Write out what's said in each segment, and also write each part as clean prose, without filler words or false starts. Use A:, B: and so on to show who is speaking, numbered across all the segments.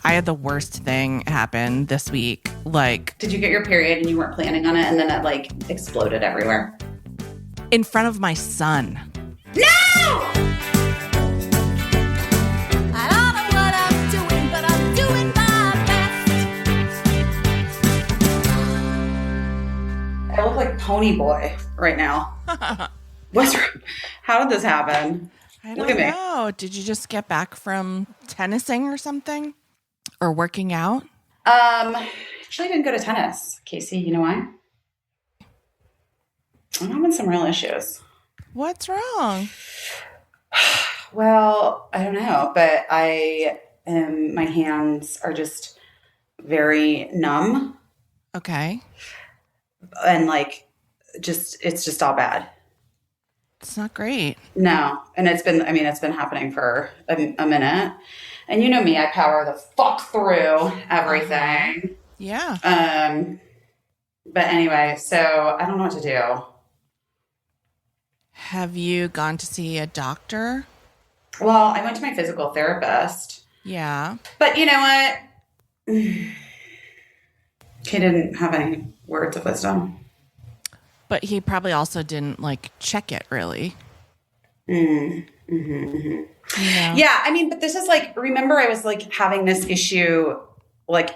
A: I had the worst thing happen this week. Like,
B: did you get your period and you weren't planning on it, and then it like exploded everywhere?
A: In front of my son.
B: No!
C: I don't know what I'm doing, but I'm doing my best.
B: I look like Pony Boy right now. What's wrong? How did this happen?
A: I don't know. Did you just get back from tennising or something? Or working out?
B: Actually, I didn't go to tennis, Caissie. You know why? I'm having some real issues.
A: What's wrong?
B: Well, I don't know, but my hands are just very numb.
A: Okay.
B: And like, it's just all bad.
A: It's not great.
B: No. And it's been happening for a minute. And you know me, I power the fuck through everything.
A: Yeah.
B: But anyway, so I don't know what to do.
A: Have you gone to see a doctor?
B: Well, I went to my physical therapist.
A: Yeah.
B: But you know what? He didn't have any words of wisdom.
A: But he probably also didn't like check it really.
B: Mm-hmm, mm-hmm. Yeah, I mean, but this is like, remember I was like having this issue like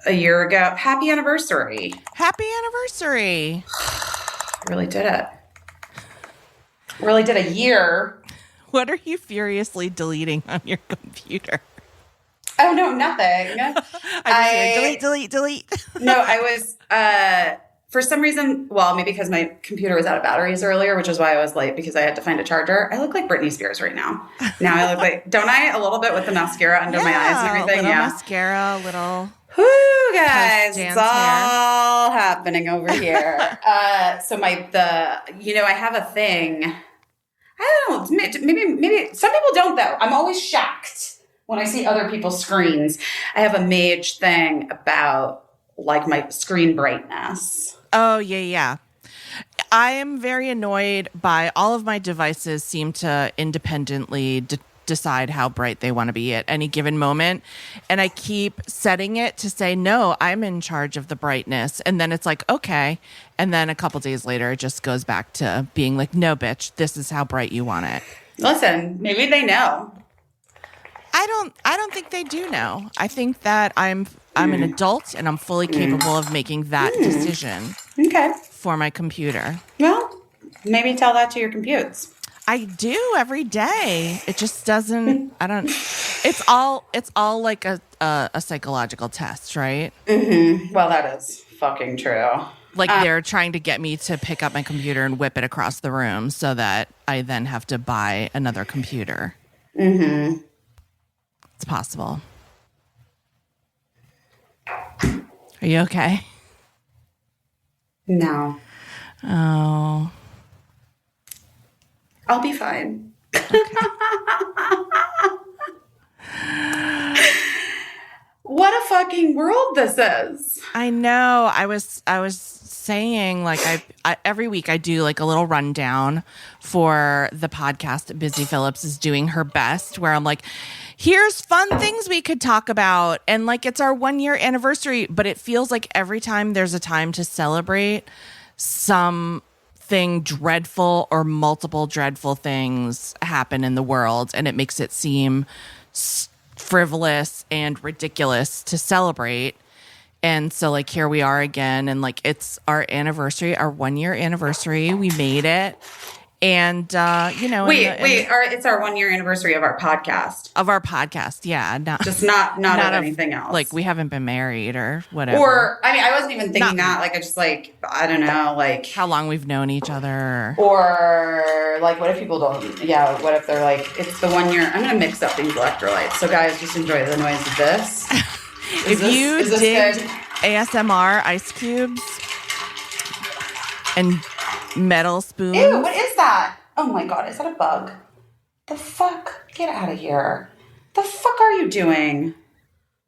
B: a year ago. Happy anniversary.
A: Happy anniversary.
B: Really did it. Really did a year.
A: What are you furiously deleting on your computer?
B: Oh, no, nothing.
A: Delete.
B: No, I was, for some reason, well, maybe because my computer was out of batteries earlier, which is why I was late, because I had to find a charger. I look like Britney Spears right now. Now I look like, don't I? A little bit with the mascara under my eyes and everything.
A: A little mascara, a little.
B: Whoo, guys, it's all happening over here. So I have a thing. I don't know. Maybe some people don't though. I'm always shocked when I see other people's screens. I have a mage thing about like my screen brightness.
A: Oh, yeah. I am very annoyed by all of my devices seem to independently decide how bright they want to be at any given moment. And I keep setting it to say, no, I'm in charge of the brightness. And then it's like, okay. And then a couple days later, it just goes back to being like, no, bitch, this is how bright you want it.
B: Listen, maybe they know.
A: I don't think they do know. I think that I'm an adult and I'm fully capable of making that decision.
B: Okay.
A: For my computer.
B: Well, maybe tell that to your computes.
A: I do every day. It just doesn't. It's all like a psychological test, right?
B: Mm-hmm. Well, that is fucking true.
A: Like they're trying to get me to pick up my computer and whip it across the room so that I then have to buy another computer.
B: Mm-hmm.
A: It's possible. Are you okay?
B: No.
A: Oh.
B: I'll be fine.
A: Okay.
B: What a fucking world this is.
A: I know. I was saying like I every week I do like a little rundown for the podcast. Busy Phillips is doing her best where I'm like, here's fun things we could talk about. And like, it's our 1-year anniversary, but it feels like every time there's a time to celebrate something dreadful or multiple dreadful things happen in the world. And it makes it seem frivolous and ridiculous to celebrate. And so like, here we are again. And like, it's our anniversary, our 1-year anniversary. We made it. And,
B: it's our 1-year anniversary of our podcast.
A: Yeah.
B: Not of anything else.
A: Like, we haven't been married or whatever.
B: Or, I mean, I wasn't even thinking that. Like, I just like, I don't know, like.
A: How long we've known each other.
B: Or, like, what if people don't, what if they're like, it's the 1 year, I'm going to mix up these electrolytes. So, guys, just enjoy the noise of this.
A: If you dig ASMR ice cubes and metal spoons.
B: Ew, what is that? Oh my God, is that a bug? The fuck? Get out of here. The fuck are you doing?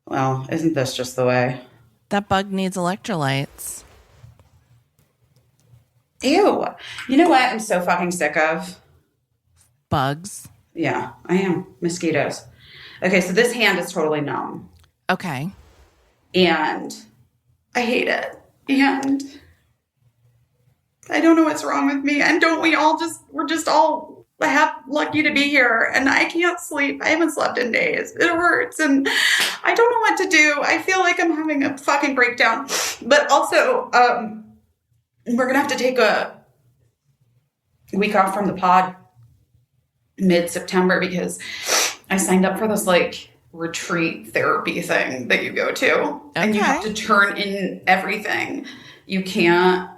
B: Well, isn't this just the way?
A: That bug needs electrolytes.
B: Ew. You know what I'm so fucking sick of?
A: Bugs.
B: Yeah, I am. Mosquitoes. Okay, so this hand is totally numb.
A: Okay.
B: And I hate it. And I don't know what's wrong with me. And don't we all we're just all lucky to be here. And I can't sleep. I haven't slept in days. It hurts. And I don't know what to do. I feel like I'm having a fucking breakdown. But also, we're going to have to take a week off from the pod mid-September because I signed up for this like retreat therapy thing that you go to. Okay. And you have to turn in everything. You can't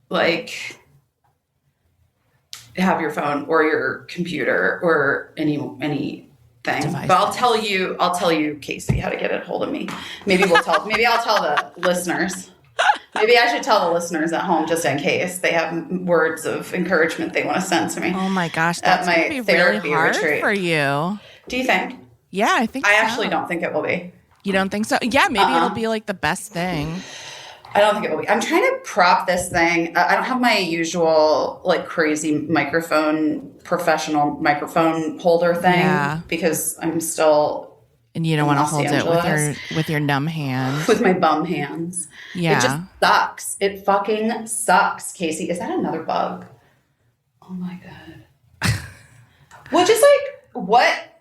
B: like have your phone or your computer or anything. Devices. But I'll tell you, Caissie, how to get a hold of me. Maybe I'll tell the listeners. Maybe I should tell the listeners at home just in case they have words of encouragement they want to send to me.
A: Oh my gosh, that's going to be really hard retreat. For you.
B: Do you think?
A: Yeah, I think
B: I actually don't think it will be.
A: You don't think so? Yeah, maybe it'll be like the best thing.
B: I don't think it will be. I'm trying to prop this thing. I don't have my usual like crazy professional microphone holder thing because I'm still.
A: And you don't want to hold it with your numb hands.
B: With my bum hands.
A: Yeah.
B: It just sucks. It fucking sucks, Caissie. Is that another bug? Oh my God. Well, just like what?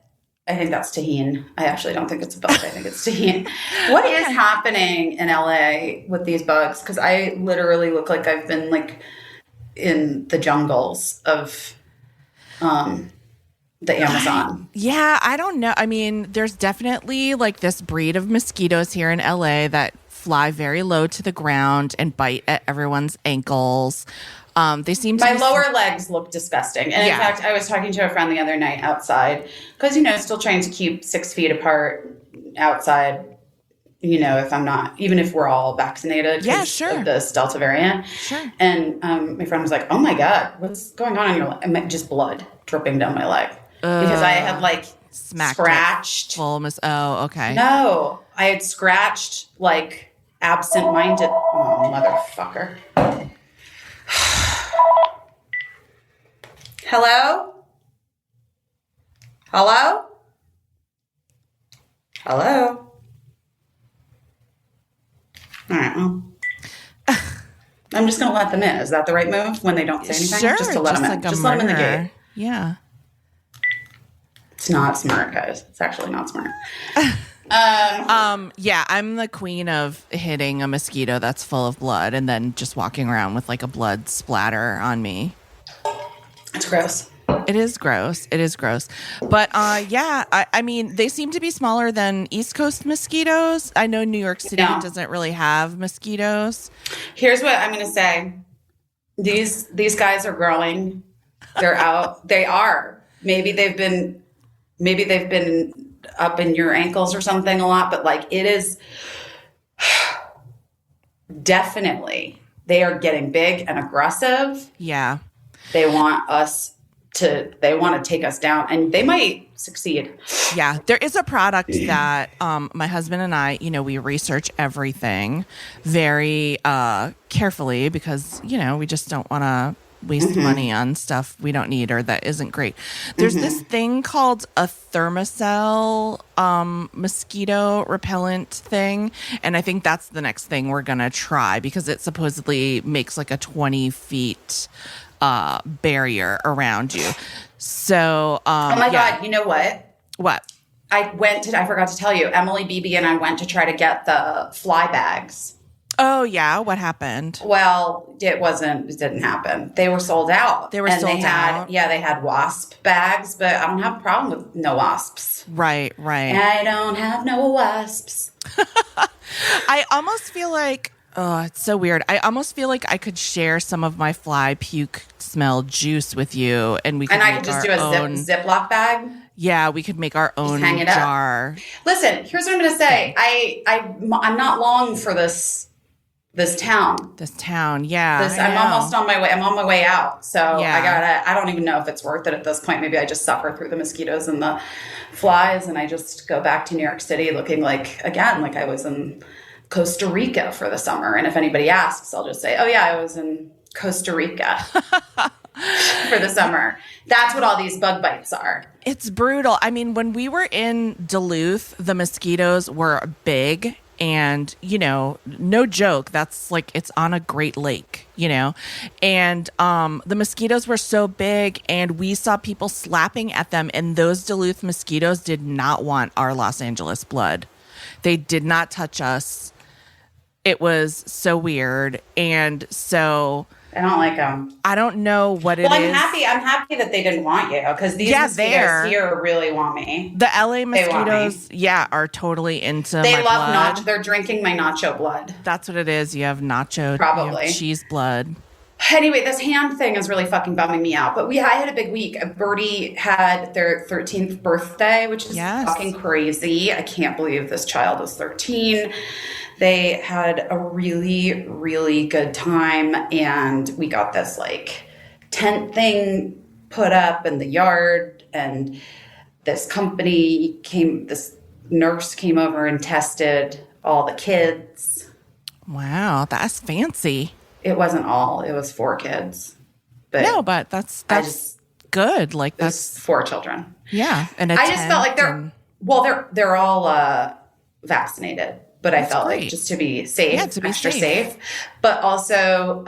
B: I think that's tahine. I actually don't think it's a bug. I think it's tahine. What is happening in LA with these bugs? Because I literally look like I've been like in the jungles of the Amazon.
A: I don't know. I mean, there's definitely like this breed of mosquitoes here in LA that fly very low to the ground and bite at everyone's ankles. They seem to
B: my lower legs look disgusting. And in fact, I was talking to a friend the other night outside because, still trying to keep 6 feet apart outside, even if we're all vaccinated of this Delta variant.
A: Sure.
B: And my friend was like, oh my God, what's going on your leg? I meant just blood dripping down my leg. Because I had like scratched.
A: Okay.
B: No, I had scratched like absent-minded. Oh, motherfucker. Hello? Hello? Hello? All right, well. I'm just going to let them in. Is that the right move when they don't say anything?
A: Sure.
B: Just to let them in. Just let them in the gate.
A: Yeah.
B: It's not smart, guys. It's actually not smart.
A: I'm the queen of hitting a mosquito that's full of blood and then just walking around with like a blood splatter on me.
B: It's gross.
A: It is gross. But I mean, they seem to be smaller than East Coast mosquitoes. I know New York City doesn't really have mosquitoes.
B: Here's what I'm going to say. These guys are growing. They're out. They are. Maybe they've been up in your ankles or something a lot, but like it is definitely, they are getting big and aggressive.
A: Yeah.
B: They want to take us down and they might succeed.
A: Yeah. There is a product that my husband and I, we research everything very carefully because, we just don't want to waste money on stuff we don't need or that isn't great. There's this thing called a thermocell mosquito repellent thing, and I think that's the next thing we're gonna try because it supposedly makes like a 20 feet barrier around you. So
B: oh my God, you know what
A: I
B: forgot to tell you, Emily Beebe and I went to try to get the fly bags.
A: Oh yeah, what happened?
B: Well, it didn't happen. They were sold out.
A: They had
B: wasp bags, but I don't have a problem with no wasps.
A: Right.
B: I don't have no wasps.
A: I almost feel like, it's so weird. I almost feel like I could share some of my fly puke smell juice with you and we could
B: I could just do a Ziploc bag.
A: Yeah, we could make our own jar.
B: Listen, here's what I'm going to say. I'm not long for this town.
A: Yeah.
B: I'm almost on my way. I'm on my way out. So I don't even know if it's worth it at this point. Maybe I just suffer through the mosquitoes and the flies and I just go back to New York City looking like I was in Costa Rica for the summer. And if anybody asks, I'll just say, oh yeah, I was in Costa Rica. for the summer. That's what all these bug bites are.
A: It's brutal. I mean, when we were in Duluth, the mosquitoes were big. And, you know, no joke, that's like, it's on a Great Lake, you know, and the mosquitoes were so big and we saw people slapping at them. And those Duluth mosquitoes did not want our Los Angeles blood. They did not touch us. It was so weird. And so
B: I don't like them.
A: I don't know what it is.
B: I'm happy that they didn't want you because these mosquitoes here really want me.
A: The LA mosquitoes, are totally into
B: They
A: my
B: love
A: blood.
B: nacho. They're drinking my nacho blood.
A: That's what it is. You have nacho,
B: probably
A: you have cheese blood.
B: Anyway, this hand thing is really fucking bumming me out. But I had a big week. Birdie had their 13th birthday, which is fucking crazy. I can't believe this child is 13. They had a really, really good time. And we got this like tent thing put up in the yard. And this nurse came over and tested all the kids.
A: Wow, that's fancy.
B: It wasn't all. It was 4 kids. But
A: no, but that's good. Like that's
B: 4 children.
A: Yeah, and
B: I just felt like they're all vaccinated, but I felt like just to be safe, extra safe. But also,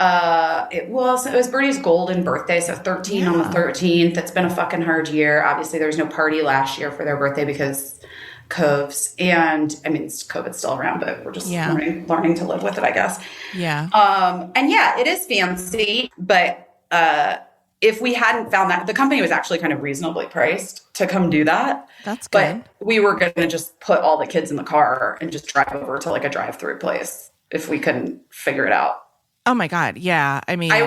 B: it was Bernie's golden birthday, so 13 on the 13th. It's been a fucking hard year. Obviously, there was no party last year for their birthday because COVID's, and I mean, COVID's still around, but we're just learning to live with it, I guess.
A: Yeah.
B: And it is fancy, but if we hadn't found that, the company was actually kind of reasonably priced to come do that.
A: That's good.
B: But we were going to just put all the kids in the car and just drive over to like a drive-through place if we couldn't figure it out.
A: Oh my God. Yeah. I mean,
B: I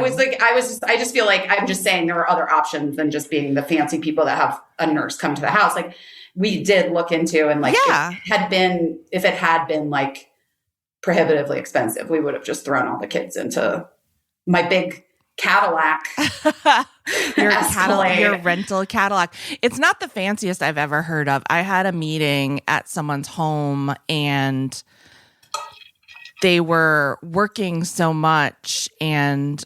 B: just feel like I'm just saying there are other options than just being the fancy people that have a nurse come to the house. Like, we did look into, and like if it had been like prohibitively expensive, we would have just thrown all the kids into my big Cadillac.
A: your rental Cadillac. It's not the fanciest I've ever heard of. I had a meeting at someone's home and they were working so much, and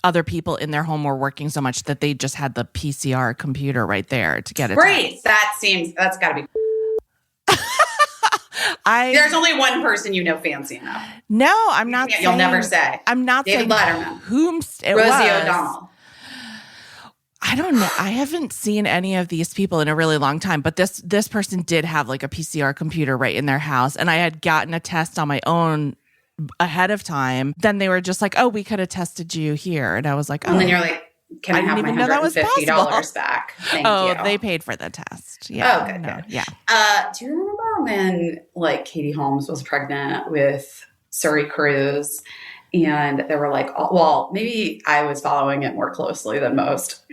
A: other people in their home were working so much that they just had the PCR computer right there to get it.
B: Great. That's got to be. There's only one person fancy enough.
A: No, I'm not saying.
B: You'll never say.
A: I'm not
B: David
A: saying
B: Letterman. Rosie O'Donnell.
A: I don't know. I haven't seen any of these people in a really long time, but this person did have like a PCR computer right in their house, and I had gotten a test on my own ahead of time. Then they were just like, "Oh, we could have tested you here," and I was like, "Oh."
B: And then you're like, "Can I have my $150 back?" Thank you.
A: They paid for the test. Yeah.
B: Oh, good.
A: Yeah.
B: Do you remember when like Katie Holmes was pregnant with Surrey Cruz, and they were like, well, maybe I was following it more closely than most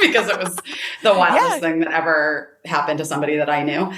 B: because it was the wildest thing that ever happened to somebody that I knew.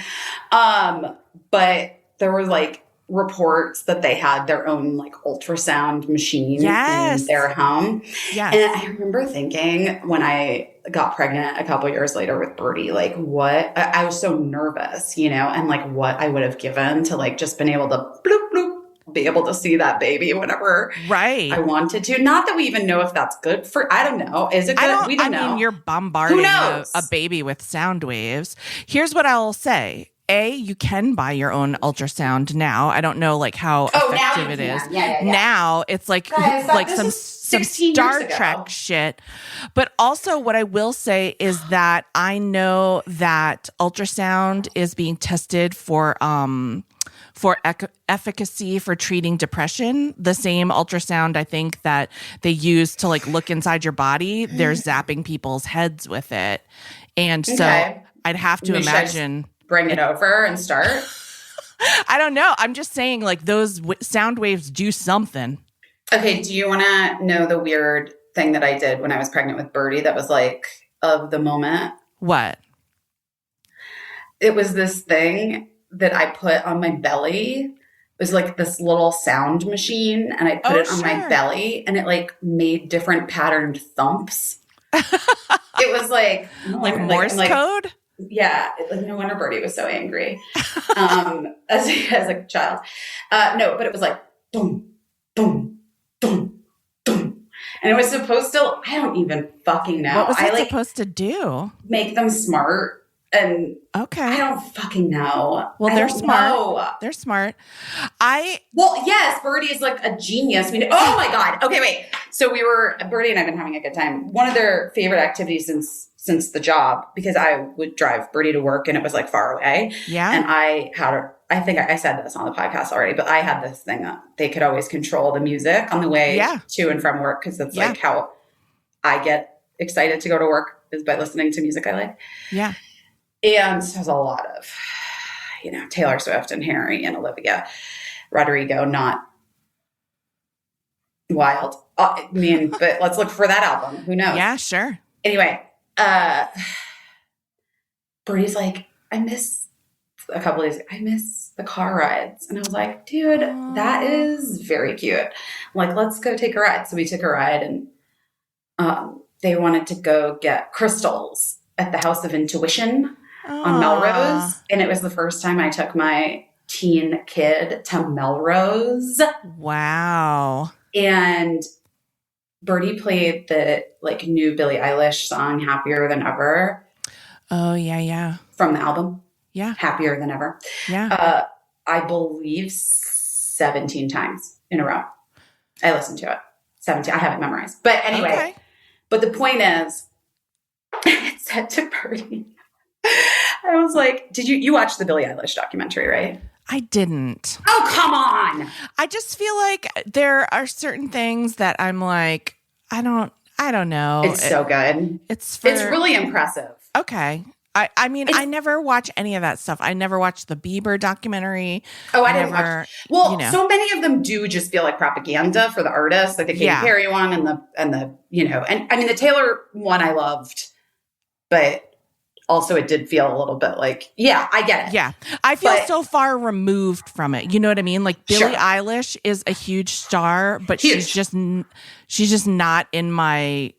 B: But there were like reports that they had their own like ultrasound machine in their home.
A: Yes.
B: And I remember thinking when I got pregnant a couple years later with Birdie, like what, I was so nervous, and like what I would have given to like just been able to bloop, bloop, be able to see that baby whenever I wanted to. Not that we even know if that's good for, I don't know. Is it good? We don't know.
A: I mean, you're bombarding a baby with sound waves. Here's what I'll say. You can buy your own ultrasound now. I don't know like how effective it is.
B: Yeah.
A: Now it's like some Star Trek shit. But also what I will say is that I know that ultrasound is being tested for efficacy for treating depression. The same ultrasound I think that they use to like look inside your body, they're zapping people's heads with it. And so I'd have to imagine
B: bring it over and start.
A: I don't know. I'm just saying like those sound waves do something.
B: Okay. Do you want to know the weird thing that I did when I was pregnant with Birdie that was like of the moment?
A: What?
B: It was this thing that I put on my belly. It was like this little sound machine, and I put it on my belly, and it like made different patterned thumps. It was like
A: Morse code.
B: Yeah, no wonder Birdie was so angry as a child. No, but it was like dum dum dum dum, And it was supposed to, I don't even fucking know.
A: What was it supposed to do?
B: Make them smart. And
A: okay.
B: I don't fucking know.
A: Well, they're smart. They're smart.
B: Well, yes, Birdie is like a genius. Oh my God. Okay, wait. So Birdie and I have been having a good time. One of their favorite activities since the job, because I would drive Birdie to work and it was like far away.
A: Yeah.
B: And I think I said this on the podcast already, but I had this thing that they could always control the music on the way to and from work. Cause that's like how I get excited to go to work is by listening to music I like.
A: Yeah.
B: And there's a lot of, Taylor Swift and Harry and Olivia Rodrigo, not wild. But let's look for that album. Who knows?
A: Yeah, sure.
B: Anyway, Birdie's like, I miss the car rides. And I was like, dude, that is very cute. I'm like, let's go take a ride. So we took a ride and they wanted to go get crystals at the House of Intuition on Melrose. And it was the first time I took my teen kid to Melrose.
A: Wow.
B: And Birdie played the new Billie Eilish song, Happier Than Ever.
A: Oh, yeah.
B: From the album.
A: Yeah.
B: Happier Than Ever.
A: Yeah.
B: I believe 17 times in a row. I listened to it. 17. I have it memorized. But anyway, But the point is, it said to Birdie, I was like, you watch the Billie Eilish documentary, right?
A: I didn't.
B: Oh, come on.
A: I just feel like there are certain things that I'm like, I don't know.
B: It's so good.
A: It's
B: really impressive.
A: Okay. I mean, I never watch any of that stuff. I never watched the Bieber documentary.
B: Oh, I didn't watch. Well, so many of them do just feel like propaganda for the artist, like the Katy Perry one and the and I mean the Taylor one I loved, but also it did feel a little bit like, I get it.
A: Yeah. I feel so far removed from it. You know what I mean? Like Billie Eilish is a huge star, but she's just not in my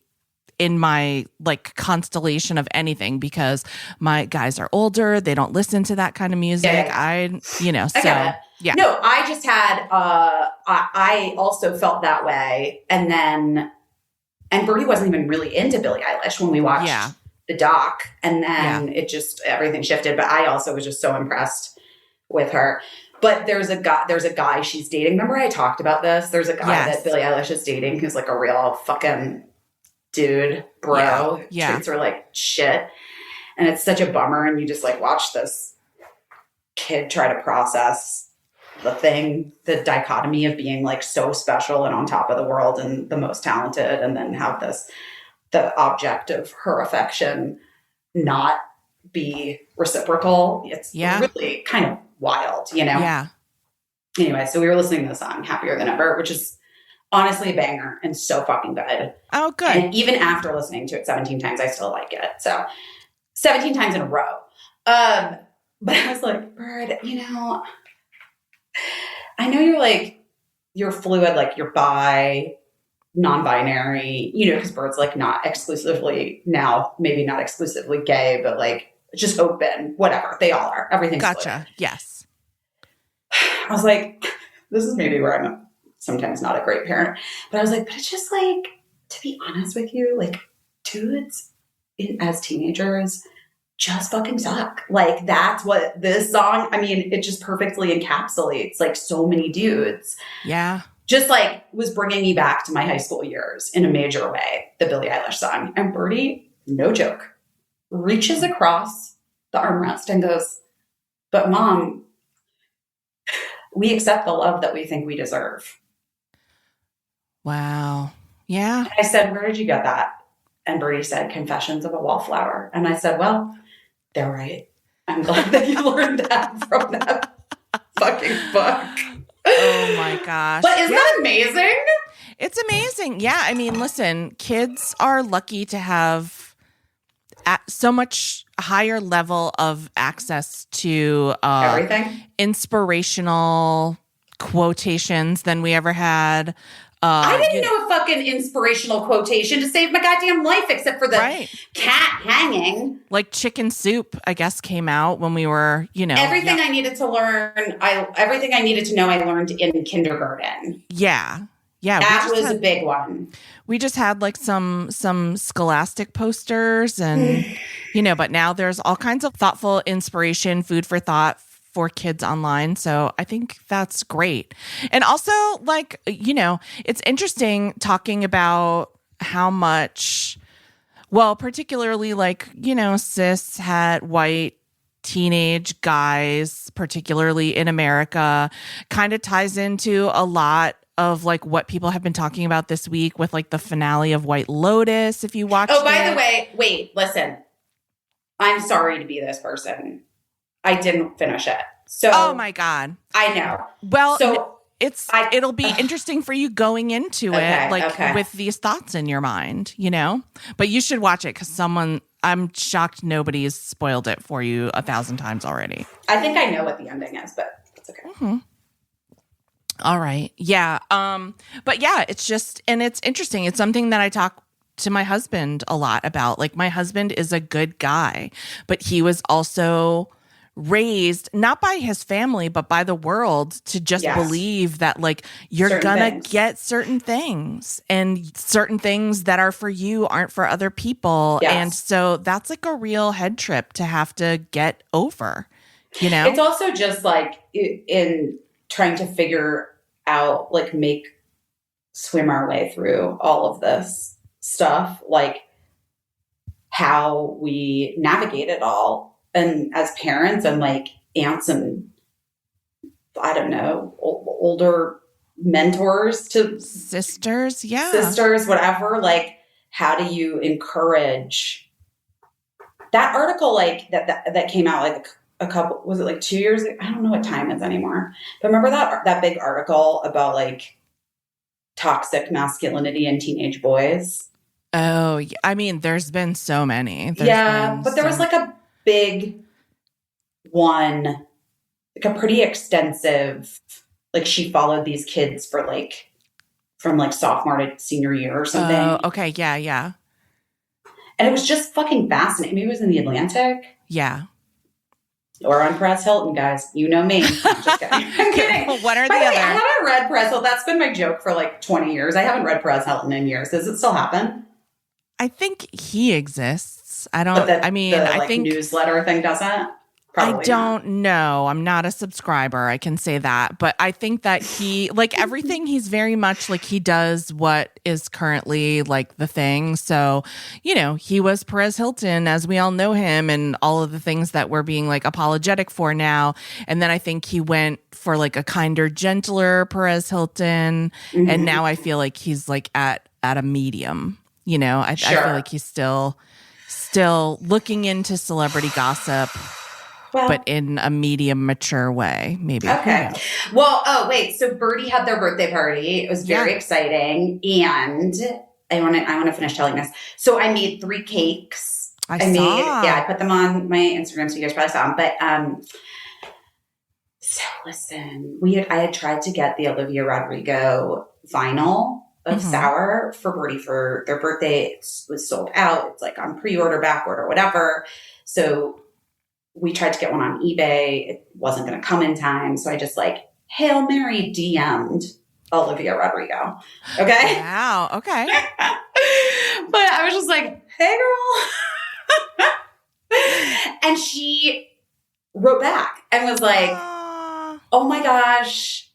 A: like constellation of anything because my guys are older. They don't listen to that kind of music.
B: Yeah.
A: Yeah.
B: No, I just had, I also felt that way. And Birdie wasn't even really into Billie Eilish when we watched the doc. And then it just, everything shifted. But I also was just so impressed with her. But there's a guy she's dating. Remember I talked about this? There's a guy that Billie Eilish is dating who's like a real fucking dude, bro. Treats her like shit. And it's such a bummer. And you just like watch this kid try to process the dichotomy of being like so special and on top of the world and the most talented, and then have the object of her affection not be reciprocal. It's really kind of wild,
A: Yeah.
B: Anyway, so we were listening to the song Happier Than Ever, which is honestly a banger and so fucking good.
A: Oh, good.
B: And even after listening to it 17 times, I still like it. So 17 times in a row. But I was like, Bird, I know you're fluid, like you're bi, non-binary, because Bird's like not exclusively now, maybe not exclusively gay, but like just open, whatever. They all are. Everything's
A: gotcha.
B: fluid.
A: Yes.
B: I was like, this is maybe where I'm sometimes not a great parent, but I was like, but it's just like, to be honest with you, like dudes as teenagers just fucking suck. Like that's what this song, I mean, it just perfectly encapsulates like so many dudes.
A: Yeah.
B: Just like was bringing me back to my high school years in a major way, the Billie Eilish song. And Birdie, no joke, reaches across the armrest and goes, but Mom, we accept the love that we think we deserve.
A: Wow. Yeah.
B: And I said, where did you get that? And Birdie said, Confessions of a Wallflower. And I said, well, they're right. I'm glad that you learned that from that fucking book.
A: Oh my gosh.
B: But isn't that amazing?
A: It's amazing. Yeah. I mean, listen, kids are lucky to have so much higher level of access to
B: everything,
A: inspirational quotations than we ever had.
B: I didn't know a fucking inspirational quotation to save my goddamn life, except for the cat hanging.
A: Like Chicken Soup, I guess, came out when we were,
B: everything I needed to learn. Everything I needed to know, I learned in kindergarten.
A: Yeah. Yeah,
B: that was a big one.
A: We just had like some Scholastic posters and, but now there's all kinds of thoughtful inspiration, food for thought for kids online. So I think that's great. And also like, it's interesting talking about how much, well, particularly like, cis het white teenage guys, particularly in America, kind of ties into a lot of like what people have been talking about this week with like the finale of White Lotus. If you watched
B: by the way, wait, listen. I'm sorry to be this person. I didn't finish it. So
A: oh my God.
B: I know.
A: Well,
B: so
A: it'll be interesting for you going into it, like with these thoughts in your mind, but you should watch it because I'm shocked nobody's spoiled it for you 1,000 times already.
B: I think I know what the ending is, but it's okay.
A: Mm-hmm. All right. Yeah. But yeah, it's just, and it's interesting. It's something that I talk to my husband a lot about. Like my husband is a good guy, but he was also raised not by his family, but by the world to just believe that like you're gonna get certain things and certain things that are for you aren't for other people. Yes. And so that's like a real head trip to have to get over,
B: It's also just like in trying to figure out, like swim our way through all of this stuff, like how we navigate it all. And as parents and like aunts and I don't know, older mentors to
A: sisters,
B: whatever, like how do you encourage that article like that came out like a couple, was it like 2 years ago? I don't know what time it is anymore. But remember that big article about like toxic masculinity in teenage boys?
A: Oh, I mean, there's been so many.
B: But there was like a big one, like a pretty extensive, like she followed these kids for like from like sophomore to senior year or something.
A: Oh, okay. Yeah.
B: And it was just fucking fascinating. Maybe it was in the Atlantic.
A: Yeah.
B: Or on Perez Hilton, guys. You know me. I'm just kidding. I'm kidding.
A: What are the
B: other?
A: other?
B: I haven't read Perez Hilton. That's been my joke for like 20 years. I haven't read Perez Hilton in years. Does it still happen?
A: I think he exists. I don't. I think
B: newsletter thing doesn't. Probably
A: I don't know. I'm not a subscriber. I can say that. But I think that he, like everything, he's very much like he does what is currently like the thing. So, he was Perez Hilton as we all know him and all of the things that we're being like apologetic for now. And then I think he went for like a kinder, gentler Perez Hilton. Mm-hmm. And now I feel like he's like at a medium, I feel like he's still looking into celebrity gossip. Well, but in a medium mature way, maybe.
B: Okay. Well, so Birdie had their birthday party. It was very exciting. And I want to finish telling this. So I made 3 cakes. I put them on my Instagram, so you guys probably saw them. But so listen, I had tried to get the Olivia Rodrigo vinyl of Sour for Birdie for their birthday. It was sold out. It's like on pre-order, back order, whatever. So we tried to get one on eBay. It wasn't going to come in time. So I just like Hail Mary DM'd Olivia Rodrigo. Okay.
A: Wow. Okay.
B: But I was just like, hey girl. And she wrote back and was like, oh my gosh,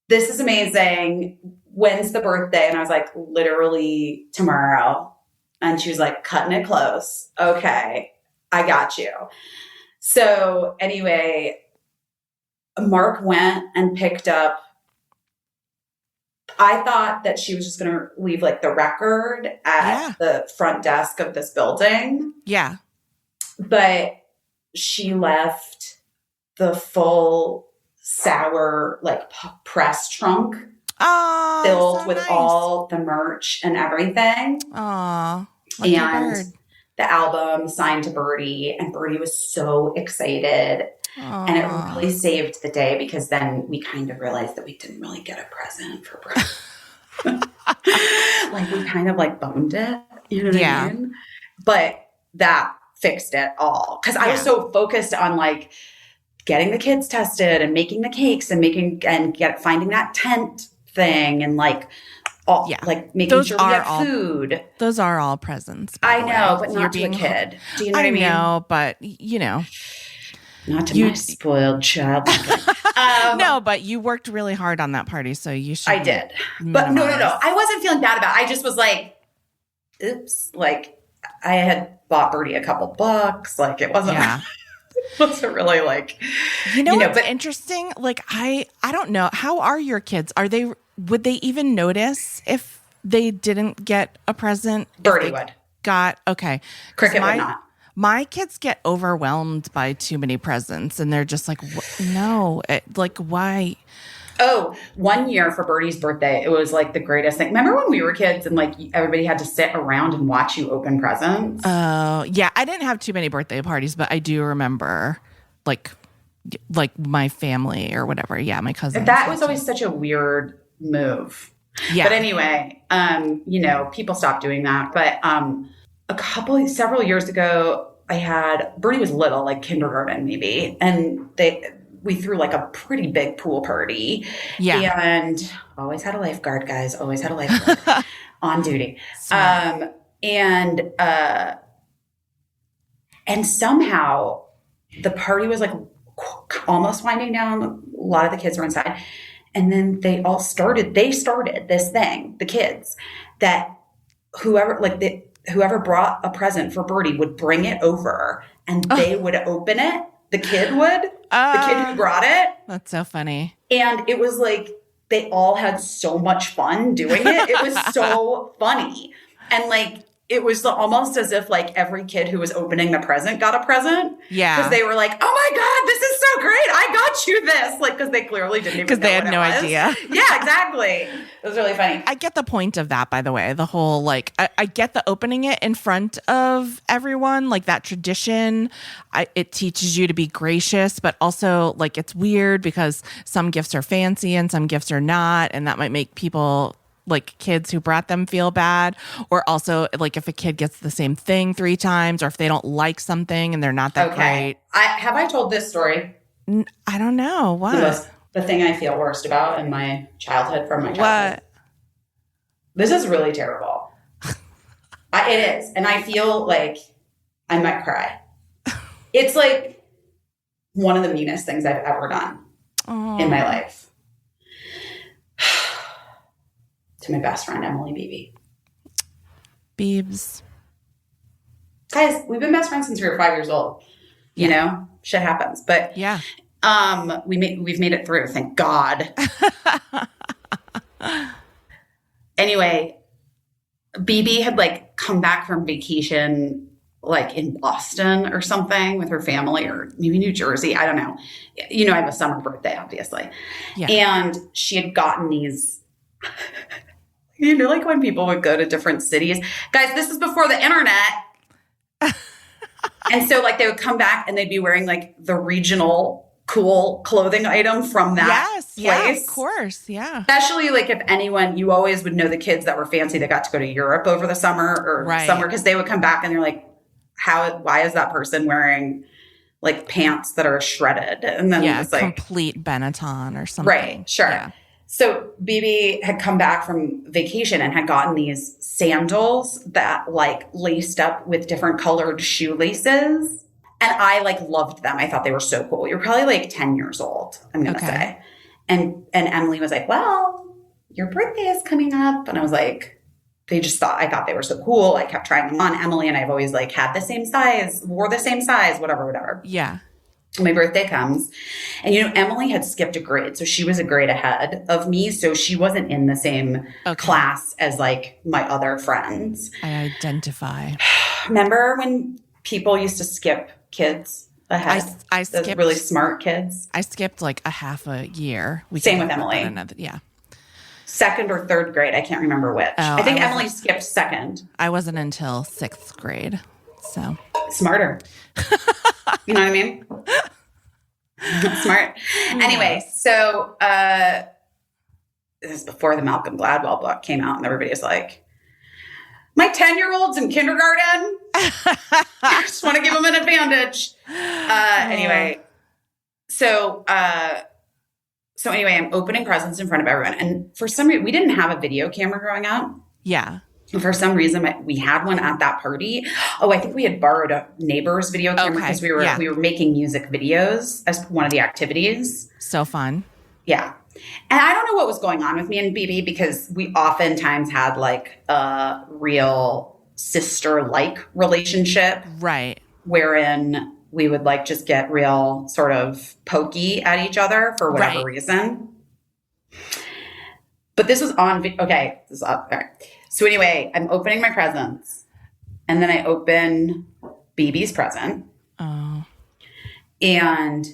B: this is amazing. When's the birthday? And I was like, literally tomorrow. And she was like, cutting it close. Okay. I got you. So anyway, Mark went and picked up, I thought that she was just going to leave like the record at the front desk of this building.
A: Yeah.
B: But she left the full Sour like press trunk filled with all the merch and everything.
A: Aww.
B: And the album signed to Birdie, and Birdie was so excited. Aww. And it really saved the day because then we kind of realized that we didn't really get a present for Birdie. Like we kind of like boned it, you know what I mean? But that fixed it all because I was so focused on like getting the kids tested and making the cakes and finding that tent thing and like all like making sure we have food.
A: Those are all presents.
B: I know, but not to a kid. Do you know what I mean?
A: I know, but you know.
B: Not to my spoiled child.
A: No, but you worked really hard on that party, so you should.
B: I did. But no. I wasn't feeling bad about it. I just was like, oops. Like, I had bought Birdie a couple books. Like, it wasn't, wasn't really like,
A: you know what's interesting? Like, I don't know. How are your kids? Would they even notice if they didn't get a present?
B: Birdie would.
A: Okay.
B: Cricket would not.
A: My kids get overwhelmed by too many presents, and they're just like, no, like, why?
B: Oh, one year for Birdie's birthday, it was like the greatest thing. Remember when we were kids and like everybody had to sit around and watch you open presents?
A: Oh, yeah. I didn't have too many birthday parties, but I do remember like my family or whatever. Yeah, my cousins.
B: That was always such a weird move. Yeah. But anyway, people stopped doing that. But several years ago, Birdie was little, like kindergarten maybe, and we threw like a pretty big pool party. Yeah. And always had a lifeguard, guys, always had a lifeguard on duty. And somehow the party was like almost winding down. A lot of the kids were inside. And then they started this thing, the kids, that whoever brought a present for Birdie would bring it over and they would open it. The kid would. The kid who brought it.
A: That's so funny.
B: And it was like they all had so much fun doing it. It was so funny. And like it was almost as if like every kid who was opening the present got a present. Yeah. Because they were like, oh my God, this is so great. I got you this. Like, because they clearly didn't even know. Because they had no idea. Yeah, exactly. It was really funny.
A: I get the point of that, by the way. The whole like, I get the opening it in front of everyone, like that tradition. It teaches you to be gracious, but also like it's weird because some gifts are fancy and some gifts are not. And that might make people like kids who brought them feel bad, or also like if a kid gets the same thing 3 times, or if they don't like something and they're not that great.
B: Have I told this story?
A: I don't know. What?
B: The thing I feel worst about in my childhood from my childhood. What? This is really terrible. It is. And I feel like I might cry. It's like one of the meanest things I've ever done in my life. To my best friend, Emily Beebe.
A: Beebs.
B: Guys, we've been best friends since we were 5 years old. You know, shit happens. But yeah, we've made it through, thank God. Anyway, Beebe had like come back from vacation like in Boston or something with her family, or maybe New Jersey. I don't know. You know, I have a summer birthday, obviously. Yeah. And she had gotten these... You know, like when people would go to different cities. Guys, this is before the internet. And so like they would come back and they'd be wearing like the regional cool clothing item from that place.
A: Yeah, of course. Yeah.
B: Especially like if anyone, you always would know the kids that were fancy that got to go to Europe over the summer or summer, because they would come back and they're like, why is that person wearing like pants that are shredded? And then it's like
A: complete Benetton or something.
B: Right. Sure. Yeah. So Beebe had come back from vacation and had gotten these sandals that like laced up with different colored shoelaces. And I like loved them. I thought they were so cool. You're probably like 10 years old, I'm going to say. And Emily was like, well, your birthday is coming up. And I was like, I thought they were so cool. I kept trying them on. Emily and I've always like had the same size, wore the same size, whatever. Yeah. My birthday comes and, Emily had skipped a grade. So she was a grade ahead of me. So she wasn't in the same class as like my other friends.
A: I identify.
B: Remember when people used to skip kids ahead? I skipped. Those really smart kids.
A: I skipped like a half a year.
B: Same with Emily.
A: Yeah.
B: Second or third grade. I can't remember which. I think Emily skipped second.
A: I wasn't until 6th grade. So
B: smarter. You know what I mean? Smart. Anyway, so this is before the Malcolm Gladwell book came out, and everybody was like, my 10-year-old's in kindergarten. I just want to give them an advantage. Anyway, so So anyway, I'm opening presents in front of everyone. And for some reason, we didn't have a video camera growing up.
A: Yeah.
B: And for some reason, we had one at that party. Oh, I think we had borrowed a neighbor's video camera because we were making music videos as one of the activities.
A: So fun.
B: Yeah. And I don't know what was going on with me and BB because we oftentimes had like a real sister-like relationship.
A: Right.
B: Wherein we would like just get real sort of pokey at each other for whatever reason. But this was on, okay, this is up. All right. So anyway, I'm opening my presents and then I open BB's present.
A: Oh.
B: And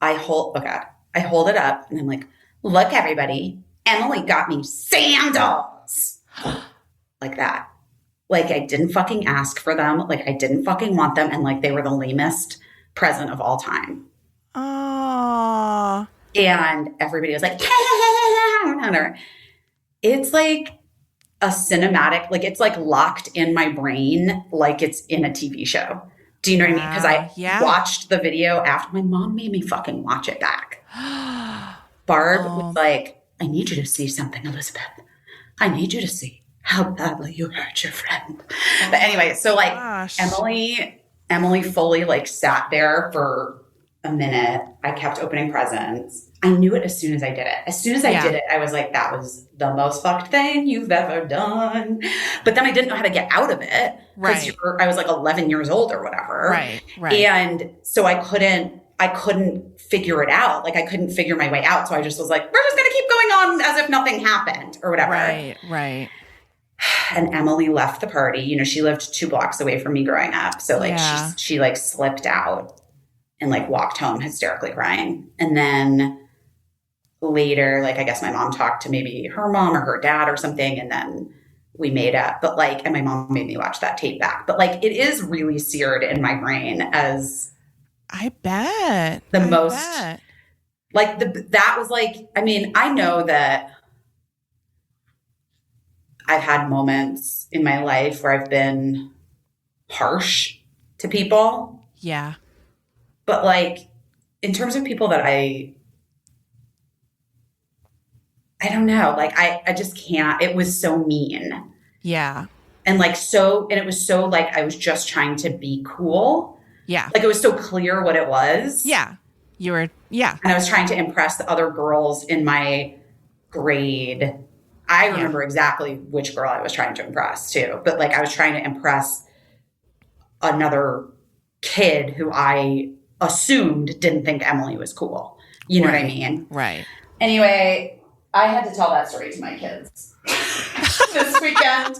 B: I hold it up and I'm like, look, everybody, Emily got me sandals. Like that. Like I didn't fucking ask for them. Like I didn't fucking want them. And like they were the lamest present of all time.
A: Oh.
B: And everybody was like, it's like a cinematic, like it's like locked in my brain like it's in a TV show. Do you know what I mean? Because I watched the video after my mom made me fucking watch it back. Barb was like, I need you to see something, Elizabeth. I need you to see how badly you hurt your friend. But anyway, so like Emily fully like sat there for a minute. I kept opening presents. I knew it as soon as I did it. As soon as I did it, I was like, that was the most fucked thing you've ever done. But then I didn't know how to get out of it. Right. I was like 11 years old or whatever.
A: Right.
B: And so I couldn't figure it out. Like I couldn't figure my way out. So I just was like, we're just going to keep going on as if nothing happened or whatever.
A: Right.
B: And Emily left the party. You know, she lived 2 blocks away from me growing up. So like she like slipped out and like walked home hysterically crying. And then later, like I guess my mom talked to maybe her mom or her dad or something. And then we made up. But like, and my mom made me watch that tape back. But like, it is really seared in my brain as
A: I bet.
B: Like that was like, I mean, I know that I've had moments in my life where I've been harsh to people.
A: Yeah.
B: But like in terms of people that I don't know, like I just can't, it was so mean.
A: Yeah.
B: And like it was so like I was just trying to be cool.
A: Yeah.
B: Like it was so clear what it was.
A: Yeah. And
B: I was trying to impress the other girls in my grade. I remember exactly which girl I was trying to impress too. But like I was trying to impress another kid who I assumed didn't think Emily was cool. You know what I mean?
A: Right.
B: Anyway, I had to tell that story to my kids this weekend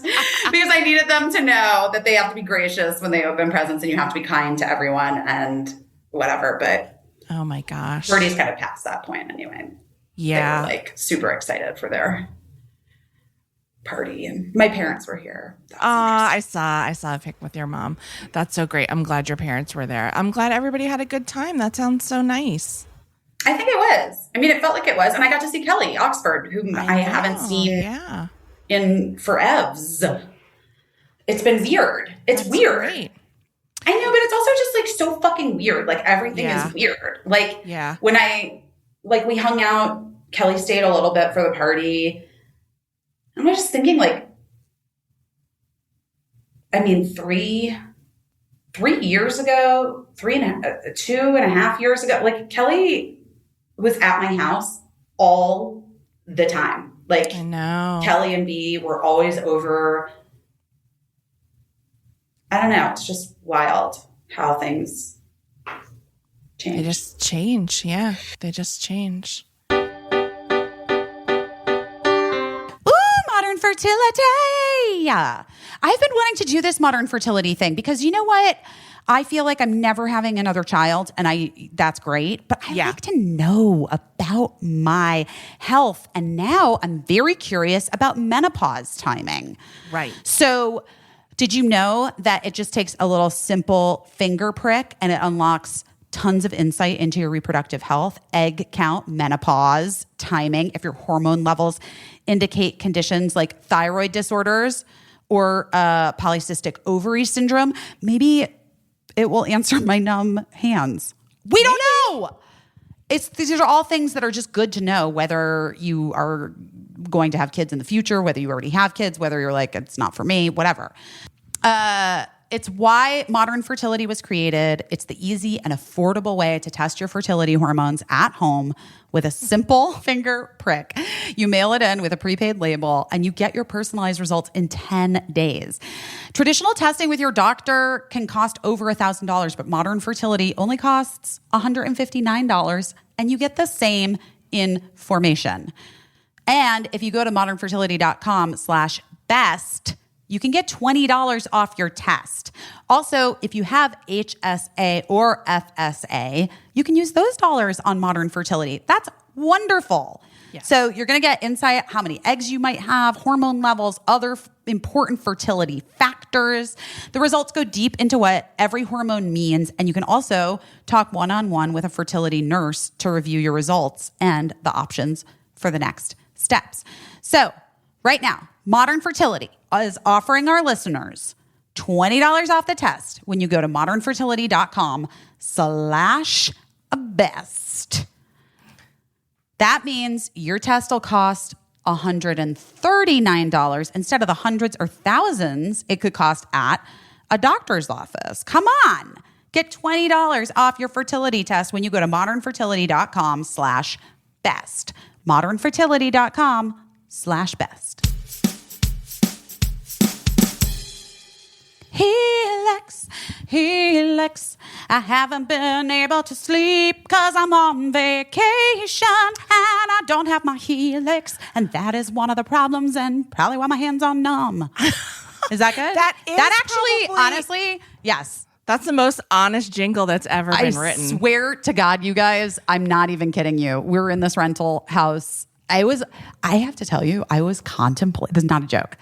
B: because I needed them to know that they have to be gracious when they open presents and you have to be kind to everyone and whatever. But
A: oh my gosh,
B: Birdie's kind of past that point anyway.
A: Yeah.
B: They were like super excited for their party and my parents were here.
A: I saw a pic with your mom. That's so great. I'm glad your parents were there. I'm glad everybody had a good time. That sounds so nice.
B: I think it was. I mean, it felt like it was. And I got to see Kelly Oxford, whom I haven't seen in forevs. It's been weird. It's weird. Great. I know, but it's also just like so fucking weird. Like everything is weird. Like when we hung out, Kelly stayed a little bit for the party. I'm just thinking like, I mean, 3 years ago, 2.5 years ago, like Kelly was at my house all the time. Like
A: I know.
B: Kelly and B were always over. I don't know. It's just wild how things change.
A: They just change. Yeah. They just change.
D: Modern fertility. I've been wanting to do this modern fertility thing because you know what? I feel like I'm never having another child and that's great, but I like to know about my health. And now I'm very curious about menopause timing.
A: Right.
D: So did you know that it just takes a little simple finger prick and it unlocks tons of insight into your reproductive health, egg count, menopause, timing, if your hormone levels indicate conditions like thyroid disorders or polycystic ovary syndrome? Maybe it will answer my numb hands. We don't know. these are all things that are just good to know, whether you are going to have kids in the future, whether you already have kids, whether you're like, it's not for me, whatever. It's why modern fertility was created. It's the easy and affordable way to test your fertility hormones at home with a simple finger prick. You mail it in with a prepaid label and you get your personalized results in 10 days. Traditional testing with your doctor can cost over $1,000, but modern fertility only costs $159 and you get the same information. And if you go to modernfertility.com/best, you can get $20 off your test. Also, if you have HSA or FSA, you can use those dollars on modern fertility. That's wonderful. Yes. So you're going to get insight how many eggs you might have, hormone levels, other important fertility factors. The results go deep into what every hormone means, and you can also talk one-on-one with a fertility nurse to review your results and the options for the next steps. So right now, Modern Fertility is offering our listeners $20 off the test when you go to modernfertility.com/best. That means your test will cost $139 instead of the hundreds or thousands it could cost at a doctor's office. Come on. Get $20 off your fertility test when you go to modernfertility.com/best. modernfertility.com/best. Helix, I haven't been able to sleep because I'm on vacation and I don't have my Helix. And that is one of the problems and probably why my hands are numb. Is that good?
A: That
D: actually, honestly, yes.
A: That's the most honest jingle that's ever been written.
D: I swear to God, you guys, I'm not even kidding you. We were in this rental house. I have to tell you, I was contemplating, this is not a joke.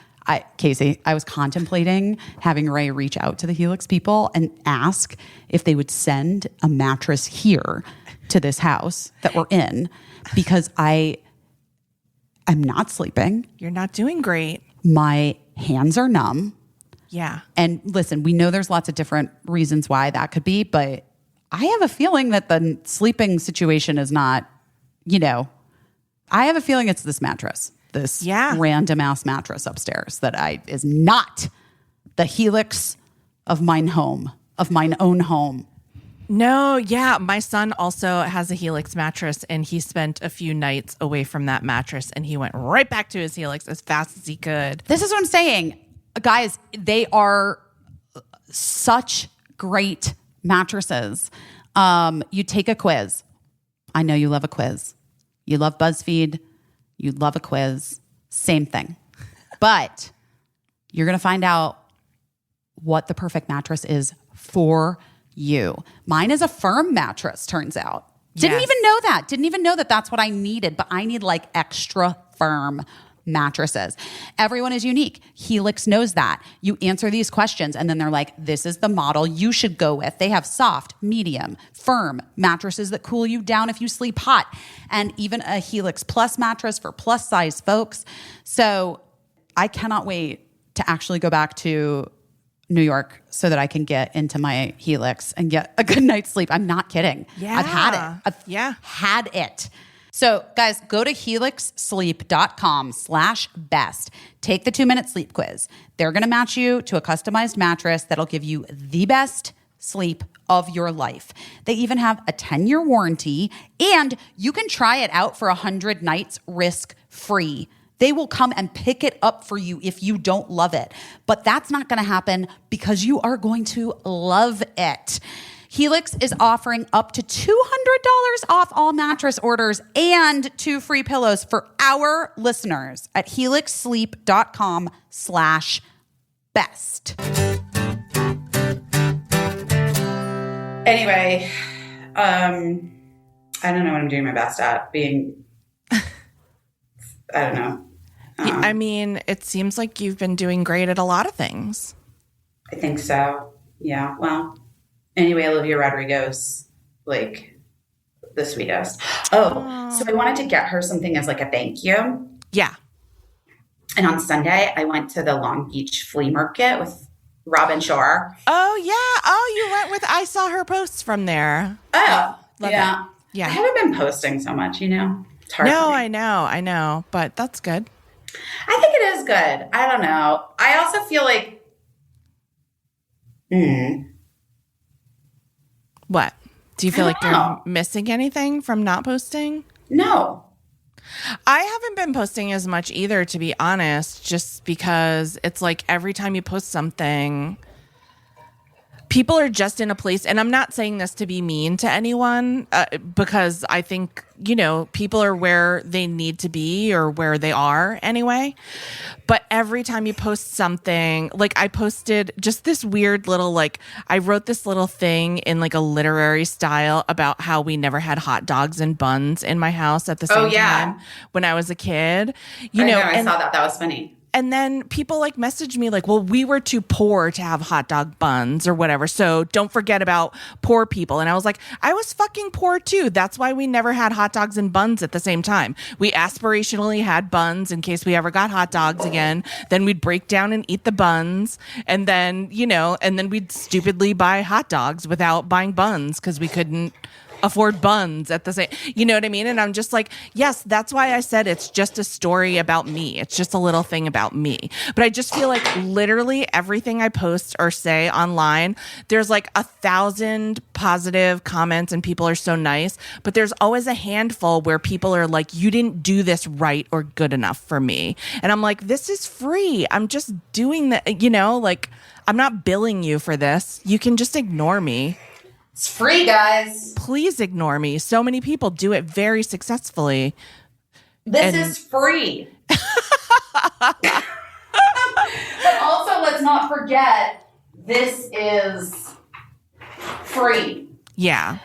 D: Caissie, I was contemplating having Ray reach out to the Helix people and ask if they would send a mattress here to this house that we're in because I'm not sleeping.
A: You're not doing great.
D: My hands are numb.
A: Yeah.
D: And listen, we know there's lots of different reasons why that could be, but I have a feeling that the sleeping situation is not, I have a feeling it's this mattress. This random ass mattress upstairs that is not the Helix of mine own home.
A: No, yeah. My son also has a Helix mattress and he spent a few nights away from that mattress and he went right back to his Helix as fast as he could.
D: This is what I'm saying. Guys, they are such great mattresses. You take a quiz. I know you love a quiz. You love BuzzFeed. You love a quiz. Same thing. But you're going to find out what the perfect mattress is for you. Mine is a firm mattress, turns out. Didn't even know that. Didn't even know that that's what I needed, but I need like extra firm mattresses. Everyone is unique. Helix knows that. You answer these questions and then they're like, this is the model you should go with. They have soft, medium, firm mattresses that cool you down if you sleep hot, and even a Helix Plus mattress for plus size folks. So I cannot wait to actually go back to New York so that I can get into my Helix and get a good night's sleep. I'm not kidding.
A: Yeah.
D: I've had it. I've had it. So guys, go to helixsleep.com/best. Take the 2-minute sleep quiz. They're going to match you to a customized mattress that'll give you the best sleep of your life. They even have a 10-year warranty and you can try it out for 100 nights risk-free. They will come and pick it up for you if you don't love it. But that's not going to happen because you are going to love it. Helix is offering up to $200 off all mattress orders and 2 free pillows for our listeners at helixsleep.com/best.
B: Anyway, I don't know what I'm doing my best at being, I don't know.
A: I mean, it seems like you've been doing great at a lot of things.
B: I think so. Yeah. Well, anyway, Olivia Rodrigo's like the sweetest. Oh, so I wanted to get her something as like a thank you.
A: Yeah.
B: And on Sunday, I went to the Long Beach flea market with Robin Shore.
A: Oh, yeah. Oh, you went with, I saw her posts from there.
B: Oh,
A: Love
B: yeah.
A: it. Yeah.
B: I haven't been posting so much, you know? It's hard.
A: No,
B: for me.
A: I know, but that's good.
B: I think it is good. I don't know. I also feel like,
A: What? Do you feel
B: I
A: like
B: don't
A: you're
B: know.
A: missing anything from not posting?
B: no.
A: I haven't been posting as much either, to be honest, just because it's like every time you post something, people are just in a place, and I'm not saying this to be mean to anyone, because I think, you know, people are where they need to be or where they are anyway. But every time you post something, like I posted just this weird little, like I wrote this little thing in like a literary style about how we never had hot dogs and buns in my house at the same time when I was a kid. You know,
B: I saw that. That was funny.
A: And then people like message me like, well, we were too poor to have hot dog buns or whatever. So don't forget about poor people. And I was like, I was fucking poor too. That's why we never had hot dogs and buns at the same time. We aspirationally had buns in case we ever got hot dogs again. Then we'd break down and eat the buns. And then, you know, and then we'd stupidly buy hot dogs without buying buns because we couldn't afford buns at the same, you know what I mean? And I'm just like, yes, that's why I said it's just a story about me. It's just a little thing about me. But I just feel like literally everything I post or say online, there's like 1,000 positive comments and people are so nice, but there's always a handful where people are like, you didn't do this right or good enough for me. And I'm like, this is free. I'm just doing that, you know, like I'm not billing you for this. You can just ignore me.
B: It's free, guys.
A: Please ignore me. So many people do it very successfully.
B: This is free. But also, let's not forget, this is free.
A: Yeah.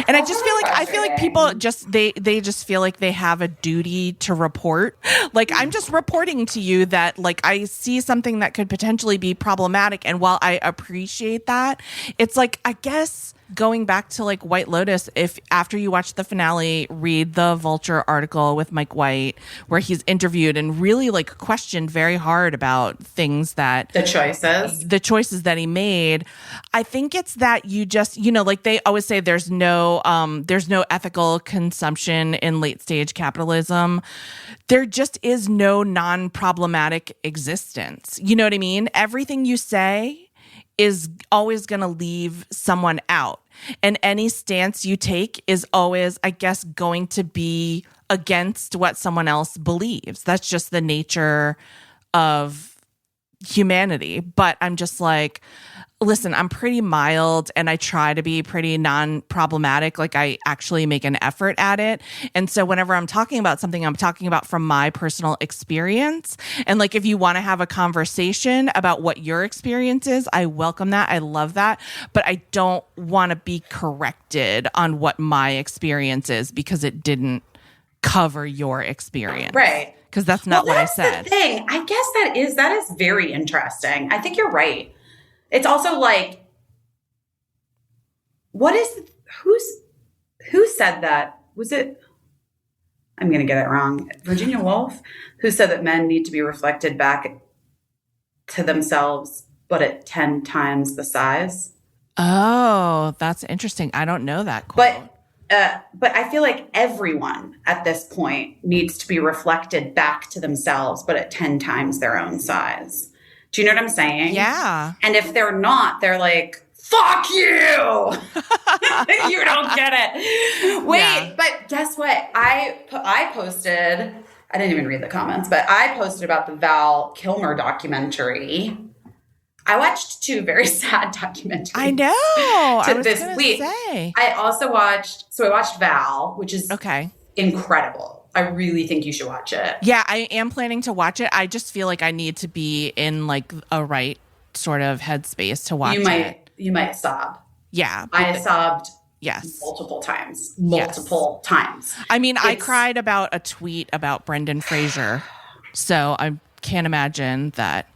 A: And I just feel like people just they just feel like they have a duty to report. Like I'm just reporting to you that like I see something that could potentially be problematic, and while I appreciate that, it's like I guess going back to like White Lotus, if after you watch the finale, read the Vulture article with Mike White where he's interviewed and really like questioned very hard about things that
B: the choices
A: that he made. I think it's that you just, you know, like they always say there's no ethical consumption in late stage capitalism. There just is no non-problematic existence. You know what I mean? Everything you say is always going to leave someone out. And any stance you take is always, I guess, going to be against what someone else believes. That's just the nature of humanity. But I'm just like, listen, I'm pretty mild and I try to be pretty non-problematic. Like I actually make an effort at it. And so whenever I'm talking about something, I'm talking about from my personal experience. And like, if you want to have a conversation about what your experience is, I welcome that. I love that. But I don't want to be corrected on what my experience is because it didn't cover your experience.
B: Right.
A: Because that's not what I said.
B: That's the thing. I guess that is very interesting. I think you're right. It's also like, who said that? Was it, I'm going to get it wrong, Virginia Woolf, who said that men need to be reflected back to themselves, but at 10 times the size?
A: Oh, that's interesting. I don't know that quote.
B: But I feel like everyone at this point needs to be reflected back to themselves, but at 10 times their own size. Do you know what I'm saying?
A: Yeah.
B: And if they're not, they're like, fuck you. You don't get it. Wait, yeah. But guess what? I posted, I didn't even read the comments, but I posted about the Val Kilmer documentary. I watched 2 very sad documentaries.
A: I know. I was
B: this week.
A: Say.
B: I also watched Val, which is incredible. I really think you should watch it.
A: Yeah, I am planning to watch it. I just feel like I need to be in like a right sort of headspace to watch it.
B: You might sob.
A: Yeah.
B: I sobbed
A: yes.
B: multiple times. Times.
A: I mean, I cried about a tweet about Brendan Fraser. So I can't imagine that,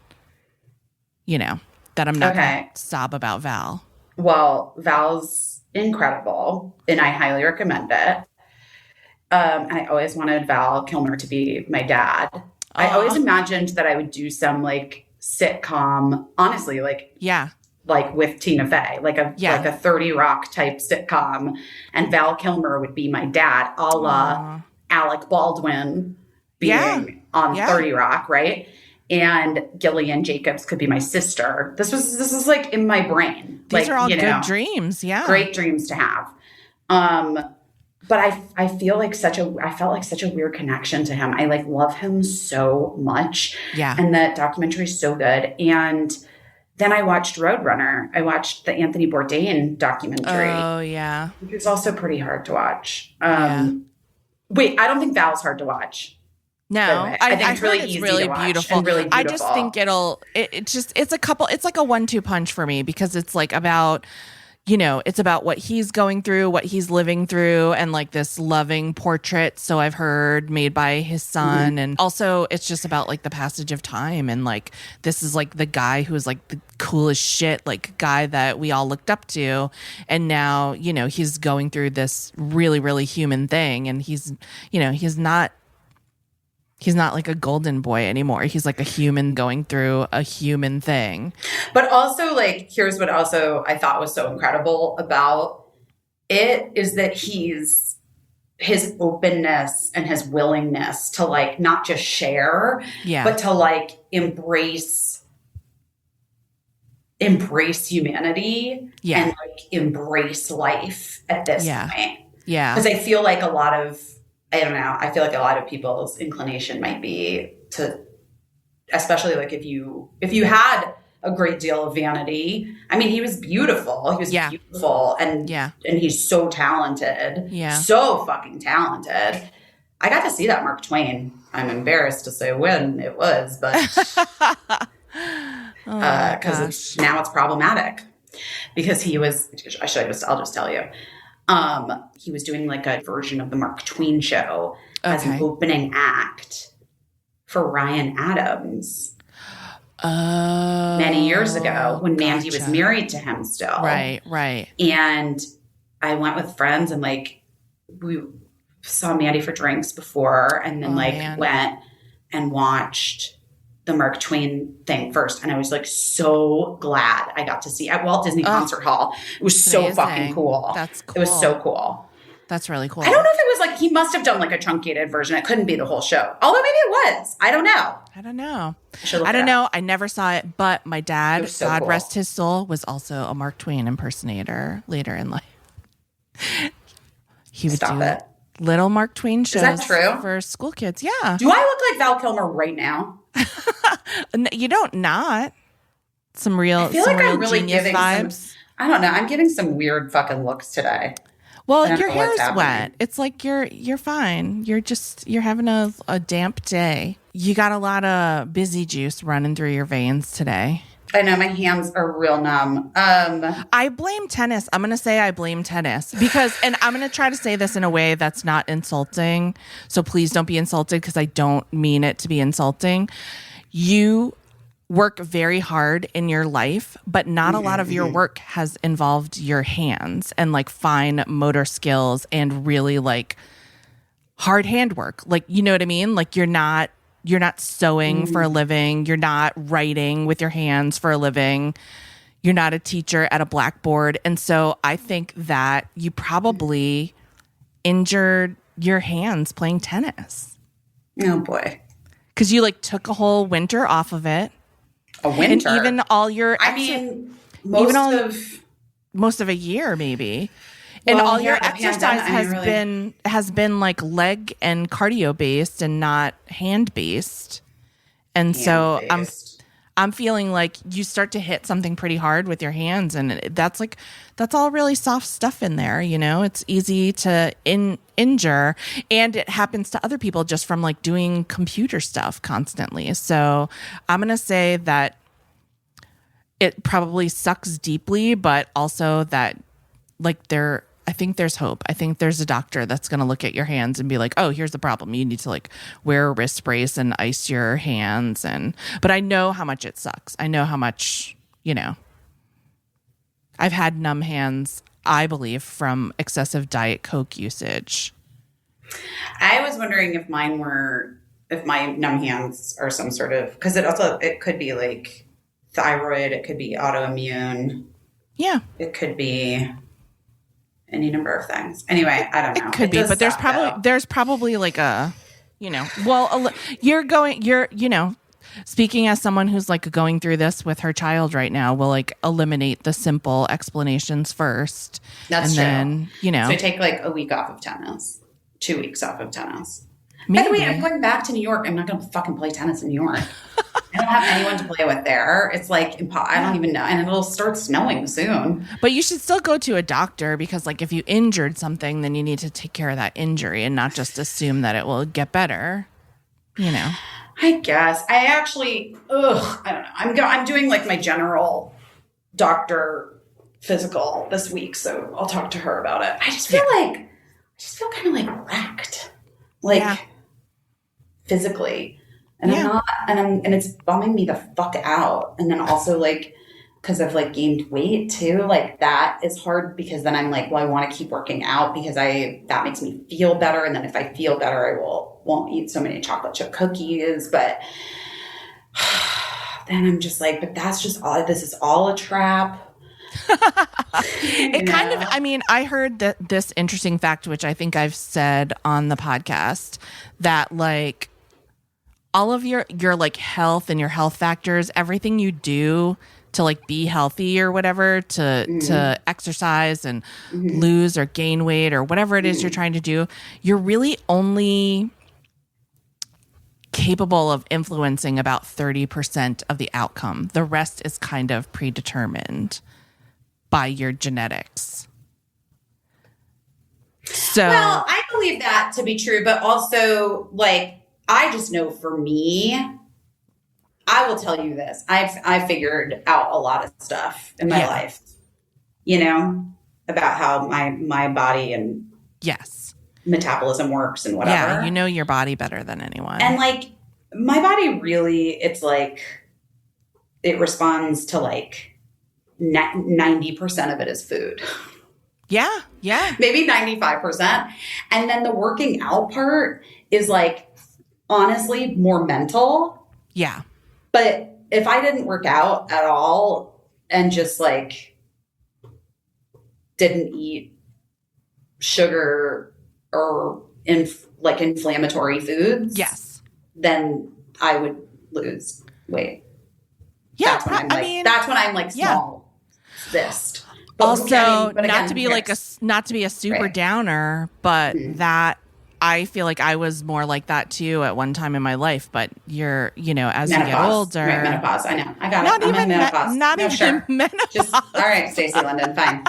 A: you know, that I'm not going to sob about Val.
B: Well, Val's incredible, and I highly recommend it. And I always wanted Val Kilmer to be my dad. I always imagined that I would do some like sitcom, honestly, like like with Tina Fey, like a 30 Rock type sitcom. And Val Kilmer would be my dad, a la Alec Baldwin being on 30 Rock, right? And Gillian Jacobs could be my sister. This is like in my brain.
A: These
B: like,
A: are all good dreams. Yeah.
B: Great dreams to have. But I felt like such a weird connection to him. I like love him so much.
A: Yeah.
B: And the documentary is so good. And then I watched Roadrunner. I watched the Anthony Bourdain documentary.
A: Oh, yeah.
B: Which is also pretty hard to watch. Wait, I don't think Val's hard to watch.
A: No,
B: I think it's really easy to watch
A: beautiful.
B: and really beautiful.
A: I just think it's like a 1-2 punch for me because it's like about, it's about what he's going through, what he's living through, and like this loving portrait, so I've heard, made by his son. And also it's just about like the passage of time. And like, this is like the guy who was like the coolest shit, like guy that we all looked up to. And now, he's going through this really, really human thing. And he's not like a golden boy anymore. He's like a human going through a human thing.
B: But also, like, here's what also I thought was so incredible about it is that his openness and his willingness to like not just share, but to like embrace humanity and like embrace life at this point.
A: Yeah.
B: Because I feel like I feel like a lot of people's inclination might be to, especially like if you had a great deal of vanity. I mean, he was beautiful. He was beautiful and he's so talented. Yeah. So fucking talented. I got to see that Mark Twain. I'm embarrassed to say when it was, but because now it's problematic because he was, I'll just tell you. He was doing like a version of the Mark Twain show as an opening act for Ryan Adams many years ago when Mandy was married to him still.
A: Right.
B: And I went with friends and like we saw Mandy for drinks before and then went and watched the Mark Twain thing first. And I was like so glad I got to see at Walt Disney Concert Hall. It was so fucking cool.
A: That's cool.
B: It was so cool.
A: That's really cool.
B: I don't know if it was like, he must have done like a truncated version. It couldn't be the whole show. Although maybe it was. I don't know.
A: I don't know. I never saw it, but my dad,
B: so
A: God
B: cool.
A: rest his soul, was also a Mark Twain impersonator later in life. He would do little Mark Twain shows.
B: Is that true?
A: For school kids. Yeah.
B: Do I look like Val Kilmer right now?
A: You don't not. Some real,
B: I feel like I'm really
A: genius
B: giving
A: vibes.
B: I don't know. I'm getting some weird fucking looks today.
A: Well, your hair's wet. It's like you're fine. You're having a damp day. You got a lot of busy juice running through your veins today.
B: I know my hands are real numb.
A: I blame tennis. I'm going to say I blame tennis because, and I'm going to try to say this in a way that's not insulting. So please don't be insulted because I don't mean it to be insulting. You work very hard in your life, but not a lot of your work has involved your hands and like fine motor skills and really like hard handwork. Like, you know what I mean? Like you're not sewing for a living. You're not writing with your hands for a living. You're not a teacher at a blackboard. And so I think that you probably injured your hands playing tennis.
B: Oh boy.
A: Because you like took a whole winter off of it.
B: A winter?
A: And even all your... most of a year maybe. And all your exercise has been like leg and cardio based and not hand based. And so I'm feeling like you start to hit something pretty hard with your hands, and that's all really soft stuff in there. It's easy to injure, and it happens to other people just from like doing computer stuff constantly. So I'm gonna say that it probably sucks deeply, but also that like I think there's hope. I think there's a doctor that's going to look at your hands and be like, oh, here's the problem. You need to like wear a wrist brace and ice your hands. But I know how much it sucks. I know how much, I've had numb hands, I believe, from excessive Diet Coke usage.
B: I was wondering if my numb hands are some sort of, because it could be like thyroid. It could be autoimmune.
A: Yeah.
B: It could be any number of things. Anyway, I don't know.
A: It could be, but there's probably like a, speaking as someone who's like going through this with her child right now, will like eliminate the simple explanations first.
B: That's true.
A: Then,
B: So I take like a week off of tennis, 2 weeks off of tennis.
A: Maybe.
B: By the way, I'm going back to New York. I'm not going to fucking play tennis in New York. I don't have anyone to play with there. It's like, I don't even know. And it'll start snowing soon.
A: But you should still go to a doctor because like if you injured something, then you need to take care of that injury and not just assume that it will get better,
B: I guess. I actually, I don't know. I'm doing like my general doctor physical this week, so I'll talk to her about it. I just feel kind of like wrecked. Physically. And I'm not, and it's bumming me the fuck out. And then also like, because I've like gained weight too, like that is hard because then I'm like, well, I want to keep working out because that makes me feel better. And then if I feel better, won't eat so many chocolate chip cookies. But then I'm just like, but that's just all, this is all a trap.
A: I heard this interesting fact, which I think I've said on the podcast, that like all of your like health and your health factors, everything you do to like be healthy or whatever, to exercise and lose or gain weight or whatever it is you're trying to do, you're really only capable of influencing about 30% of the outcome. The rest is kind of predetermined by your genetics. So,
B: well, I believe that to be true, but also like, I just know for me, I will tell you this. I figured out a lot of stuff in my life, about how my body and metabolism works and whatever.
A: Yeah, you know your body better than anyone.
B: And like my body really, it's like it responds to like 90% of it is food.
A: Yeah.
B: Maybe 95%. And then the working out part is like honestly more mental.
A: Yeah.
B: But if I didn't work out at all and just like didn't eat sugar or inflammatory foods, then I would lose weight.
A: Yeah,
B: that's when I'm like small cyst. But
A: also, not to be a super downer, but that I feel like I was more like that too at one time in my life. But as menopause. You get older,
B: right, menopause. I know. I got it. I'm in menopause.
A: Menopause.
B: Just, all right, Stacey London, fine.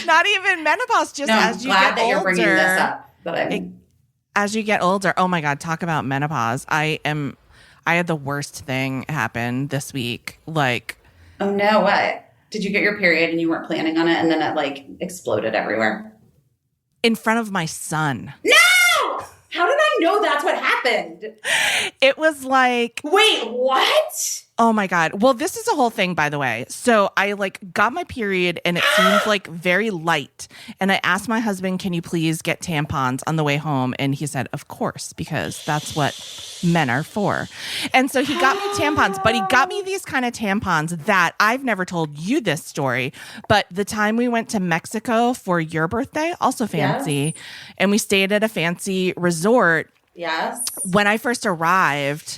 A: Not even menopause. Just as you get older.
B: I'm glad that you're bringing this up.
A: As you get older, oh my God, talk about menopause. I had the worst thing happen this week. Like,
B: oh no, what? Did you get your period and you weren't planning on it, and then it like exploded everywhere?
A: In front of my son.
B: No! How did I know that's what happened?
A: It was like...
B: Wait, what?
A: Oh my God. Well, this is a whole thing, by the way. So I like got my period and it seemed like very light. And I asked my husband, can you please get tampons on the way home? And he said, of course, because that's what men are for. And so he got me tampons, but he got me these kind of tampons that I've never told you this story. But the time we went to Mexico for your birthday, also fancy, and we stayed at a fancy resort.
B: Yes.
A: When I first arrived,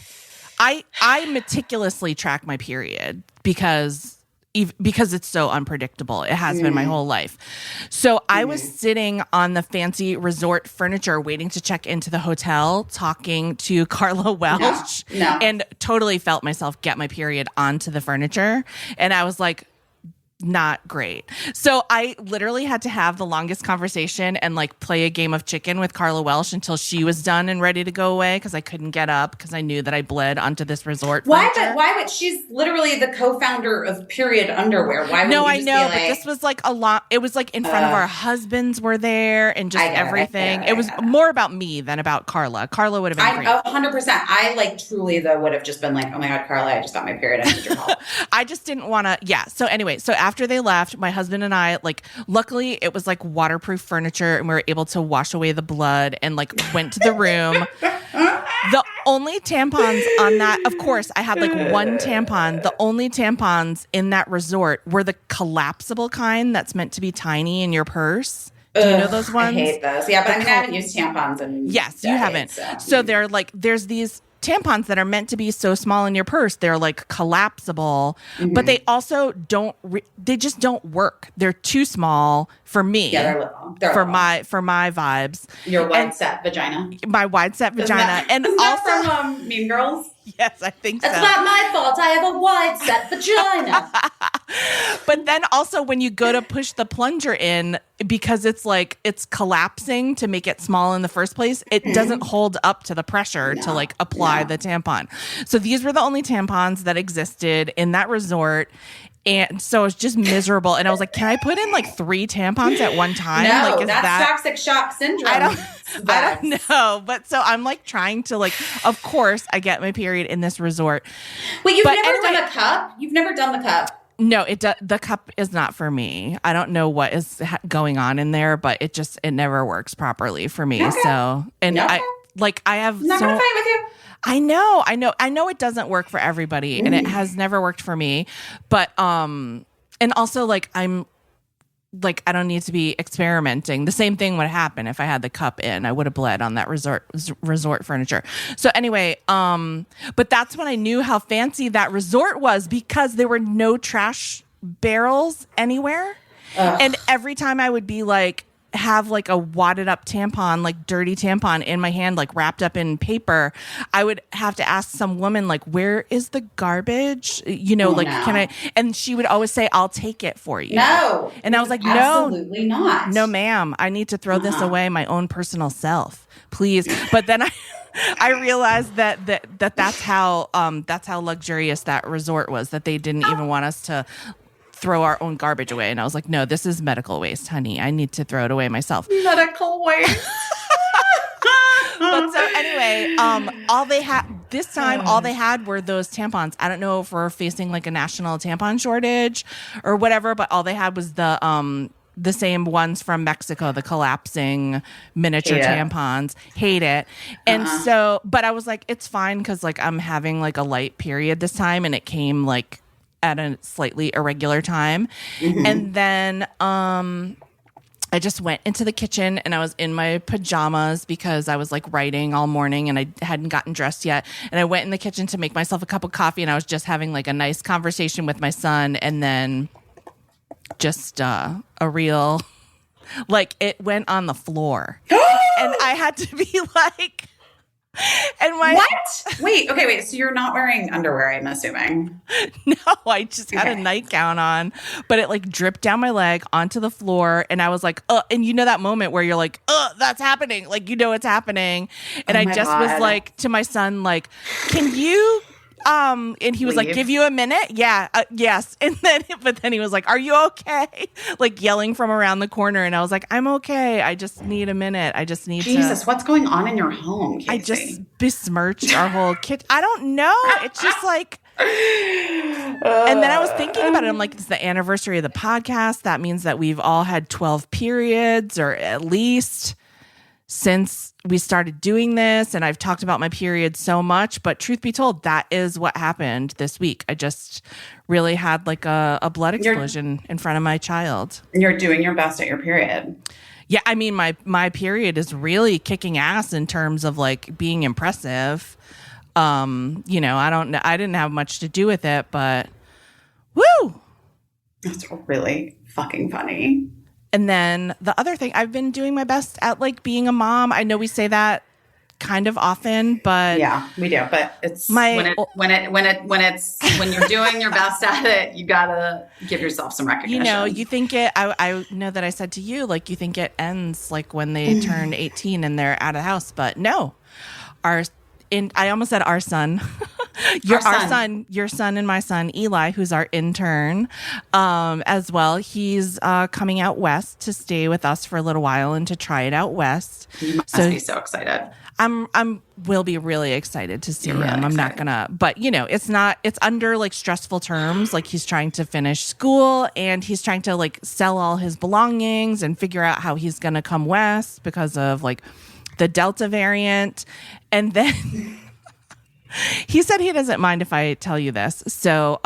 A: I meticulously track my period because it's so unpredictable. It has been my whole life. So I was sitting on the fancy resort furniture waiting to check into the hotel, talking to Carla Welch, and totally felt myself get my period onto the furniture. And I was like, not great. So I literally had to have the longest conversation and like play a game of chicken with Carla Welch until she was done and ready to go away because I couldn't get up because I knew that I bled onto this resort.
B: Why would she's literally the co-founder of Period Underwear? Why would
A: no,
B: you
A: I
B: just
A: know,
B: be like,
A: but this was like a lot. It was like in front of our husbands were there and just everything. It was more about me than about Carla. Carla would have been great.
B: 100%. I like truly though would have just been like, oh my God, Carla, I just got my period. I need your help.
A: I just didn't want to. Yeah. So anyway, after they left, my husband and I, like, luckily it was like waterproof furniture and we were able to wash away the blood and like went to the room. The only tampons on that, of course, I had like one tampon. The only tampons in that resort were the collapsible kind that's meant to be tiny in your purse. Do you know those ones?
B: I hate those. Yeah, but I haven't used tampons in
A: Yes, you haven't.
B: So.
A: So they're like, there's these tampons that are meant to be so small in your purse. They're like collapsible, but they also they just don't work. They're too small for me.
B: Yeah, they're little. They're
A: for
B: little.
A: for my vibes.
B: Your wide set vagina.
A: My wide set vagina.
B: And
A: also
B: that from Mean Girls?
A: Yes, I think
B: That's
A: so.
B: not my fault. I have a wide set vagina.
A: But then also when you go to push the plunger in, because it's like it's collapsing to make it small in the first place, it doesn't hold up to the pressure to like apply the tampon. So these were the only tampons that existed in that resort. And so it was just miserable. And I was like, can I put in like 3 tampons at one time?
B: No,
A: like, is
B: that's toxic shock syndrome.
A: I don't know. But so I'm like trying to like, of course I get my period in this resort.
B: Wait, you've never done a cup? You've never done the cup?
A: No, the cup is not for me. I don't know what is going on in there, but it never works properly for me. Okay. So, and I have
B: I'm not gonna fight with you.
A: I know it doesn't work for everybody, and it has never worked for me. But and also like I'm like I don't need to be experimenting. The same thing would happen if I had the cup in. I would have bled on that resort furniture. So anyway, but that's when I knew how fancy that resort was, because there were no trash barrels anywhere. Ugh. And every time I would be like have like a wadded up tampon, like dirty tampon in my hand, like wrapped up in paper, I would have to ask some woman like, where is the garbage? You know, can I? And she would always say, I'll take it for you.
B: No.
A: And I was like,
B: absolutely not.
A: No, ma'am. I need to throw this away my own personal self, please. But then I realized that's how luxurious that resort was, that they didn't even want us to throw our own garbage away. And I was like, no, this is medical waste, honey. I need to throw it away myself.
B: Medical waste.
A: But so anyway, all they had were those tampons. I don't know if we're facing like a national tampon shortage or whatever, but all they had was the same ones from Mexico, the collapsing miniature tampons. Hate it. And so, but I was like, it's fine, because like I'm having like a light period this time, and it came like at a slightly irregular time. And then I just went into the kitchen, and I was in my pajamas because I was like writing all morning and I hadn't gotten dressed yet. And I went in the kitchen to make myself a cup of coffee, and I was just having like a nice conversation with my son. And then just a real, like, it went on the floor. And I had to be like, and
B: what? Wait. So you're not wearing underwear, I'm assuming.
A: No, I just had a nightgown on, but it like dripped down my leg onto the floor, and I was like, and you know that moment where you're like, that's happening, like, you know it's happening. And I just was like to my son, like, can you and he was like, give you a minute? Yeah, yes. And then, but then he was like, are you okay? Like yelling from around the corner. And I was like, I'm okay. I just need a minute. I just need
B: Jesus, what's going on in your home, Caissie?
A: I just besmirched our whole kitchen. I don't know. It's just like, and then I was thinking about it. I'm like, it's the anniversary of the podcast. That means that we've all had 12 periods, or at least since we started doing this, and I've talked about my period so much, but truth be told, that is what happened this week. I just really had like a blood explosion in front of my child.
B: You're doing your best at your period.
A: Yeah, I mean, my period is really kicking ass in terms of like being impressive. You know, I didn't have much to do with it, but woo!
B: That's really fucking funny.
A: And then the other thing, I've been doing my best at like being a mom. I know we say that kind of often, but
B: yeah, we do. But it's when you're doing your best at it, you gotta give yourself some recognition.
A: You know, you think it. I know that I said to you, like, you think it ends like when they turn 18 and they're out of the house, but no. I almost said our son. Your son and my son, Eli, who's our intern, as well. He's coming out west to stay with us for a little while and to try it out west.
B: You must be so excited.
A: Will be really excited to see him.
B: Really
A: I'm not gonna, but you know, it's under like stressful terms. Like, he's trying to finish school, and he's trying to like sell all his belongings and figure out how he's gonna come west because of like the Delta variant. And then he said he doesn't mind if I tell you this. So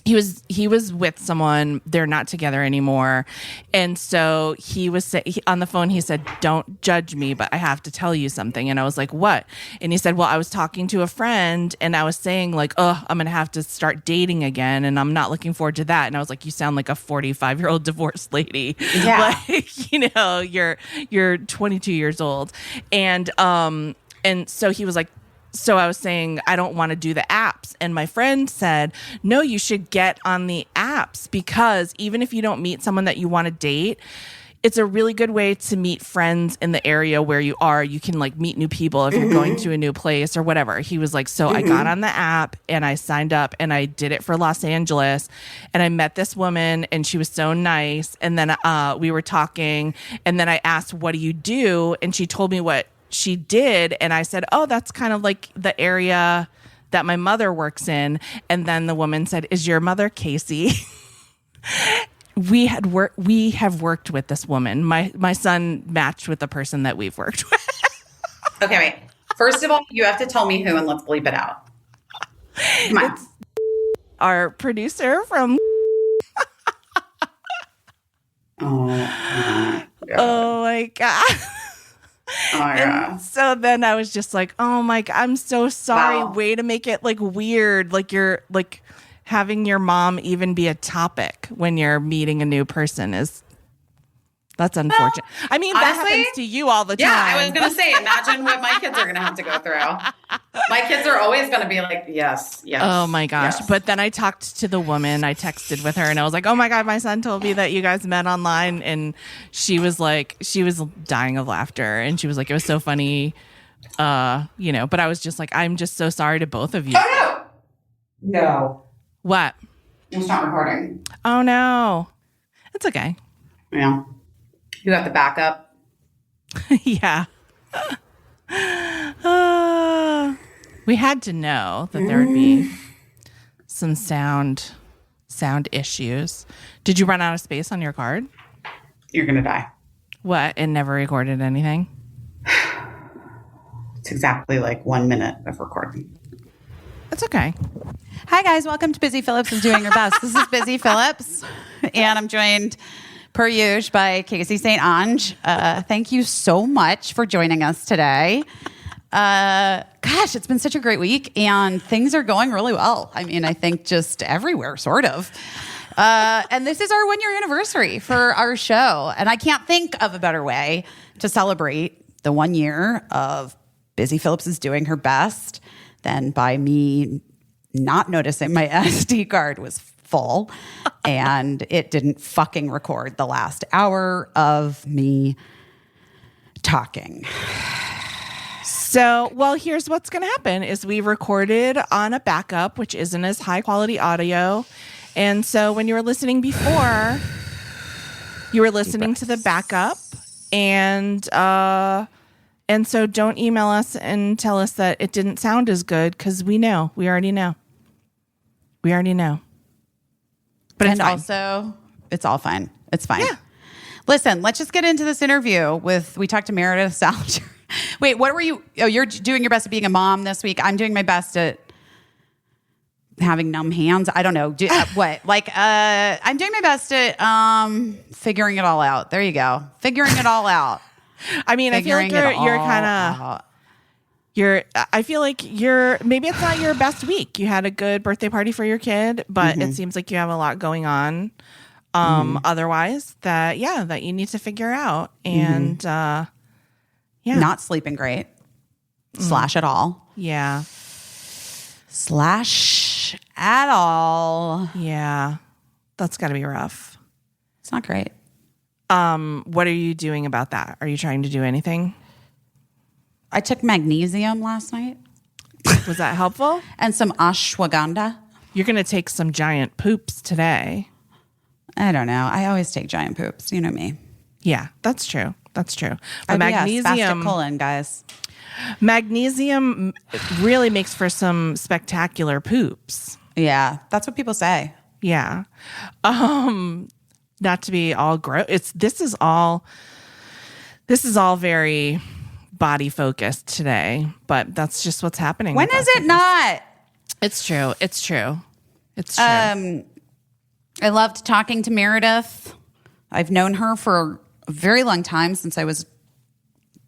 A: he was with someone. They're not together anymore. And so he was on the phone. He said, "Don't judge me, but I have to tell you something." And I was like, "What?" And he said, "Well, I was talking to a friend and I was saying like, oh, I'm going to have to start dating again. And I'm not looking forward to that." And I was like, "You sound like a 45-year-old divorced lady."
B: Yeah.
A: Like, you're 22 years old. And so he was like, so I was saying, I don't want to do the apps. And my friend said, no, you should get on the apps, because even if you don't meet someone that you want to date, it's a really good way to meet friends in the area where you are. You can like meet new people if you're going to a new place or whatever. He was like, so I got on the app and I signed up and I did it for Los Angeles, and I met this woman and she was so nice. And then we were talking, and then I asked, what do you do? And she told me what she did, and I said, oh, that's kind of like the area that my mother works in. And then the woman said, is your mother Caissie? We have worked with this woman. My son matched with the person that we've worked with.
B: Okay, wait. First of all, you have to tell me who, and let's bleep it out. Come on.
A: It's our producer from
B: Oh my God.
A: Oh my God.
B: Oh my God.
A: And so then I was just like, oh my God, I'm so sorry.
B: Wow.
A: Way to make it like weird. Like you're like having your mom even be a topic when you're meeting a new person that's unfortunate. I mean, that
B: honestly,
A: happens to you all the time.
B: Yeah, I was going to say, imagine what my kids are going to have to go through. My kids are always going to be like, yes.
A: Oh my gosh.
B: Yes.
A: But then I talked to the woman, I texted with her, and I was like, oh my God, my son told me that you guys met online. And she was dying of laughter. And she was like, it was so funny. But I was just like, I'm just so sorry to both of you.
B: Oh, no.
A: What?
B: It's not recording.
A: Oh no. It's okay.
B: Yeah. You have the backup.
A: Yeah. We had to know that there would be some sound issues. Did you run out of space on your card?
B: You're going to die.
A: What? It never recorded anything?
B: It's exactly like 1 minute of recording.
A: It's okay.
D: Hi, guys. Welcome to Busy Phillips is Doing Her Best. This is Busy Phillips, and I'm joined per usual by Caissie St. Ange. Thank you so much for joining us today. Gosh, it's been such a great week, and things are going really well. I mean, I think just everywhere, sort of. And this is our 1-year anniversary for our show, and I can't think of a better way to celebrate the 1 year of Busy Phillips is Doing Her Best than by me not noticing my SD card was full and it didn't fucking record the last hour of me talking.
A: So, well, here's what's going to happen is we recorded on a backup, which isn't as high quality audio. And so when you were listening before, you were listening to the backup, and so don't email us and tell us that it didn't sound as good, because we already know. But it's fine.
D: Also, it's all fine. It's fine.
A: Yeah.
D: Listen, let's just get into this interview we talked to Meredith Salenger. Wait, what were you? Oh, you're doing your best at being a mom this week. I'm doing my best at having numb hands. I don't know. What? I'm doing my best at figuring it all out. There you go. Figuring it all out.
A: I mean, I feel like you're kind of... I feel like maybe it's not your best week. You had a good birthday party for your kid, but it seems like you have a lot going on. Otherwise that you need to figure out. And,
D: not sleeping great. Slash at all.
A: Yeah.
D: Slash at all.
A: Yeah. That's gotta be rough.
D: It's not great.
A: What are you doing about that? Are you trying to do anything?
D: I took magnesium last night.
A: Was that helpful?
D: And some ashwagandha.
A: You're going to take some giant poops today.
D: I don't know. I always take giant poops. You know me.
A: Yeah, that's true. But
D: magnesium, spastic colon, guys.
A: Magnesium really makes for some spectacular poops.
D: Yeah, that's what people say.
A: Yeah. Not to be all gross. This is all very body focused today, but that's just what's happening.
D: When is it not?
A: It's true. It's true. It's true.
D: I loved talking to Meredith. I've known her for a very long time, since I was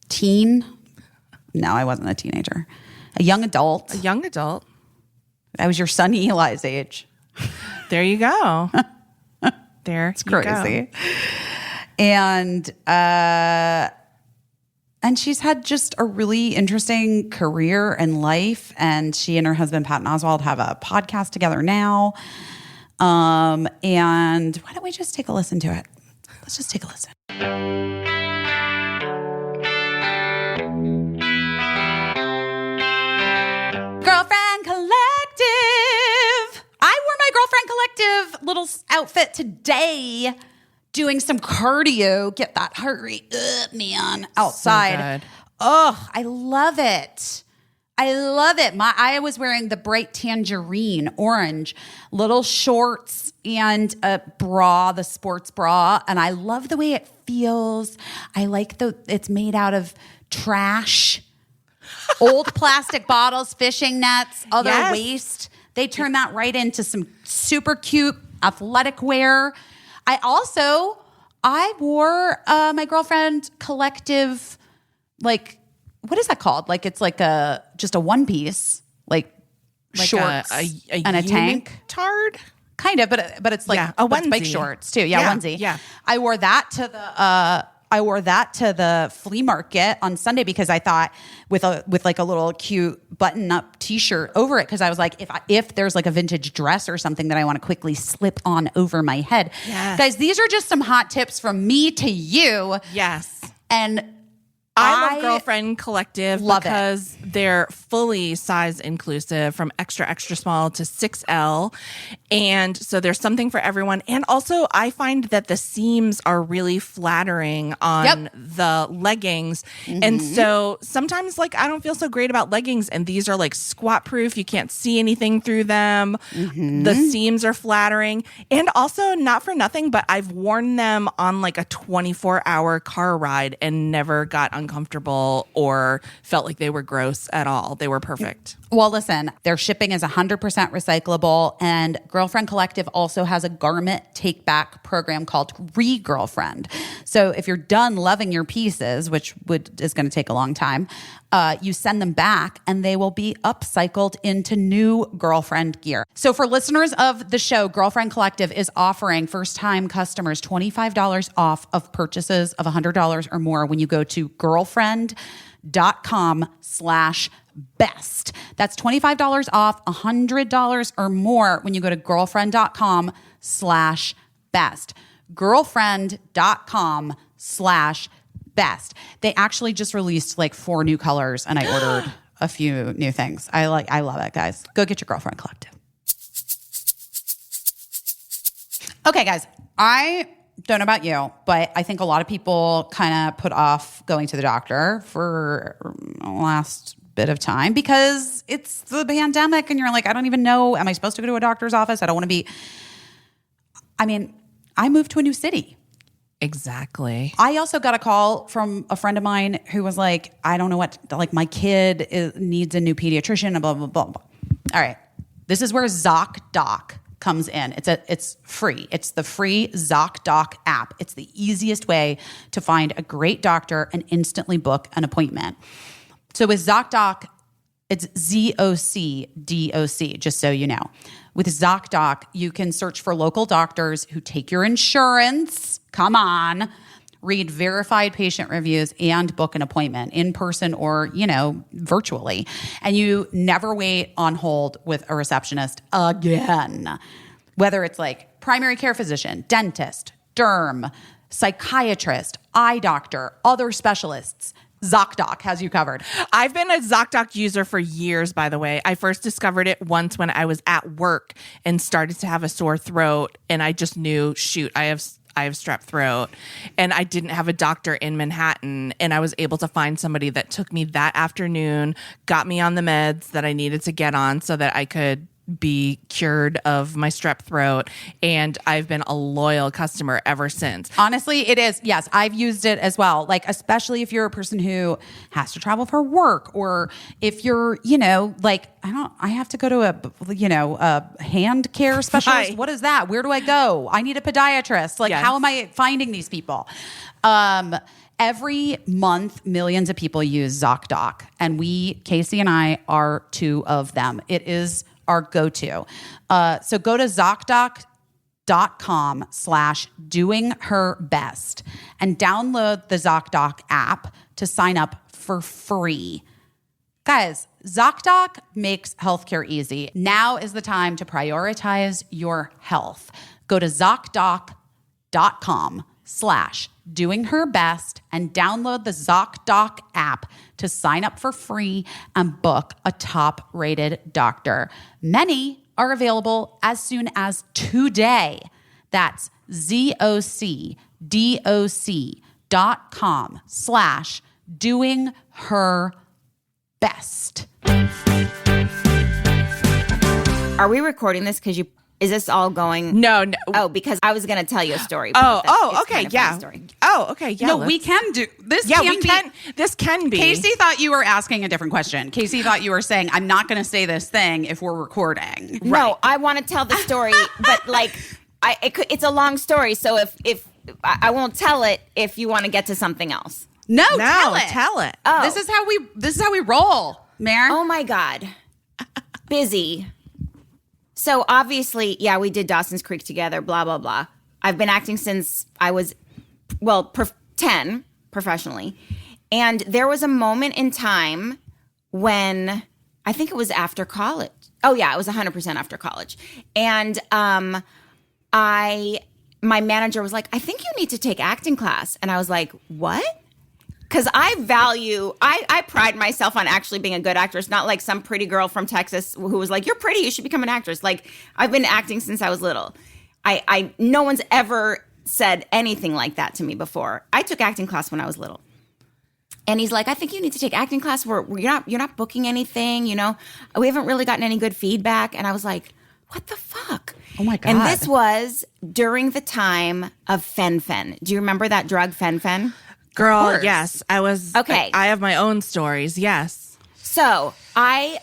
D: teen. No, I wasn't a teenager. A young adult.
A: A young adult.
D: I was your son Eli's age.
A: There you go. It's
D: crazy. And she's had just a really interesting career and life. And she and her husband, Patton Oswalt, have a podcast together now. And why don't we just take a listen to it? Let's just take a listen. Girlfriend Collective. I wore my Girlfriend Collective little outfit today, doing some cardio, get that heart rate up, man, outside.
A: So
D: oh, I love it. I love it. I was wearing the bright tangerine orange little shorts and a bra, the sports bra, and I love the way it feels. I like it's made out of trash, old plastic bottles, fishing nets, other waste. They turn that right into some super cute athletic wear. I wore my Girlfriend Collective, like, what is that called? Like, it's like just a one piece, like shorts and a tank.
A: Tard?
D: Kind of, but it's like
A: a onesie.
D: Bike shorts too. Yeah, onesie.
A: Yeah.
D: I wore that to the flea market on Sunday because I thought with like a little cute button up t-shirt over it, because I was like, if there's like a vintage dress or something that I want to quickly slip on over my head.
A: Yes.
D: Guys, these are just some hot tips from me to you.
A: Yes.
D: And
A: I love Girlfriend Collective
D: love
A: because they're fully size inclusive, from extra, extra small to 6L. And so there's something for everyone. And also, I find that the seams are really flattering on the leggings. Mm-hmm. And so sometimes, like, I don't feel so great about leggings, and these are like squat proof. You can't see anything through them. Mm-hmm. The seams are flattering. And also, not for nothing, but I've worn them on like a 24-hour car ride and never got uncomfortable or felt like they were gross at all. They were perfect.
D: Well, listen, their shipping is 100% recyclable, and Girlfriend Collective also has a garment take-back program called Re-Girlfriend. So if you're done loving your pieces, which is going to take a long time, you send them back and they will be upcycled into new girlfriend gear. So for listeners of the show, Girlfriend Collective is offering first-time customers $25 off of purchases of $100 or more when you go to girlfriend.com/best. That's $25 off $100 or more when you go to girlfriend.com/best. Girlfriend.com/best. They actually just released like 4 new colors, and I ordered a few new things. I love it, guys. Go get your Girlfriend Collective. Okay, guys, I don't know about you, but I think a lot of people kind of put off going to the doctor for the last bit of time because it's the pandemic, and you're like, I don't even know. Am I supposed to go to a doctor's office? I don't want to be. I mean, I moved to a new city.
A: Exactly.
D: I also got a call from a friend of mine who was like, I don't know what, like, my kid needs a new pediatrician and blah, blah, blah, blah. All right. This is where ZocDoc comes in. It's free. It's the free ZocDoc app. It's the easiest way to find a great doctor and instantly book an appointment. So with ZocDoc, it's ZocDoc, just so you know. With ZocDoc, you can search for local doctors who take your insurance. Come on. Read verified patient reviews and book an appointment in person or, virtually. And you never wait on hold with a receptionist again. Whether it's like primary care physician, dentist, derm, psychiatrist, eye doctor, other specialists, ZocDoc has you covered.
A: I've been a ZocDoc user for years, by the way. I first discovered it once when I was at work and started to have a sore throat, and I just knew, shoot, I have strep throat, and I didn't have a doctor in Manhattan, and I was able to find somebody that took me that afternoon, got me on the meds that I needed to get on so that I could be cured of my strep throat, and I've been a loyal customer ever since.
D: Honestly, it is. Yes, I've used it as well. Like, especially if you're a person who has to travel for work, or if you're, like, I have to go to a hand care specialist.
A: Right.
D: What is that? Where do I go? I need a podiatrist. Like,
A: Yes.
D: how am I finding these people? Every month, millions of people use ZocDoc, and Caissie and I are two of them. It is our go-to. So go to ZocDoc.com/doingherbest and download the ZocDoc app to sign up for free. Guys, ZocDoc makes healthcare easy. Now is the time to prioritize your health. Go to ZocDoc.com/doingherbest and download the ZocDoc app to sign up for free and book a top-rated doctor. Many are available as soon as today. That's ZocDoc.com/doingherbest.
E: Are we recording this because is this all going?
A: No.
E: Oh, because I was going to tell you a story.
A: Okay, yeah.
E: Story.
A: Oh, okay, yeah.
D: No, we can do this.
A: Yeah,
D: can
A: we can. This can be.
D: Caissie thought you were asking a different question. Caissie thought you were saying, I'm not going to say this thing if we're recording.
E: No, I want to tell the story, but like, it's a long story. So if I won't tell it if you want to get to something else.
D: No,
A: Tell it.
E: Oh.
D: This is how we roll, Mare.
E: Oh my God. Busy. So obviously, yeah, we did Dawson's Creek together, blah, blah, blah. I've been acting since I was, 10 professionally. And there was a moment in time when I think it was after college. Oh yeah, it was 100% after college. And my manager was like, I think you need to take acting class. And I was like, what? Because I pride myself on actually being a good actress, not like some pretty girl from Texas who was like, you're pretty, you should become an actress. Like, I've been acting since I was little. No one's ever said anything like that to me before. I took acting class when I was little. And he's like, I think you need to take acting class where you're not booking anything, we haven't really gotten any good feedback. And I was like, what the fuck?
D: Oh my God.
E: And this was during the time of fen-phen. Do you remember that drug, fen-phen?
A: Girl, yes. I was.
E: Okay.
A: I have my own stories. Yes.
E: So I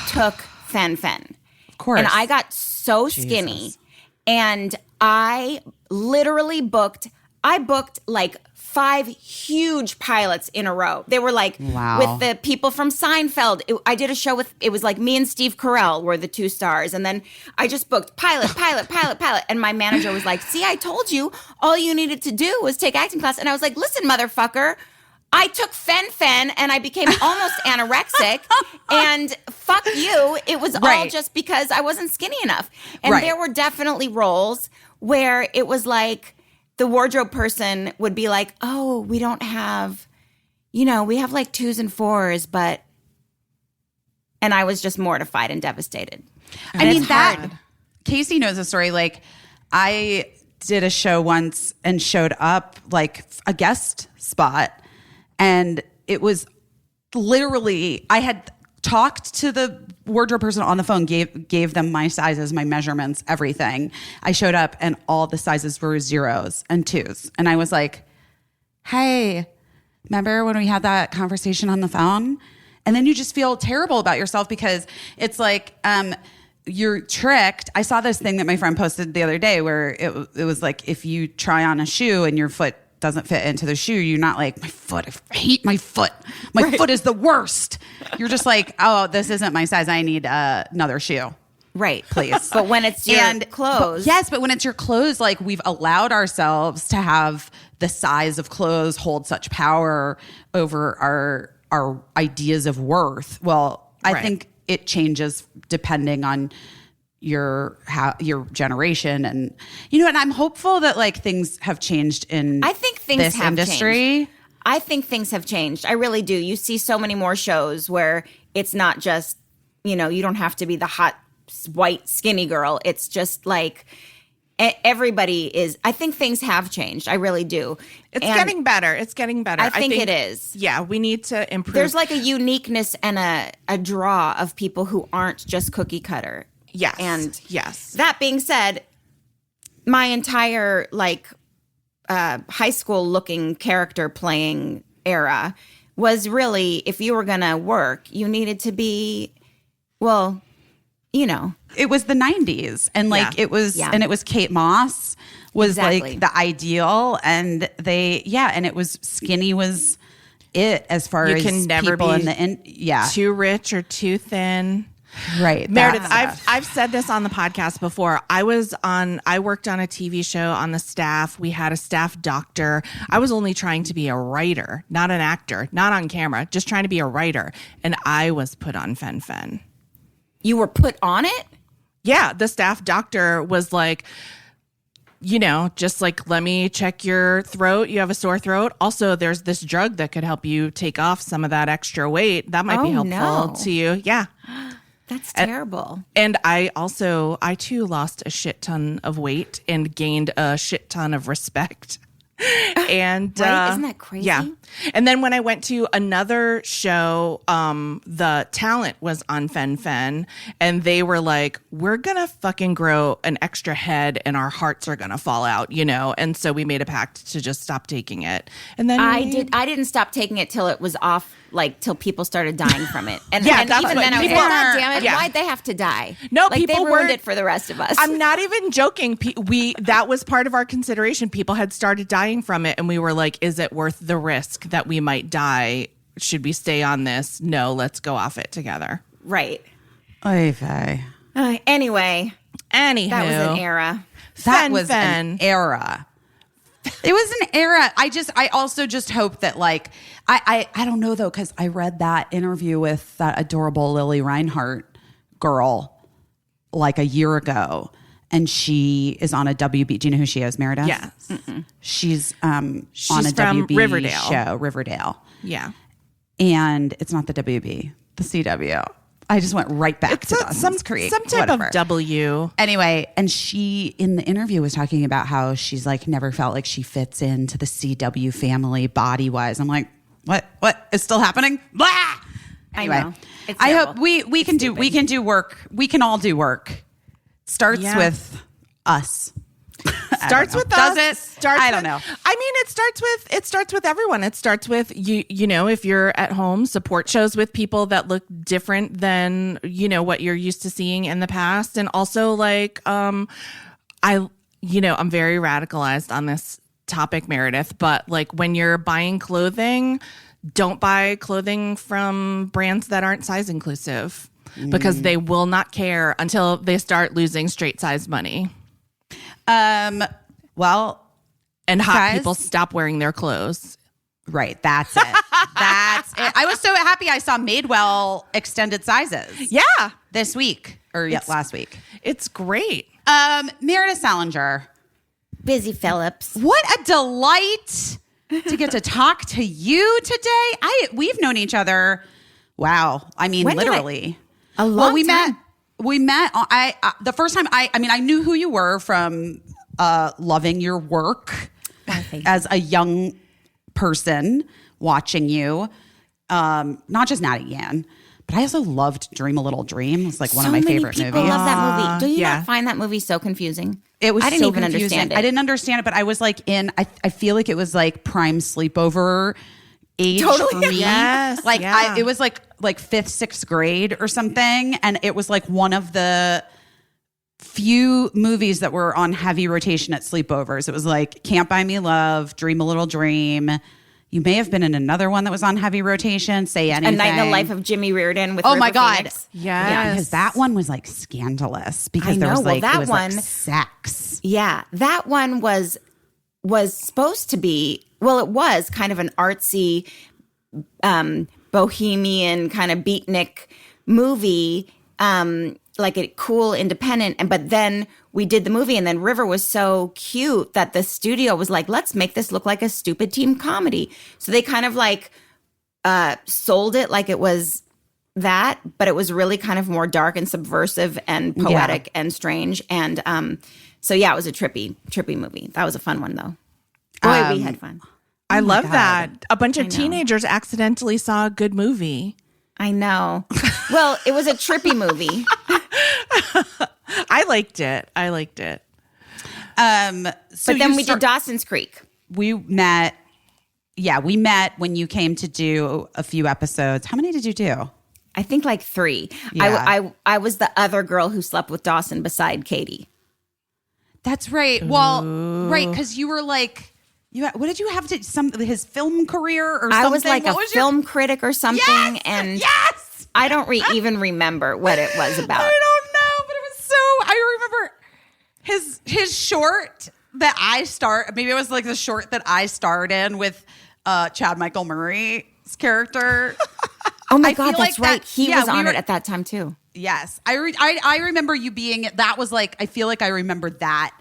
E: took fen-phen.
D: Of course.
E: And I got so skinny. And I literally booked like 5 huge pilots in a row. They were like with the people from Seinfeld. I did a show with, it was like me and Steve Carell were the 2 stars. And then I just booked pilot. And my manager was like, see, I told you all you needed to do was take acting class. And I was like, listen, motherfucker, I took fen-phen and I became almost anorexic. And fuck you. It was all just because I wasn't skinny enough. And there were definitely roles where it was like, the wardrobe person would be like, oh, we don't have, we have like 2s and 4s, but, and I was just mortified and devastated.
D: I mean, that Caissie knows the story. Like, I did a show once and showed up like a guest spot, and it was literally, I had talked to the wardrobe person on the phone, gave them my sizes, my measurements, everything. I showed up and all the sizes were 0s and 2s. And I was like, hey, remember when we had that conversation on the phone? And then you just feel terrible about yourself because it's like, you're tricked. I saw this thing that my friend posted the other day where it was like, if you try on a shoe and your foot doesn't fit into the shoe, you're not like, my foot, I hate my foot. My foot is the worst. You're just like, oh, this isn't my size. I need another shoe.
E: Right.
D: Please.
E: But when it's your clothes.
D: But when it's your clothes, like we've allowed ourselves to have the size of clothes hold such power over our ideas of worth. Well, I think it changes depending on your generation, and and I'm hopeful that like things have changed in
E: I think things
D: this
E: have
D: industry.
E: Changed. I think things have changed. I really do. You see so many more shows where it's not just, you don't have to be the hot white skinny girl. It's just like everybody is. I think things have changed. I really do.
A: It's getting better. It's getting better.
E: I think it is.
A: Yeah, we need to improve.
E: There's like a uniqueness and a draw of people who aren't just cookie cutter.
A: Yes.
E: And
A: yes.
E: That being said, my entire high school looking character playing era was really, if you were going to work, you needed to be, well, you know.
D: It was the 90s. And it was Kate Moss was
E: Exactly.
D: like the ideal. And and it was skinny was it as far as
A: can never
D: people
A: be
D: in the
A: too rich or too thin.
D: Right.
A: Meredith, I've said this on the podcast before. I worked on a TV show on the staff. We had a staff doctor. I was only trying to be a writer, not an actor, not on camera, just trying to be a writer. And I was put on fen-phen.
E: You were put on it?
A: Yeah, the staff doctor was like, just like, let me check your throat. You have a sore throat. Also, there's this drug that could help you take off some of that extra weight. That might be helpful to you. Yeah.
E: That's terrible.
A: And I too lost a shit ton of weight and gained a shit ton of respect. And
E: right? Isn't that crazy?
A: Yeah. And then when I went to another show, the talent was on fen-phen, and they were like, we're gonna fucking grow an extra head and our hearts are gonna fall out, and so we made a pact to just stop taking it. And then
E: I didn't stop taking it till it was off, till people started dying from it. And,
A: Yeah,
E: and
A: that's
E: even
A: what
E: then I was
A: people
E: like, God
A: are-
E: damn it,
A: yeah.
E: why'd they have to die?
A: No,
E: they
A: people
E: ruined
A: weren't-
E: it for the rest of us.
A: I'm not even joking. That was part of our consideration. People had started dying from it, and we were like, is it worth the risk that we might die? Should we stay on this? No, let's go off it together.
E: Right.
D: Oy vey.
E: Anyway,
A: Anywho,
E: that was an era.
D: That was an era. It was an era. I also just hope that I don't know though, because I read that interview with that adorable Lily Reinhart girl a year ago, and she is on a WB. Do you know who she is, Meredith?
A: Yes.
D: She's on a
A: from
D: WB
A: Riverdale.
D: show, Riverdale.
A: Yeah.
D: And it's not the WB, the CW. I just went right back to Dawson's Creek.
A: Some type
D: Whatever.
A: of W.
D: Anyway, and she in the interview was talking about how she's never felt like she fits into the CW family body wise. I'm like, what is still happening? Blah! Anyway,
E: I know. It's
D: I
E: terrible.
D: hope we can do work. We can all do work. Starts with us.
A: Starts with
D: Does
A: us.
D: it? I don't know.
A: I mean, it starts with everyone. It starts with if you're at home, support shows with people that look different than, what you're used to seeing in the past. And also I'm very radicalized on this topic, Meredith, but when you're buying clothing, don't buy clothing from brands that aren't size inclusive because they will not care until they start losing straight size money.
D: Well,
A: And hot
D: guys,
A: people stop wearing their clothes.
D: right. That's it. That's it. I was so happy I saw Madewell extended sizes.
A: Yeah.
D: This week or last week.
A: It's great.
D: Meredith Salenger.
E: Busy Phillips.
D: What a delight to get to talk to you today. We've known each other. Wow. I mean,
E: When did
D: literally.
E: A long
D: we
E: time.
D: met. The first time I knew who you were from loving your work as a young person watching you. Not just Natty Yan, but I also loved Dream a Little Dream. It's one of my favorite
E: people
D: movies.
E: love that movie. Do you
A: yeah.
E: not find that movie so confusing?
D: It was
E: I didn't
D: so
E: even
D: confusing.
E: understand it.
D: I didn't understand it, but I was I feel like it was prime sleepover age
E: Totally.
D: for me.
A: Yes, yeah.
D: It was like 5th, 6th grade or something. And it was one of the few movies that were on heavy rotation at sleepovers. It was Can't Buy Me Love, Dream a Little Dream. You may have been in another one that was on heavy rotation. Say Anything.
E: A Night in the Life of Jimmy Reardon with
D: Oh
E: River
D: my God.
E: Phoenix.
A: Yes.
D: Yeah, because that one was scandalous because
E: I
D: there was
E: know. Well, that
D: it was
E: one-
D: sex.
E: Yeah, that one was supposed to be, well, it was kind of an artsy, bohemian kind of beatnik movie, a cool independent. But then we did the movie, and then River was so cute that the studio was like, let's make this look like a stupid teen comedy. So they kind of sold it like it was that, but it was really kind of more dark and subversive and poetic and strange. And So yeah, it was a trippy movie. That was a fun one though. Boy, we had fun.
A: I love that. A bunch of teenagers accidentally saw a good movie.
E: I know. Well, it was a trippy movie.
A: I liked it.
D: So
E: but then we did Dawson's Creek.
D: We met. Yeah, we met when you came to do a few episodes. How many did you do?
E: I think like 3.
D: Yeah.
E: I was the other girl who slept with Dawson beside Katie.
D: That's right. Well, right, because you were like, what did you have to his film career or something?
E: I was like film critic or something,
D: Yes!
E: and
D: Yes!
E: I don't even remember what it was about.
D: I don't know, but it was so. I remember his short that I maybe it was like the short that I starred in with Chad Michael Murray's character.
E: Oh my
D: I
E: God,
D: feel
E: that's
D: like
E: right.
D: that-
E: He
D: yeah,
E: was
D: we
E: on
D: were-
E: it at that time too.
D: Yes, I remember you being. That was like I feel like I remember that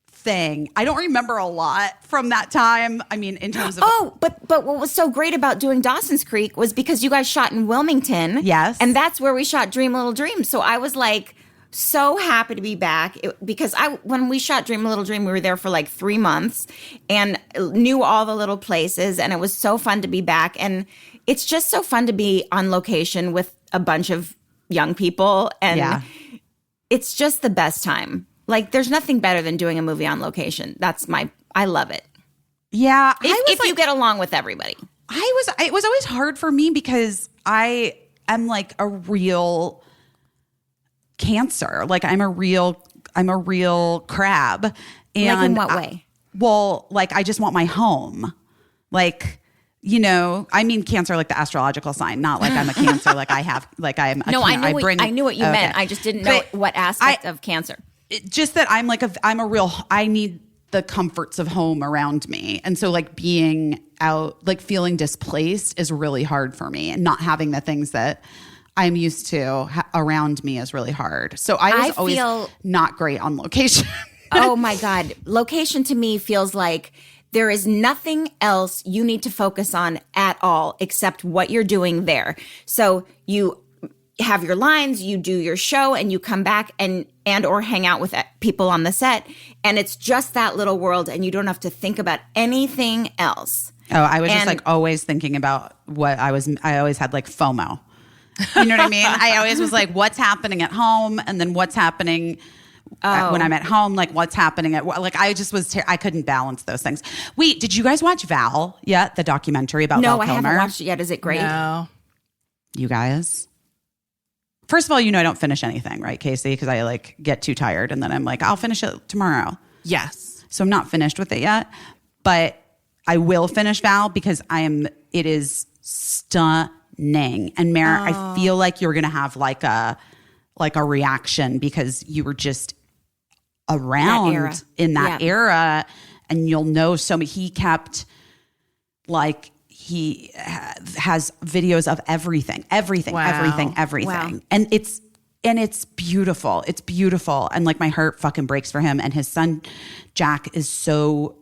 D: thing. I don't remember a lot from that time. I mean, in terms of
E: But what was so great about doing Dawson's Creek was because you guys shot in Wilmington.
D: Yes.
E: And that's where we shot Dream Little Dream. So I was like so happy to be back because when we shot Dream Little Dream, we were there for like 3 months and knew all the little places, and it was so fun to be back. And it's just so fun to be on location with a bunch of young people, and it's just the best time. Like, there's nothing better than doing a movie on location. I love it.
D: yeah.
E: If you get along with everybody.
D: It was always hard for me because I am like a real Cancer. Like I'm a real crab. And
E: Like in what way?
D: Well, like I just want my home. Like, you know, I mean Cancer like the astrological sign, not like I'm a Cancer, like I have, like I'm a
E: No, I knew what you
D: Okay.
E: meant. I just didn't know
D: But
E: what aspect of Cancer.
D: just that I need the comforts of home around me. And so like being out, like feeling displaced is really hard for me, and not having the things that I'm used to around me is really hard. So I was always not great on location.
E: Oh my God. Location to me feels like there is nothing else you need to focus on at all except what you're doing there. So you have your lines, you do your show, and you come back and or hang out with people on the set, and it's just that little world, and you don't have to think about anything else.
D: Oh, I was just like always thinking about I always had like FOMO. You know what I mean? I always was like, what's happening at home? And then what's happening when I'm at home? Like what's happening like I just was, I couldn't balance those things. Wait, did you guys watch Val yet? The documentary about Val
E: No, I
D: Kilmer?
E: haven't watched it yet. Is it great?
A: No.
D: You guys? First of all, you know I don't finish anything, right, Caissie? Because I like get too tired and then I'm like, I'll finish it tomorrow.
A: Yes.
D: So I'm not finished with it yet, but I will finish Val because it is stunning. And Mare, I feel like you're going to have like a reaction because you were just around in that era, and you'll know so many. He kept like, he has videos of everything,
A: Wow.
E: Wow.
D: and it's beautiful. It's beautiful. And like my heart fucking breaks for him. And his son, Jack, is so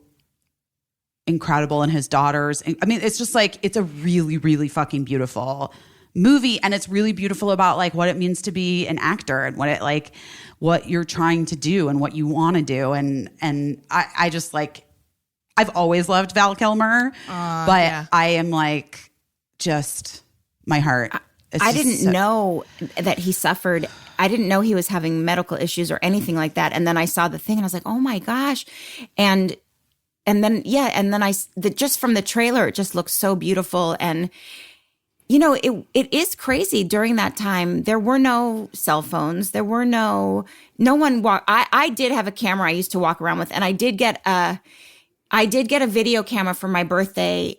D: incredible, and his daughters. I mean, it's just like, it's a really, really fucking beautiful movie. And it's really beautiful about like what it means to be an actor and what you're trying to do and what you want to do. And I just like, I've always loved Val Kilmer, but I am like, just my heart.
E: I didn't know that he suffered. I didn't know he was having medical issues or anything like that. And then I saw the thing and I was like, oh my gosh. And then just from the trailer, it just looks so beautiful. And, you know, it is crazy. During that time, there were no cell phones. There were no one I did have a camera I used to walk around with. And I did get a video camera for my birthday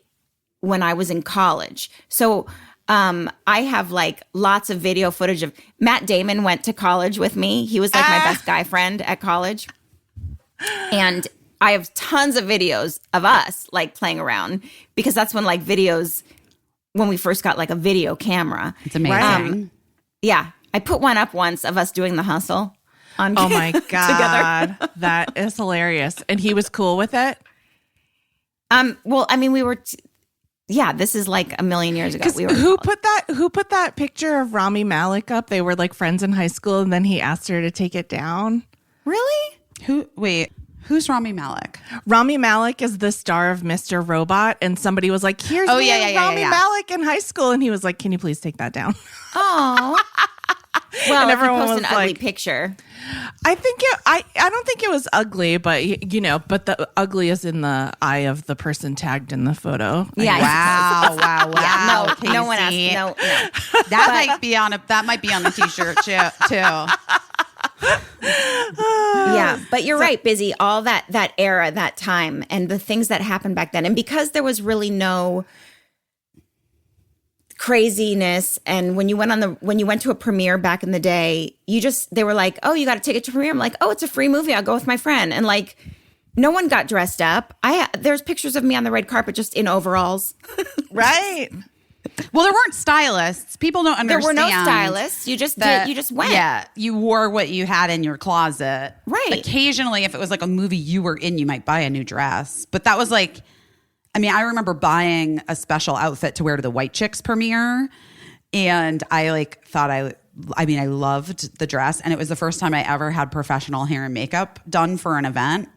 E: when I was in college. So I have like lots of video footage of Matt Damon went to college with me. He was like my best guy friend at college. And I have tons of videos of us like playing around because that's when like videos, when we first got like a video camera.
D: It's amazing.
E: Yeah. I put one up once of us doing The Hustle on
A: Oh my
E: together.
A: God. That is hilarious. And he was cool with it?
E: Well, I mean, we were, this is like a million years ago. We were
A: Who put that picture of Rami Malek up? They were like friends in high school, and then he asked her to take it down.
E: Really?
D: Who's Rami Malek?
A: Rami Malek is the star of Mr. Robot, and somebody was like, "Here's Rami Malek in high school," and he was like, "Can you please take that down?"
E: Oh. Well,
A: And
E: if you
A: everyone
E: post
A: was
E: an ugly
A: like-
E: picture.
A: I think I don't think it was ugly, but but the ugly is in the eye of the person tagged in the photo.
E: Yeah.
D: Wow.
E: Yeah,
D: Casey.
E: no one asked. No.
D: That might be on the t-shirt too.
E: Yeah, but you're right, Busy. All that era, that time, and the things that happened back then, and because there was really no craziness, and when you went to a premiere back in the day, they were like, "Oh, you got a ticket to premiere." I'm like, "Oh, it's a free movie. I'll go with my friend." And like, no one got dressed up. There's pictures of me on the red carpet just in overalls.
A: Right.
D: Well, there weren't stylists. People don't understand.
E: There were no stylists. You just went.
D: Yeah, you wore what you had in your closet.
E: Right.
D: Occasionally, if it was like a movie you were in, you might buy a new dress. But that was like, I mean, I remember buying a special outfit to wear to the White Chicks premiere, and I like thought I loved the dress, and it was the first time I ever had professional hair and makeup done for an event.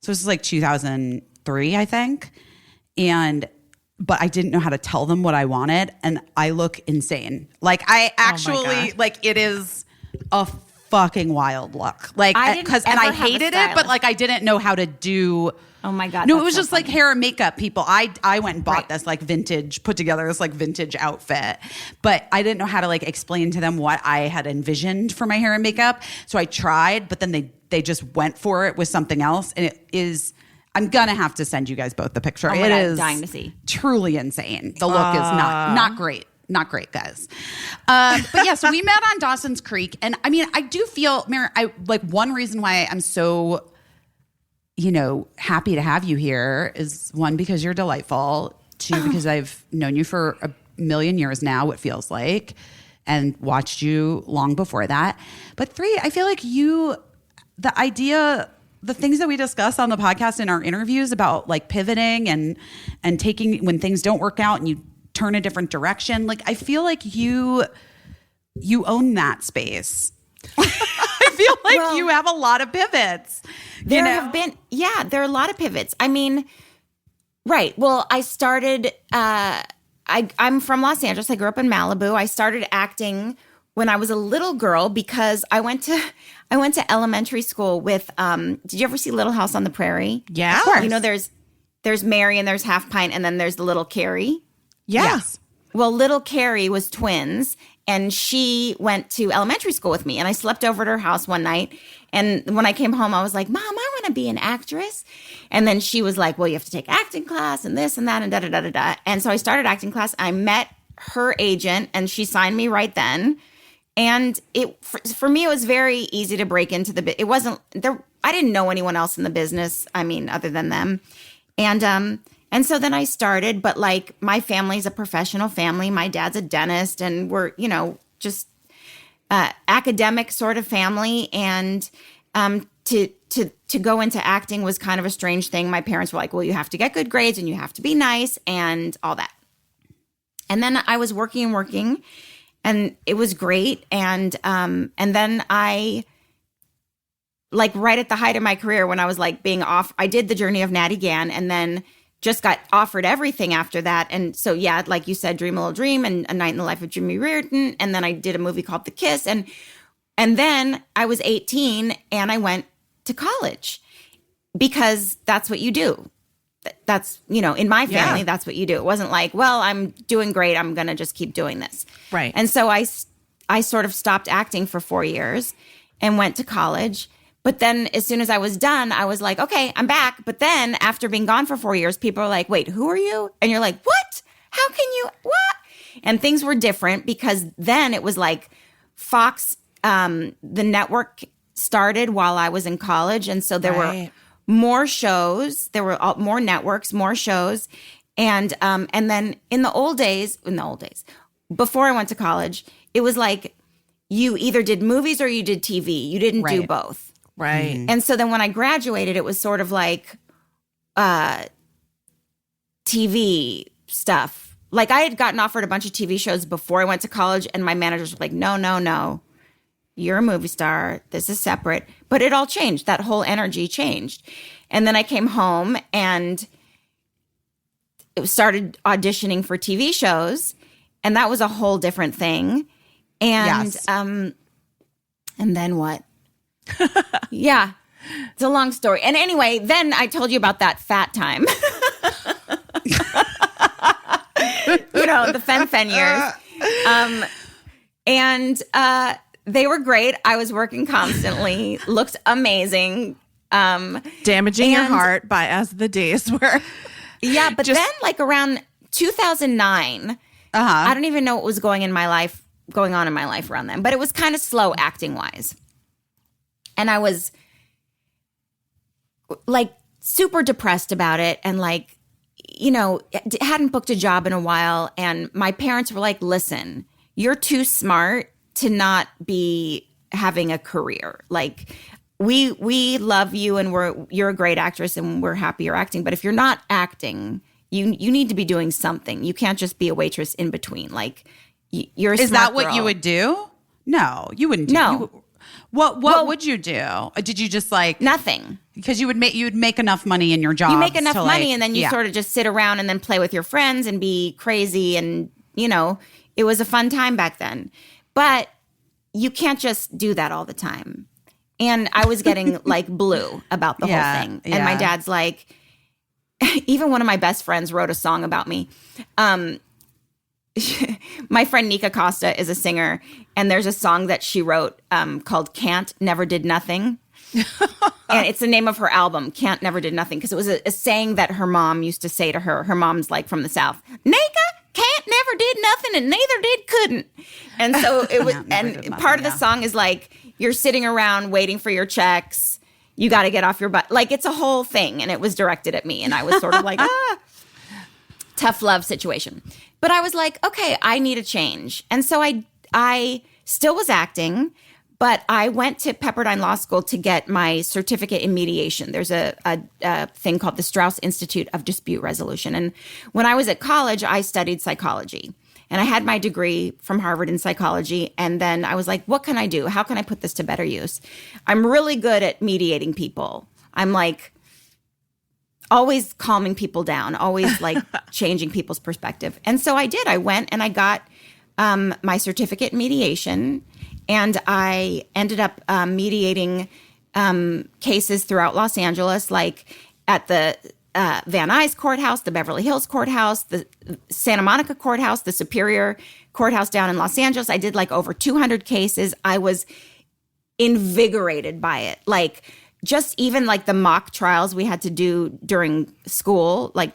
D: So this was like 2003, I think, but I didn't know how to tell them what I wanted, and I look insane. Like I actually it is a fucking wild look. Like
E: I
D: hated it, but like I didn't know how to do.
E: Oh my God.
D: No, it was just like hair and makeup people. I went and bought this like put together this like vintage outfit, but I didn't know how to like explain to them what I had envisioned for my hair and makeup. So I tried, but then they just went for it with something else, and it is. I'm gonna have to send you guys both the picture.
E: Oh my
D: it
E: God,
D: is
E: dying to see.
D: Truly insane. The look is not great. Not great, guys. But yeah, so we met on Dawson's Creek, and I mean, I do feel, Mary, one reason why I'm so, happy to have you here is one, because you're delightful. Two, because I've known you for a million years now, it feels like, and watched you long before that. But three, I feel like the things that we discuss on the podcast in our interviews about like pivoting and taking when things don't work out and you turn a different direction. Like, I feel like you own that space. I feel like you have a lot of pivots.
E: There are a lot of pivots. I mean, right. Well, I started, I'm from Los Angeles. I grew up in Malibu. I started acting when I was a little girl because I went to elementary school with, did you ever see Little House on the Prairie?
A: Yeah. Of course.
E: There's Mary and there's Half Pint and then there's the little Carrie.
A: Yeah.
D: Yes.
E: Well, little Carrie was twins and she went to elementary school with me and I slept over at her house one night. And when I came home, I was like, Mom, I want to be an actress. And then she was like, well, you have to take acting class and this and that and da-da-da-da-da. And so I started acting class. I met her agent and she signed me right then. And for me, it was very easy to break into the bit. It wasn't there. I didn't know anyone else in the business. I mean, other than them. And so then I started, but like my family's a professional family. My dad's a dentist and we're, just academic sort of family. And to go into acting was kind of a strange thing. My parents were like, well, you have to get good grades and you have to be nice and all that. And then I was working and it was great. And then I, like right at the height of my career when I was like being off, I did The Journey of Natty Gann and then just got offered everything after that. And so, yeah, like you said, Dream a Little Dream and A Night in the Life of Jimmy Reardon. And then I did a movie called The Kiss. And then I was 18 and I went to college because that's what you do. That's, in my family, that's what you do. It wasn't like, well, I'm doing great. I'm going to just keep doing this.
A: Right.
E: And so I sort of stopped acting for 4 years and went to college. But then as soon as I was done, I was like, okay, I'm back. But then after being gone for 4 years, people are like, wait, who are you? And you're like, what? How can you, what? And things were different because then it was like Fox, the network started while I was in college. And so there were more shows. There were more networks, more shows. And then in the old days, before I went to college, it was like you either did movies or you did TV. You didn't do both.
A: Right. Mm-hmm.
E: And so then when I graduated, it was sort of like TV stuff. Like I had gotten offered a bunch of TV shows before I went to college and my managers were like, no. You're a movie star. This is separate. But it all changed. That whole energy changed. And then I came home and started auditioning for TV shows. And that was a whole different thing. And and then what? Yeah. It's a long story. And anyway, then I told you about that fat time. The fen years. And they were great. I was working constantly, looked amazing.
A: Damaging your heart by as the days were.
E: Yeah, but then like around 2009, I don't even know what was going on in my life around then, but it was kind of slow acting wise. And I was like super depressed about it and like, hadn't booked a job in a while. And my parents were like, listen, you're too smart to not be having a career. Like we love you and you're a great actress and we're happy you're acting. But if you're not acting, you need to be doing something. You can't just be a waitress in between. Like you're a
D: Is
E: smart
D: that what
E: girl.
D: you would do? No, you wouldn't do.
E: No.
D: What would you do? Did you just like
E: nothing?
D: Because you'd make enough money in your job.
E: You make enough money and then you sort of just sit around and then play with your friends and be crazy. And, it was a fun time back then. But you can't just do that all the time. And I was getting like blue about the whole thing. And my dad's like, even one of my best friends wrote a song about me. My friend Nika Costa is a singer, and there's a song that she wrote called Can't Never Did Nothing. And it's the name of her album, Can't Never Did Nothing, because it was a saying that her mom used to say to her. Her mom's like from the South, Nika, can't never did nothing and neither did couldn't. And so it was, and part of the song is like, you're sitting around waiting for your checks. You got to get off your butt. Like it's a whole thing. And it was directed at me. And I was sort of like, tough love situation. But I was like, okay, I need a change. And so I still was acting, but I went to Pepperdine Law School to get my certificate in mediation. There's a thing called the Strauss Institute of Dispute Resolution. And when I was at college, I studied psychology. And I had my degree from Harvard in psychology. And then I was like, what can I do? How can I put this to better use? I'm really good at mediating people. I'm like always calming people down, always like changing people's perspective. And so I did. I went and I got my certificate in mediation. And I ended up mediating cases throughout Los Angeles, like at the Van Nuys Courthouse, the Beverly Hills Courthouse, the Santa Monica Courthouse, the Superior Courthouse down in Los Angeles. I did like over 200 cases. I was invigorated by it. Like just even like the mock trials we had to do during school, like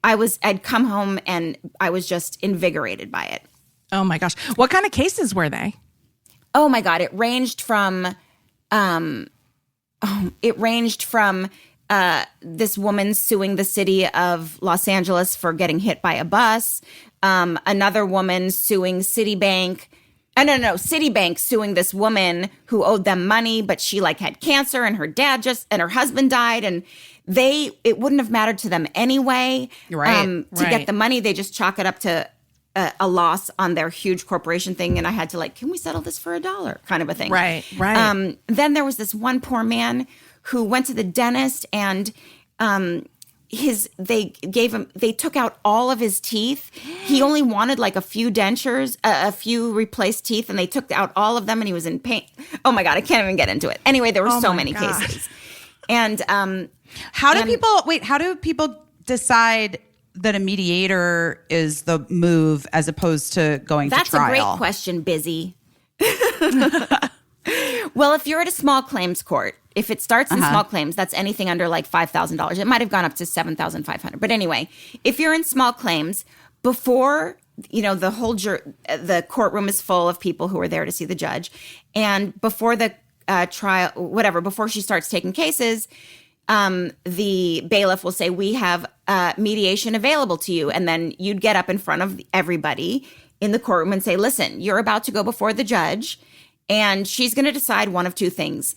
E: I'd come home and I was just invigorated by it.
A: Oh my gosh. What kind of cases were they?
E: Oh my God. It ranged from this woman suing the city of Los Angeles for getting hit by a bus. Another woman suing Citibank. Citibank suing this woman who owed them money, but she like had cancer and her dad and her husband died. And it wouldn't have mattered to them anyway. To get the money. They just chalk it up to a loss on their huge corporation thing. And I had to like, can we settle this for $1 kind of a thing?
A: Right.
E: Then there was this one poor man who went to the dentist and they took out all of his teeth. He only wanted like a few dentures, a few replaced teeth, and they took out all of them and he was in pain. Oh my God, I can't even get into it. Anyway, there were so many cases. And
D: how do people decide that a mediator is the move as opposed to going to trial?
E: That's a great question, Busy. Well, if you're at a small claims court, if it starts in small claims, that's anything under like $5,000. It might have gone up to $7,500. But anyway, if you're in small claims, before the courtroom is full of people who are there to see the judge, and before the trial, before she starts taking cases, the bailiff will say, we have mediation available to you. And then you'd get up in front of everybody in the courtroom and say, listen, you're about to go before the judge and she's going to decide one of two things.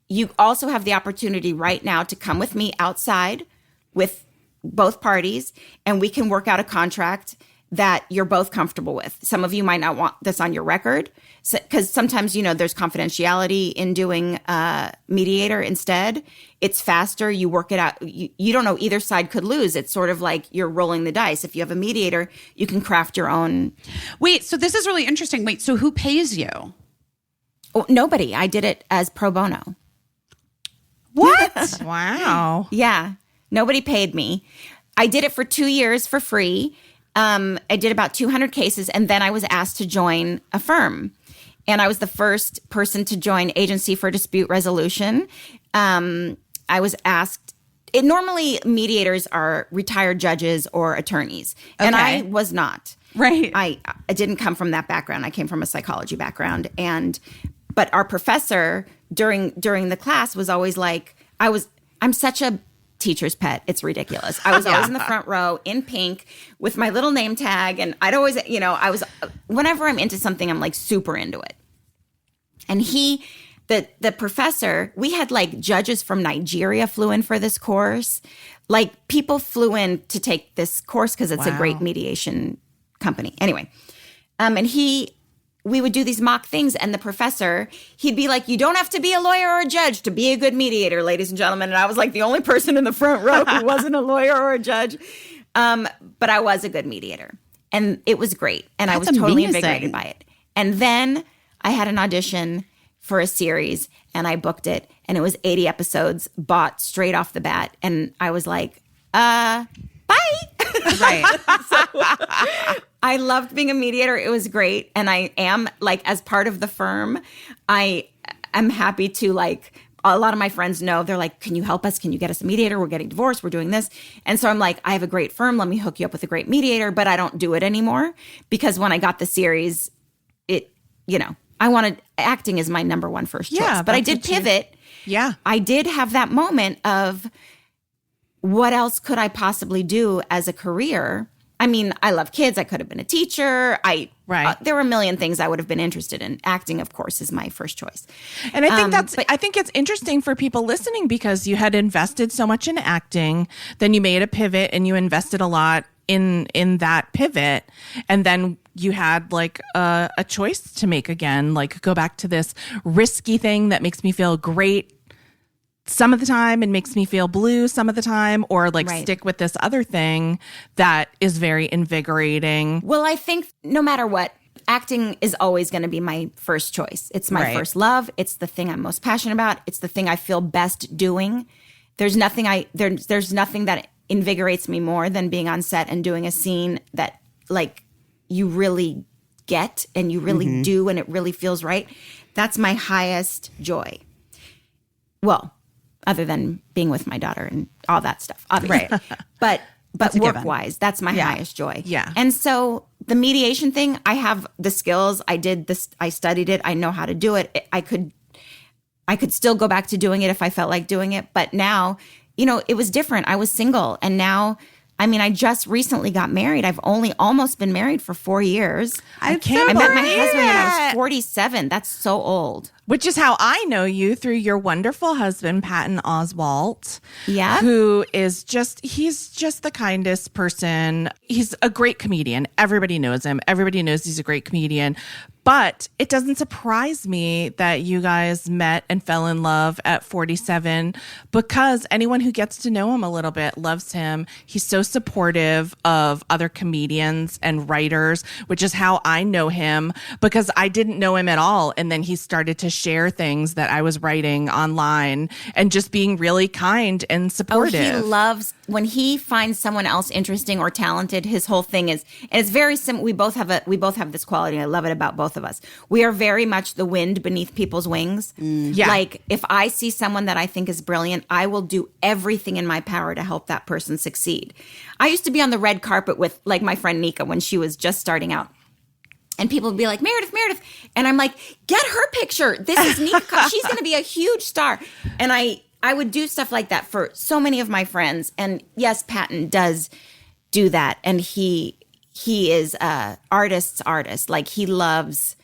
E: You also have the opportunity right now to come with me outside with both parties and we can work out a contract that you're both comfortable with. Some of you might not want this on your record because sometimes, there's confidentiality in doing mediator instead. It's faster. You work it out. You don't know either side could lose. It's sort of like you're rolling the dice. If you have a mediator, you can craft your own.
D: Wait, so this is really interesting. Wait, so who pays you?
E: Oh, nobody. I did it as pro bono.
D: What?
A: Wow.
E: Yeah. Nobody paid me. I did it for 2 years for free. I did about 200 cases, and then I was asked to join a firm. And I was the first person to join Agency for Dispute Resolution. I was asked, normally mediators are retired judges or attorneys, and I was not.
D: Right.
E: I didn't come from that background. I came from a psychology background. But our professor during the class was always like, I'm such a teacher's pet. It's ridiculous. I was always in the front row in pink with my little name tag. And I'd always, whenever I'm into something, I'm like super into it. And the professor, we had like judges from Nigeria flew in for this course. Like people flew in to take this course because it's a great mediation company. Anyway, we would do these mock things, and the professor, he'd be like, you don't have to be a lawyer or a judge to be a good mediator, ladies and gentlemen. And I was like the only person in the front row who wasn't a lawyer or a judge. But I was a good mediator, and it was great. And I was totally invigorated by it. And then I had an audition for a series, and I booked it, and it was 80 episodes, bought straight off the bat. And I was like, bye.
D: Right.
E: I loved being a mediator. It was great. And I am, like, as part of the firm, I'm happy to, like, a lot of my friends know, they're like, can you help us? Can you get us a mediator? We're getting divorced. We're doing this. And so I'm like, I have a great firm. Let me hook you up with a great mediator. But I don't do it anymore because when I got the series, acting is my number one first choice. But I did pivot.
A: Yeah.
E: I did have that moment of what else could I possibly do as a career? I mean, I love kids. I could have been a teacher. There were a million things I would have been interested in. Acting, of course, is my first choice.
A: And I think I think it's interesting for people listening because you had invested so much in acting, then you made a pivot and you invested a lot in that pivot, and then you had like a choice to make again, like go back to this risky thing that makes me feel great some of the time and makes me feel blue some of the time, or like stick with this other thing that is very invigorating.
E: Well, I think no matter what, acting is always going to be my first choice. It's my first love. It's the thing I'm most passionate about. It's the thing I feel best doing. There's nothing that invigorates me more than being on set and doing a scene that like you really get and you really do and it really feels right. That's my highest joy. Well, other than being with my daughter and all that stuff, obviously. Right. But work-wise, that's my highest joy.
A: Yeah.
E: And so the mediation thing, I have the skills. I did this. I studied it. I know how to do it. I could still go back to doing it if I felt like doing it. But now, it was different. I was single. And now, I just recently got married. I've only almost been married for 4 years. I met my husband when I was 47. That's so old.
A: Which is how I know you, through your wonderful husband, Patton Oswalt.
E: Yeah.
A: Who is he's just the kindest person. He's a great comedian. Everybody knows him. Everybody knows he's a great comedian. But it doesn't surprise me that you guys met and fell in love at 47, because anyone who gets to know him a little bit loves him. He's so supportive of other comedians and writers, which is how I know him, because I didn't know him at all. And then he started to share things that I was writing online and just being really kind and supportive.
E: Oh, he loves when he finds someone else interesting or talented. His whole thing is, and it's very simple. We both have this quality. I love it about both of us. We are very much the wind beneath people's wings.
A: Yeah.
E: Like if I see someone that I think is brilliant, I will do everything in my power to help that person succeed. I used to be on the red carpet with like my friend Nika when she was just starting out. And people would be like, Meredith. And I'm like, get her picture. This is Nika. She's going to be a huge star. And I would do stuff like that for so many of my friends. And yes, Patton does do that. And he is artist's artist. Like he loves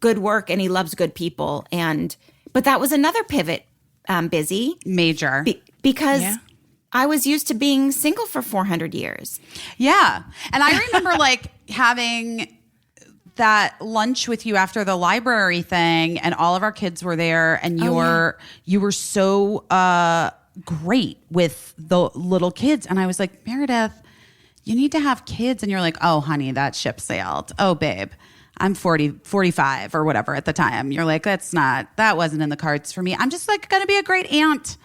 E: good work and he loves good people. But that was another pivot, Busy.
D: Major.
E: Because I was used to being single for 400 years.
D: Yeah. And I remember like having that lunch with you after the library thing, and all of our kids were there, and you were so great with the little kids. And I was like, Meredith, you need to have kids. And you're like, oh, honey, that ship sailed. Oh, babe, I'm 45 or whatever at the time. You're like, that wasn't in the cards for me. I'm just like going to be a great aunt.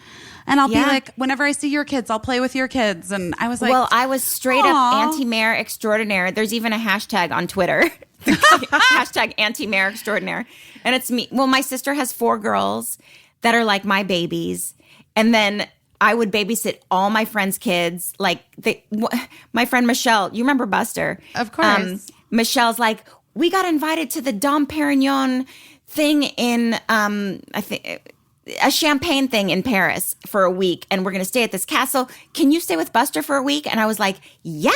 D: And I'll be like, whenever I see your kids, I'll play with your kids. And I was like,
E: well, I was straight up anti-mayor extraordinaire. There's even a hashtag on Twitter, hashtag anti-mayor extraordinaire. And it's me. Well, my sister has 4 girls that are like my babies. And then I would babysit all my friends' kids. Like my friend Michelle, you remember Buster?
D: Of course.
E: Michelle's like, we got invited to the Dom Perignon thing in, I think, a champagne thing in Paris for a week, and we're going to stay at this castle. Can you stay with Buster for a week? And I was like, yeah.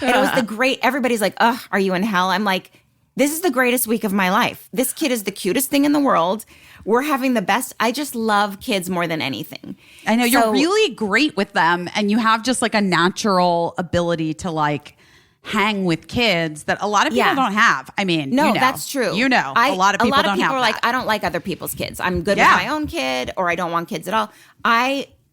E: And it was everybody's like, oh, are you in hell? I'm like, this is the greatest week of my life. This kid is the cutest thing in the world. We're having the best. I just love kids more than anything.
D: I know you're really great with them, and you have just like a natural ability to like hang with kids that a lot of people don't have. I mean,
E: no, that's true.
D: A lot of people don't have
E: are
D: that.
E: like, I don't like other people's kids. I'm good with my own kid, or I don't want kids at all.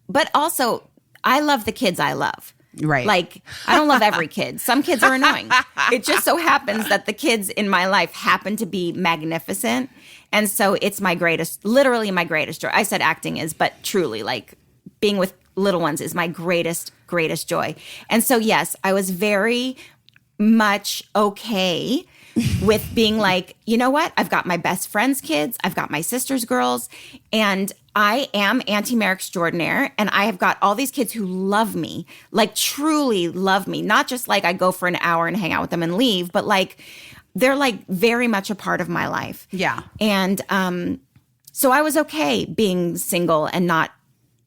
E: But also, I love the kids I love.
D: Right.
E: Like, I don't love every kid. Some kids are annoying. It just so happens that the kids in my life happen to be magnificent. And so it's literally my greatest joy. I said acting is, but truly, like, being with little ones is my greatest joy. And so, yes, I was very much okay with being like, you know what? I've got my best friend's kids. I've got my sister's girls. And I am anti-mayor extraordinaire. And I have got all these kids who love me, like truly love me. Not just like I go for an hour and hang out with them and leave, but like they're like very much a part of my life.
D: Yeah.
E: And so I was okay being single and not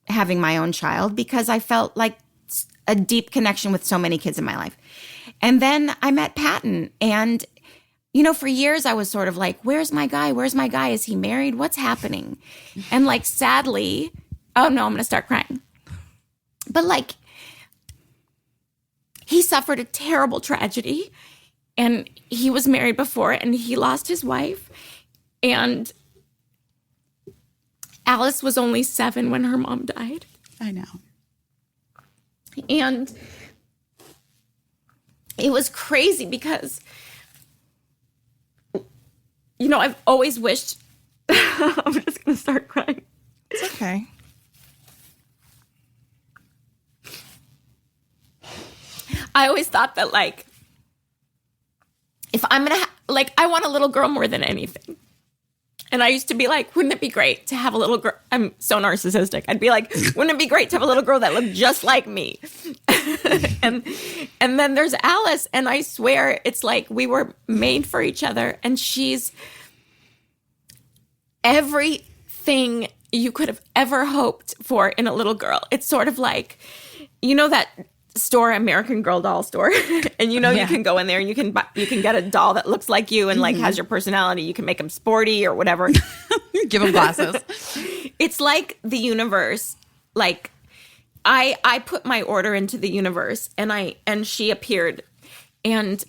E: having my own child because I felt like a deep connection with so many kids in my life. And then I met Patton, and you know, for years I was sort of like, where's my guy? Where's my guy? Is he married? What's happening? And like, sadly, oh no, I'm going to start crying. But like, he suffered a terrible tragedy, and he was married before, and he lost his wife. And Alice was only 7 when her mom died.
D: I know.
E: And it was crazy because, you know, I've always wished, I'm just going to start crying.
A: It's okay.
E: I always thought that, like, if I'm going to, I want a little girl more than anything. And I used to be like, wouldn't it be great to have a little girl? I'm so narcissistic. I'd be like, wouldn't it be great to have a little girl that looked just like me? and then there's Alice, and I swear it's like we were made for each other, and she's everything you could have ever hoped for in a little girl. It's sort of like, you know that store, American Girl doll store, and you know you can go in there and you can get a doll that looks like you and like has your personality. You can make them sporty or whatever.
D: Give them glasses.
E: It's like the universe. Like I put my order into the universe, and she appeared, and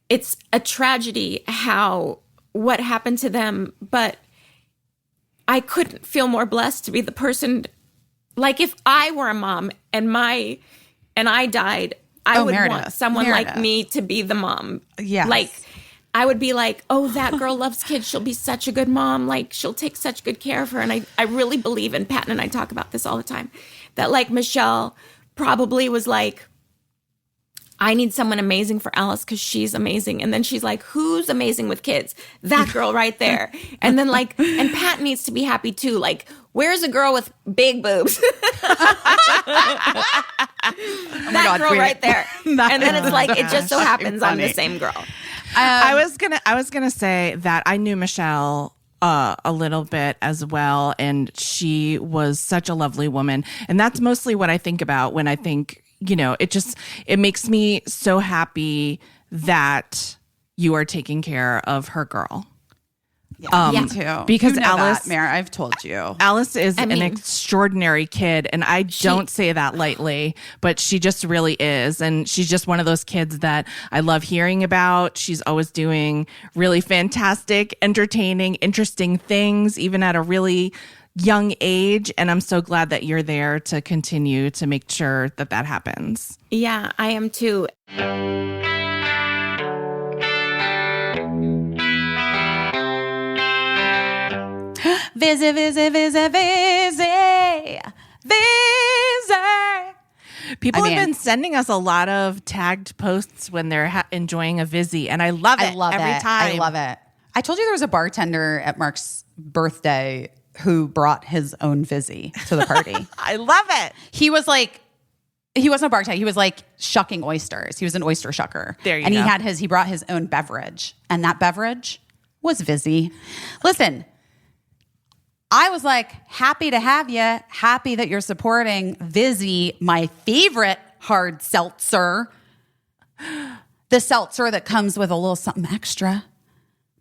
E: it's a tragedy what happened to them, but I couldn't feel more blessed to be the person. Like, if I were a mom and I died, I would want someone like me to be the mom.
D: Yes.
E: Like, I would be like, oh, that girl loves kids. She'll be such a good mom. Like, she'll take such good care of her. And I really believe, and Patton and I talk about this all the time, that like Michelle probably was like, I need someone amazing for Alice because she's amazing. And then she's like, who's amazing with kids? That girl right there. And then like, and Pat needs to be happy too. Like, where's a girl with big boobs? That girl right there. And then it's like, it just so happens I'm the same girl.
A: I was gonna say that I knew Michelle a little bit as well, and she was such a lovely woman. And that's mostly what I think about when I think, you know, it makes me so happy that you are taking care of her girl.
D: Me too.
A: Because
D: you know
A: Alice-
D: that, Mare, I've told you.
A: Alice is an
E: mean-
A: extraordinary kid, and I don't say that lightly, but she just really is. And she's just one of those kids that I love hearing about. She's always doing really fantastic, entertaining, interesting things, even at a really young age. And I'm so glad that you're there to continue to make sure that that happens.
E: Yeah, I am too.
D: Vizzy, vizzy, vizzy, vizzy, vizzy.
A: People
D: I mean-
A: have been sending us a lot of tagged posts when they're enjoying a Vizzy, and I love it.
D: I love
A: every
D: it.
A: time.
D: I love it. I told you there was a bartender at Mark's birthday who brought his own Vizzy to the party.
A: I love it.
D: He was like, he wasn't a bartender. He was like shucking oysters. He was an oyster shucker.
A: There you
D: and
A: go.
D: he brought his own beverage. And that beverage was Vizzy. Listen, I was like, happy to have you. Happy that you're supporting Vizzy, my favorite hard seltzer. The seltzer that comes with a little something extra.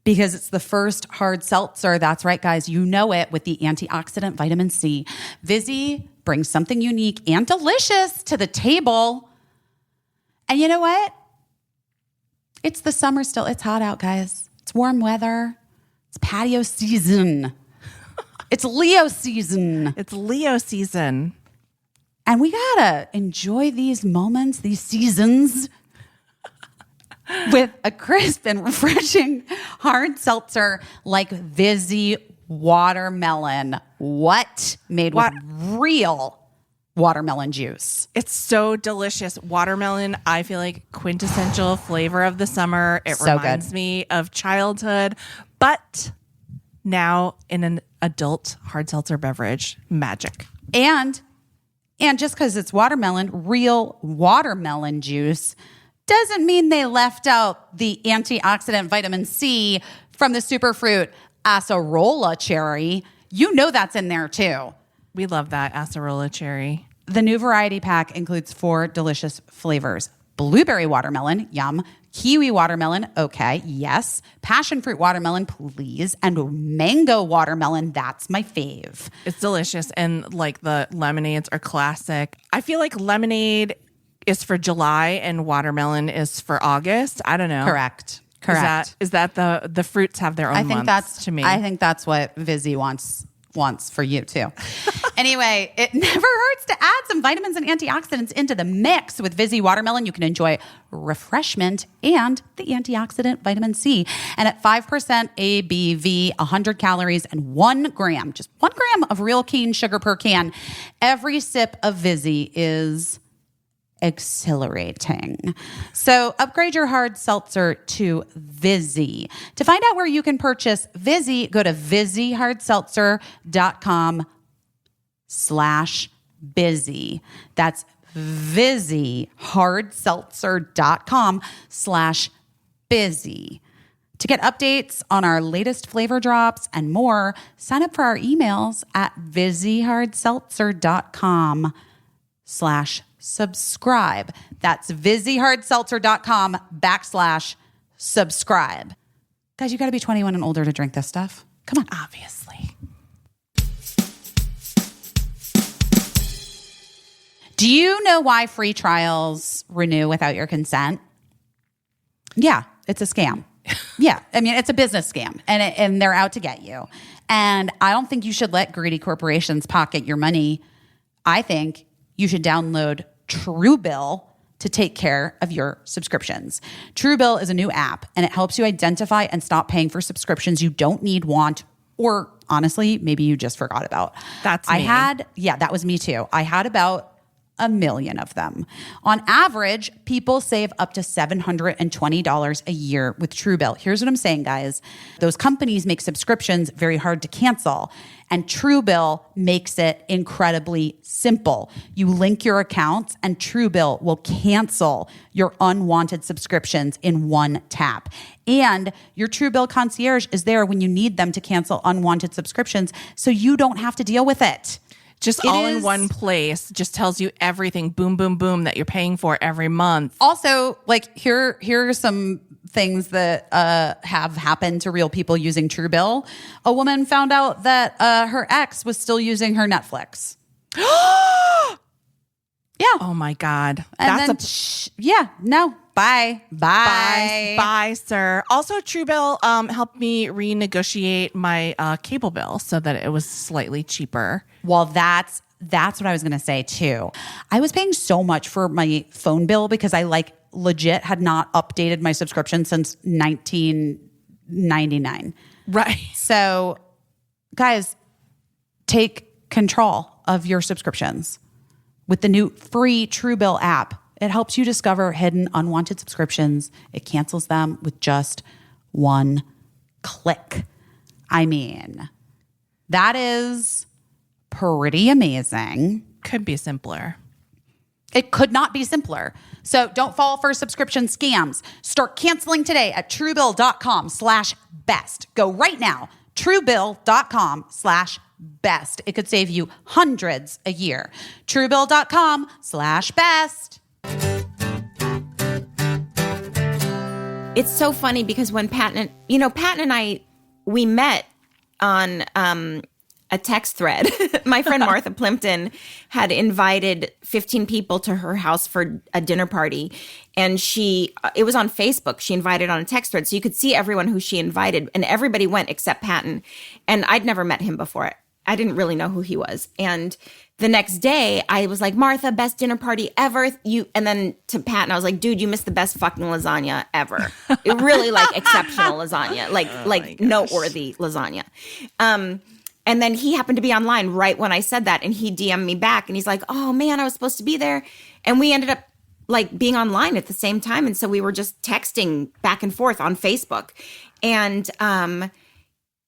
D: Because it's the first hard seltzer. That's right, guys. You know it, with the antioxidant vitamin C. Vizzy brings something unique and delicious to the table. And you know what? It's the summer still. It's hot out, guys. It's warm weather. It's patio season. It's Leo season.
A: It's Leo season.
D: And we gotta enjoy these moments, these seasons, with a crisp and refreshing hard seltzer like Vizzy Watermelon. What? Made with real watermelon juice.
A: It's so delicious. Watermelon, I feel like quintessential flavor of the summer. It
D: So
A: reminds
D: good.
A: me of childhood, but now in an adult hard seltzer beverage. Magic.
D: And just because it's watermelon, real watermelon juice, doesn't mean they left out the antioxidant vitamin C from the superfruit acerola cherry. You know that's in there too.
A: We love that acerola cherry.
D: The new variety pack includes 4 delicious flavors. Blueberry watermelon, yum. Kiwi watermelon, okay, yes. Passion fruit watermelon, please. And mango watermelon, that's my fave.
A: It's delicious. And like the lemonades are classic. I feel like lemonade is for July and watermelon is for August. I don't know.
D: Correct. Correct.
A: Is that the fruits have their own
D: I think
A: months
D: that's
A: to me.
D: I think that's what Vizzy wants for you too. Anyway, it never hurts to add some vitamins and antioxidants into the mix. With Vizzy Watermelon, you can enjoy refreshment and the antioxidant vitamin C. And at 5% ABV, 100 calories, and 1 gram, just 1 gram of real cane sugar per can, every sip of Vizzy is exhilarating. So upgrade your hard seltzer to Vizzy. To find out where you can purchase Vizzy, go to VizzyHardSeltzer.com/busy. That's VizzyHardSeltzer.com/busy. To get updates on our latest flavor drops and more, sign up for our emails at VizzyHardSeltzer.com/subscribe. That's VizzyHardSeltzer.com/subscribe. Guys, you got to be 21 and older to drink this stuff. Come on.
A: obviously.
D: Do you know why free trials renew without your consent? Yeah, it's a scam. Yeah, I mean, it's a business scam, and they're out to get you. And I don't think you should let greedy corporations pocket your money. I think you should download Truebill to take care of your subscriptions. Truebill is a new app, and it helps you identify and stop paying for subscriptions you don't need, want, or honestly, maybe you just forgot about.
A: That's me.
D: That was me too. I had about 1 million of them. On average, people save up to $720 a year with Truebill. Here's what I'm saying, guys. Those companies make subscriptions very hard to cancel, and Truebill makes it incredibly simple. You link your accounts, and Truebill will cancel your unwanted subscriptions in one tap. And your Truebill concierge is there when you need them to cancel unwanted subscriptions, so you don't have to deal with it.
A: Just all in one place, just tells you everything, boom, boom, boom, that you're paying for every month.
D: Also, like here are some things that have happened to real people using Truebill. A woman found out that her ex was still using her Netflix. Yeah.
A: Oh my God.
D: And then, bye,
A: sir. Also, Truebill helped me renegotiate my cable bill so that it was slightly cheaper.
D: Well, that's what I was going to say too. I was paying so much for my phone bill because I legit had not updated my subscription since 1999.
A: Right.
D: So, guys, take control of your subscriptions with the new free Truebill app. It helps you discover hidden unwanted subscriptions. It cancels them with just one click. I mean, that is pretty amazing.
A: Could be simpler.
D: It could not be simpler. So don't fall for subscription scams. Start canceling today at truebill.com/best. Go right now. Truebill.com/best. It could save you hundreds a year. Truebill.com/best.
E: It's so funny because when Patton and I, we met on a text thread. My friend Martha Plimpton had invited 15 people to her house for a dinner party. And it was on Facebook. She invited on a text thread. So you could see everyone who she invited. And everybody went except Patton. And I'd never met him before. I didn't really know who he was. And the next day, I was like, Martha, best dinner party ever. And then to Patton, I was like, dude, you missed the best fucking lasagna ever. It really exceptional lasagna, noteworthy lasagna. And then he happened to be online right when I said that. And he DM'd me back and he's like, oh man, I was supposed to be there. And we ended up being online at the same time. And so we were just texting back and forth on Facebook. And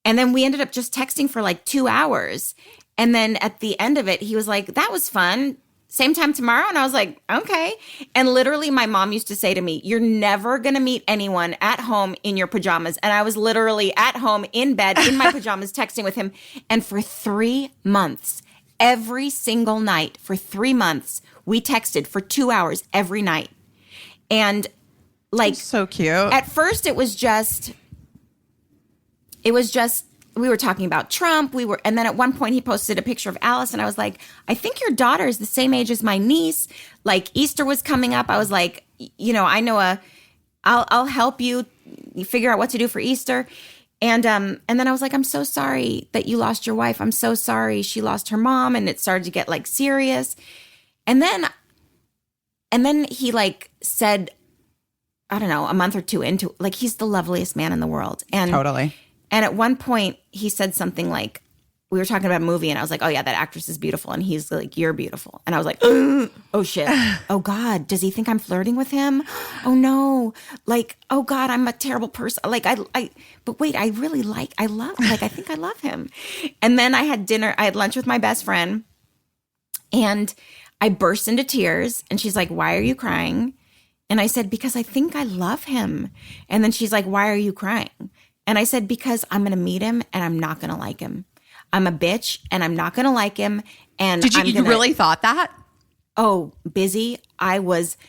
E: then we ended up just texting for 2 hours. And then at the end of it, he was like, that was fun. Same time tomorrow? And I was like, okay. And literally my mom used to say to me, you're never going to meet anyone at home in your pajamas. And I was literally at home in bed in my pajamas texting with him. And for 3 months, every single night for 3 months, we texted for 2 hours every night. And
A: so cute.
E: At first it was just we were talking about Trump. And then at one point he posted a picture of Alice and I was like, I think your daughter is the same age as my niece. Easter was coming up. I was like, I know I'll help you figure out what to do for Easter. And then I was like, I'm so sorry that you lost your wife. I'm so sorry she lost her mom. And it started to get serious. And then he said, I don't know, a month or two into he's the loveliest man in the world. And
D: totally.
E: And at one point, he said something we were talking about a movie, and I was like, oh, yeah, that actress is beautiful. And he's like, you're beautiful. And I was like, oh, shit. Oh, God, does he think I'm flirting with him? Oh, no. Oh, God, I'm a terrible person. But wait, I think I love him. And then I had lunch with my best friend, and I burst into tears. And she's like, why are you crying? And I said, because I think I love him. And then she's like, why are you crying? And I said, because I'm going to meet him and I'm not going to like him. I'm a bitch and I'm not going to like him. And
D: you really thought that?
E: Oh, Busy. I wasn't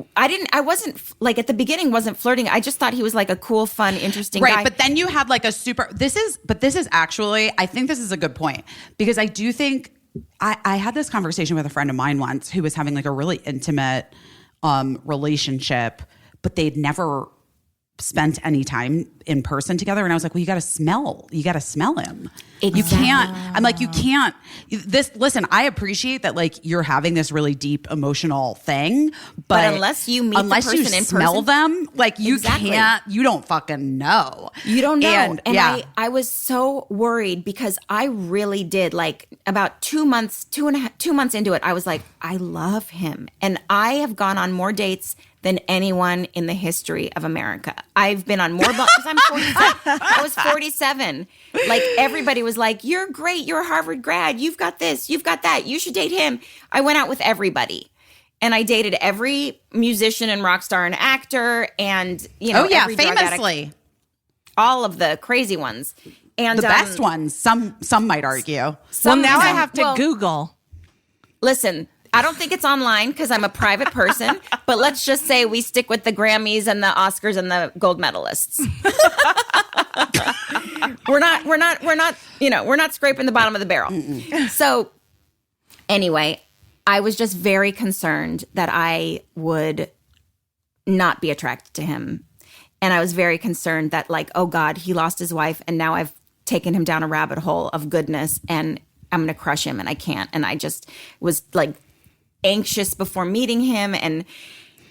E: at the beginning wasn't flirting. I just thought he was a cool, fun, interesting guy.
D: Right. But then you had this is actually, I think this is a good point because I do think I had this conversation with a friend of mine once who was having a really intimate relationship, but they'd never spent any time in person together. And I was like, well, you got to smell him.
E: Exactly.
D: You can't, I'm like, you can't listen, I appreciate that you're having this really deep emotional thing, but
E: unless you meet the person in person,
D: smell them, you
E: exactly.
D: can't, you don't fucking know.
E: You don't know. And
D: yeah.
E: I was so worried because I really did about 2 months into it. I was like, I love him. And I have gone on more dates than anyone in the history of America. I've been on more because I'm 47. I was 47. Everybody was like, you're great. You're a Harvard grad. You've got this. You've got that. You should date him. I went out with everybody. And I dated every musician and rock star and actor and, every drug
D: famously.
E: Addict, all of the crazy ones. And
D: the best ones, some might argue.
A: Now I have to Google.
E: Listen, I don't think it's online because I'm a private person, but let's just say we stick with the Grammys and the Oscars and the gold medalists. We're not scraping the bottom of the barrel. So anyway, I was just very concerned that I would not be attracted to him. And I was very concerned that like, oh God, he lost his wife and now I've taken him down a rabbit hole of goodness and I'm going to crush him and I can't. And I just was like anxious before meeting him.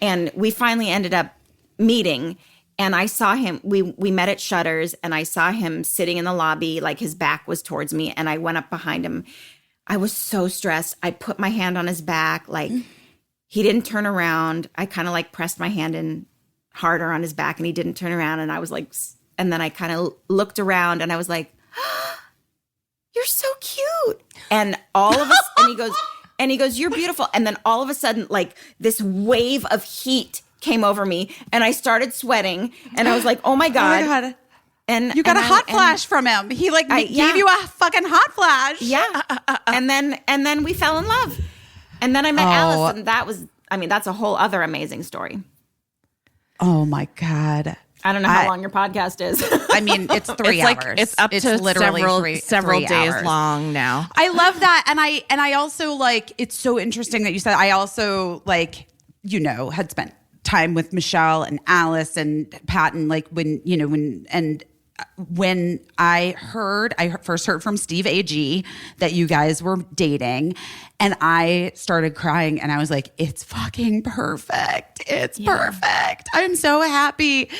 E: And we finally ended up meeting and I saw him, we met at Shutters and I saw him sitting in the lobby, like his back was towards me and I went up behind him. I was so stressed. I put my hand on his back, like he didn't turn around. I kind of like pressed my hand in harder on his back and he didn't turn around and I was like, and then I kind of looked around and I was like, oh, you're so cute. And all of us, and he goes, you're beautiful. And then all of a sudden, like this wave of heat came over me and I started sweating and I was like, oh my God.
D: Oh my God.
E: And
D: you got a hot flash from him. He gave you a fucking hot flash.
E: Yeah. And then we fell in love. And then I met Alice and that's a whole other amazing story.
D: Oh my God.
E: I don't know how long your podcast is.
D: I mean, it's 3 hours.
A: It's up to literally several days
D: hours.
A: long now.
D: I love that. And I also like, it's so interesting that you said, I also like, had spent time with Michelle and Alice and Patton, like when I first heard from Steve A.G. that you guys were dating and I started crying and I was like, it's fucking perfect. It's perfect. I'm so happy.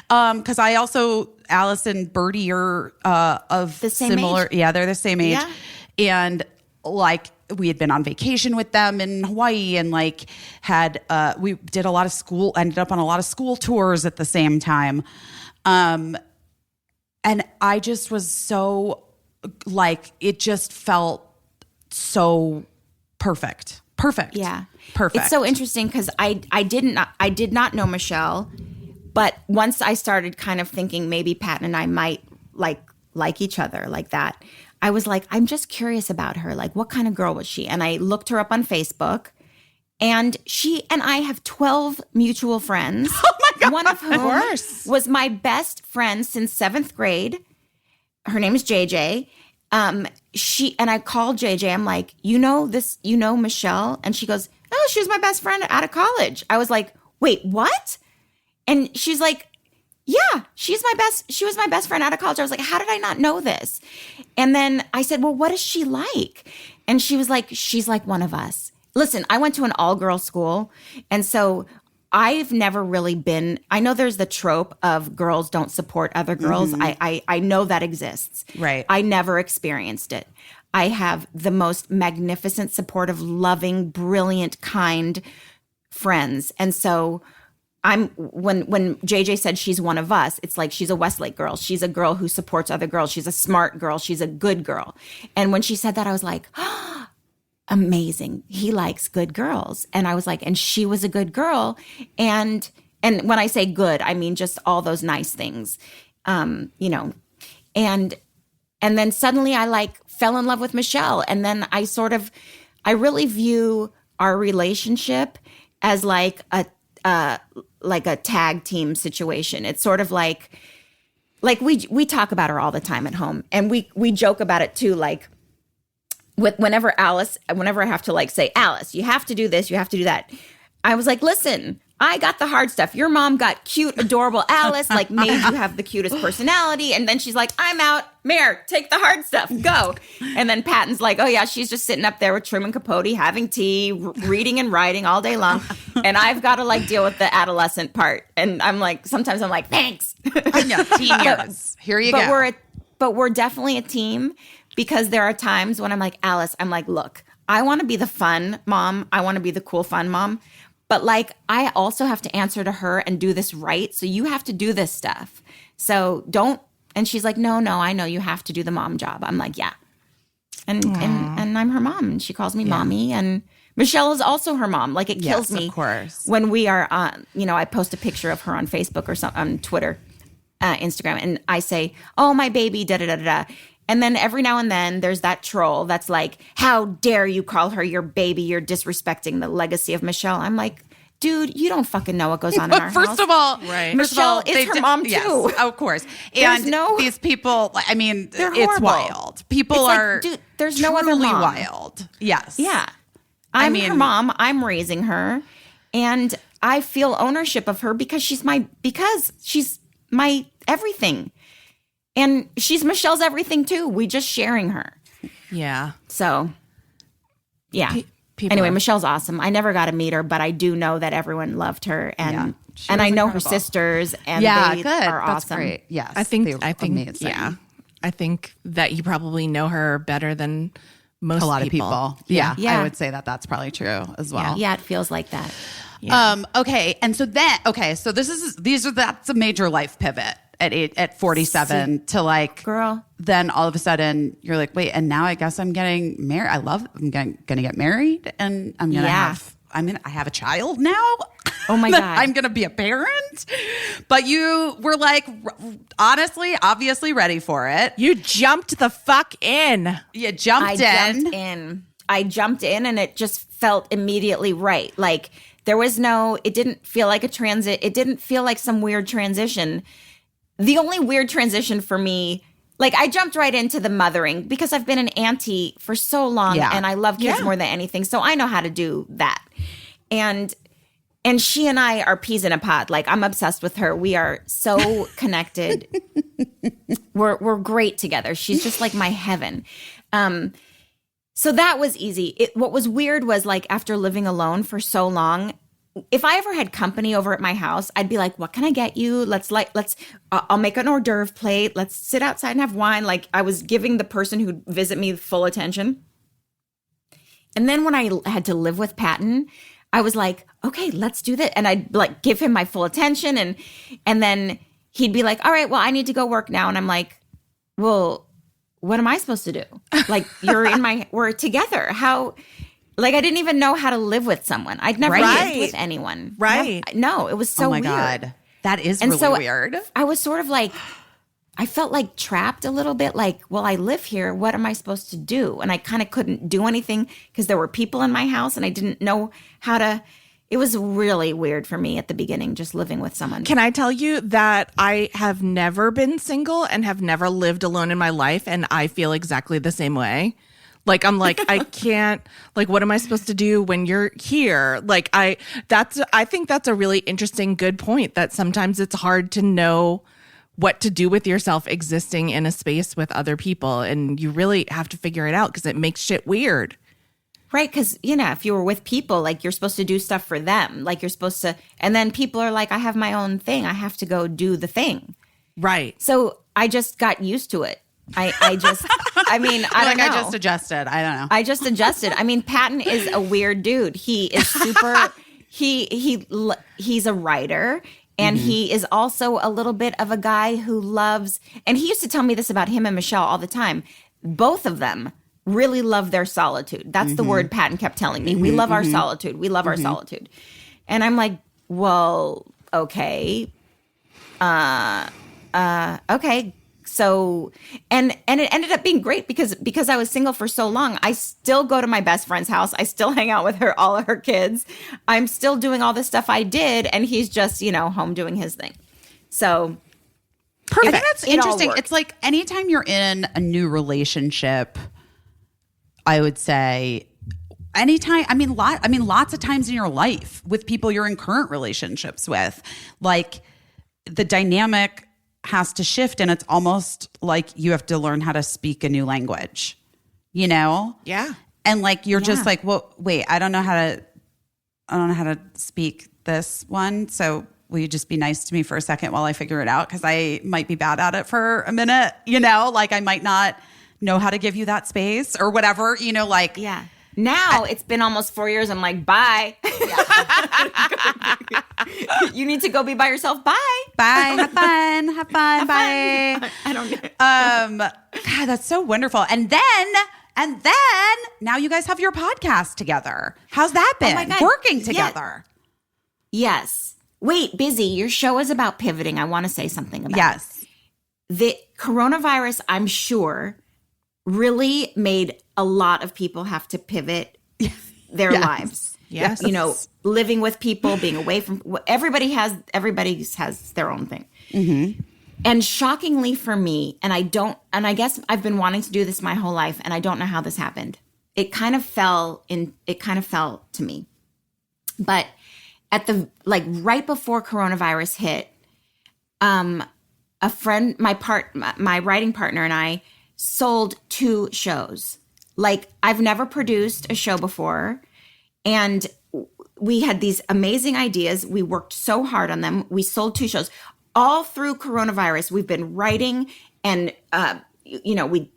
D: Cause I also, Alice and Birdie are of
E: the same
D: similar.
E: age.
D: Yeah, they're the same age.
E: Yeah.
D: And like we had been on vacation with them in Hawaii and like we did ended up on a lot of school tours at the same time. And I just was so like, it just felt so perfect.
E: Yeah.
D: Perfect.
E: It's so interesting because I did not know Michelle, but once I started kind of thinking maybe Patton and I might like each other like that, I was like, I'm just curious about her. Like, what kind of girl was she? And I looked her up on Facebook. And she and I have 12 mutual friends.
D: Oh my God.
E: One of whom was my best friend since 7th grade. Her name is JJ. And I called JJ. I'm like, you know Michelle? And she goes, oh, she was my best friend out of college. I was like, wait, what? And she's like, yeah, she was my best friend out of college. I was like, how did I not know this? And then I said, well, what is she like? And she was like, she's like one of us. Listen, I went to an all-girls school, and so I've never really been – I know there's the trope of girls don't support other girls. Mm-hmm. I know that exists.
D: Right.
E: I never experienced it. I have the most magnificent, supportive, loving, brilliant, kind friends. And so when JJ said she's one of us, it's like she's a Westlake girl. She's a girl who supports other girls. She's a smart girl. She's a good girl. And when she said that, I was like – amazing. He likes good girls. And I was like, and she was a good girl. And when I say good, I mean just all those nice things, and then suddenly I fell in love with Michelle. And then I really view our relationship as like a tag team situation. It's sort of like we talk about her all the time at home and we joke about it too. Like, whenever I have to say, Alice, you have to do this, you have to do that. I was like, listen, I got the hard stuff. Your mom got cute, adorable Alice, made you have the cutest personality. And then she's like, I'm out. Mare, take the hard stuff. Go. And then Patton's like, oh yeah, she's just sitting up there with Truman Capote, having tea, reading and writing all day long. And I've got to deal with the adolescent part. And I'm like, sometimes I'm like, thanks.
D: I know, teen years. Here you go.
E: But we're definitely a team. Because there are times when I'm like, Alice, I'm like, look, I want to be the fun mom. I want to be the cool, fun mom. But I also have to answer to her and do this right. So you have to do this stuff. So don't. And she's like, no, I know you have to do the mom job. I'm like, yeah. And I'm her mom. And she calls me mommy. And Michelle is also her mom. It kills me.
D: Of course.
E: When we are on, I post a picture of her on Facebook or something, on Twitter, Instagram. And I say, oh, my baby, da-da-da-da-da. And then every now and then there's that troll that's like, how dare you call her your baby? You're disrespecting the legacy of Michelle. I'm like, dude, you don't fucking know what goes on in our house.
D: First of all,
E: Michelle is her mom too.
D: Yes, of course. And these people, I mean, it's wild. People are
E: dude, there's no other mom.
D: Wild. Yes.
E: Yeah. I'm her mom. I'm raising her. And I feel ownership of her because she's my everything. And she's Michelle's everything too. We just sharing her.
A: Yeah.
E: So, yeah. Anyway, Michelle's awesome. I never got to meet her, but I do know that everyone loved her, and I know her sisters, and they are awesome.
D: That's great. Yes,
A: I think
D: amazing.
A: Yeah, I think that you probably know her better than most
D: a lot of people. Yeah,
E: Yeah.
D: I would say that that's probably true as well.
E: Yeah, it feels like that.
A: Yeah.
D: Okay, and so that's a major life pivot at 47 to like,
E: girl.
D: Then all of a sudden you're like, wait, and now I guess I'm getting married. I'm going to get married, and I'm going to I have a child now.
E: Oh my God.
D: I'm going to be a parent. But you were like, honestly, obviously ready for it.
A: You jumped the fuck in.
D: You jumped
E: I jumped in, and it just felt immediately right. Like there was it didn't feel like a transit. It didn't feel like some weird transition. The only weird transition for me, like I jumped right into the mothering because I've been an auntie for so long and I love kids more than anything. So I know how to do that. And she and I are peas in a pod. Like I'm obsessed with her. We are so connected. We're great together. She's just like my heaven. So that was easy. What was weird was like after living alone for so long, if I ever had company over at my house, I'd be like, what can I get you? I'll make an hors d'oeuvre plate. Let's sit outside and have wine. Like I was giving the person who'd visit me full attention. And then when I had to live with Patton, I was like, okay, let's do that. And I'd like give him my full attention. And then he'd be like, all right, well, I need to go work now. And I'm like, well, what am I supposed to do? Like we're together. How? Like, I didn't even know how to live with someone. I'd never lived with anyone.
A: Right.
E: No, it was so weird. Oh, my God.
D: That is really weird.
E: I was sort of like, I felt like trapped a little bit. Like, well, I live here. What am I supposed to do? And I kind of couldn't do anything because there were people in my house and I didn't know how to. It was really weird for me at the beginning, just living with someone.
A: Can I tell you that I have never been single and have never lived alone in my life, and I feel exactly the same way. Like, I'm like, I can't, like, what am I supposed to do when you're here? Like, I think that's a really interesting, good point that sometimes it's hard to know what to do with yourself existing in a space with other people. And you really have to figure it out because it makes shit weird.
E: Right. Because, if you were with people, like, you're supposed to do stuff for them. Like, you're supposed to, and then people are like, I have my own thing. I have to go do the thing.
A: Right.
E: So I just got used to it. I don't know.
D: I just adjusted. I don't know.
E: I just adjusted. I mean, Patton is a weird dude. He is super, he's a writer, and he is also a little bit of a guy who loves, and he used to tell me this about him and Michelle all the time. Both of them really love their solitude. That's the word Patton kept telling me. We love our solitude. We love our solitude. And I'm like, well, okay. Okay. So, and it ended up being great because I was single for so long. I still go to my best friend's house. I still hang out with all of her kids. I'm still doing all the stuff I did. And he's just, home doing his thing. So
D: perfect. I think that's interesting. It's like anytime you're in a new relationship, I would say anytime, lots of times in your life with people you're in current relationships with, like the dynamic has to shift, and it's almost like you have to learn how to speak a new language,
A: Yeah.
D: And like you're just like, well, wait, I don't know how to speak this one, so will you just be nice to me for a second while I figure it out, because I might be bad at it for a minute, like I might not know how to give you that space or whatever, like
E: yeah. Now it's been almost 4 years. I'm like, bye. You need to go be by yourself. Bye.
D: Bye. Have fun. Have fun. Bye.
E: Fun. I don't get it.
D: God, that's so wonderful. And then now you guys have your podcast together. How's that been?
E: Oh my God.
D: Working together.
E: Yes. Wait, Busy, your show is about pivoting. I want to say something about
D: Yes.
E: it. The coronavirus, I'm sure, really made a lot of people have to pivot their lives.
A: Yes.
E: You know, living with people, being away from everybody has their own thing. Mm-hmm. And shockingly for me, and I guess I've been wanting to do this my whole life, and I don't know how this happened. It kind of fell to me. But at the, like, right before coronavirus hit, a friend, my writing partner and I sold 2 shows. Like, I've never produced a show before. And we had these amazing ideas. We worked so hard on them. We sold 2 shows. All through coronavirus, we've been writing and, we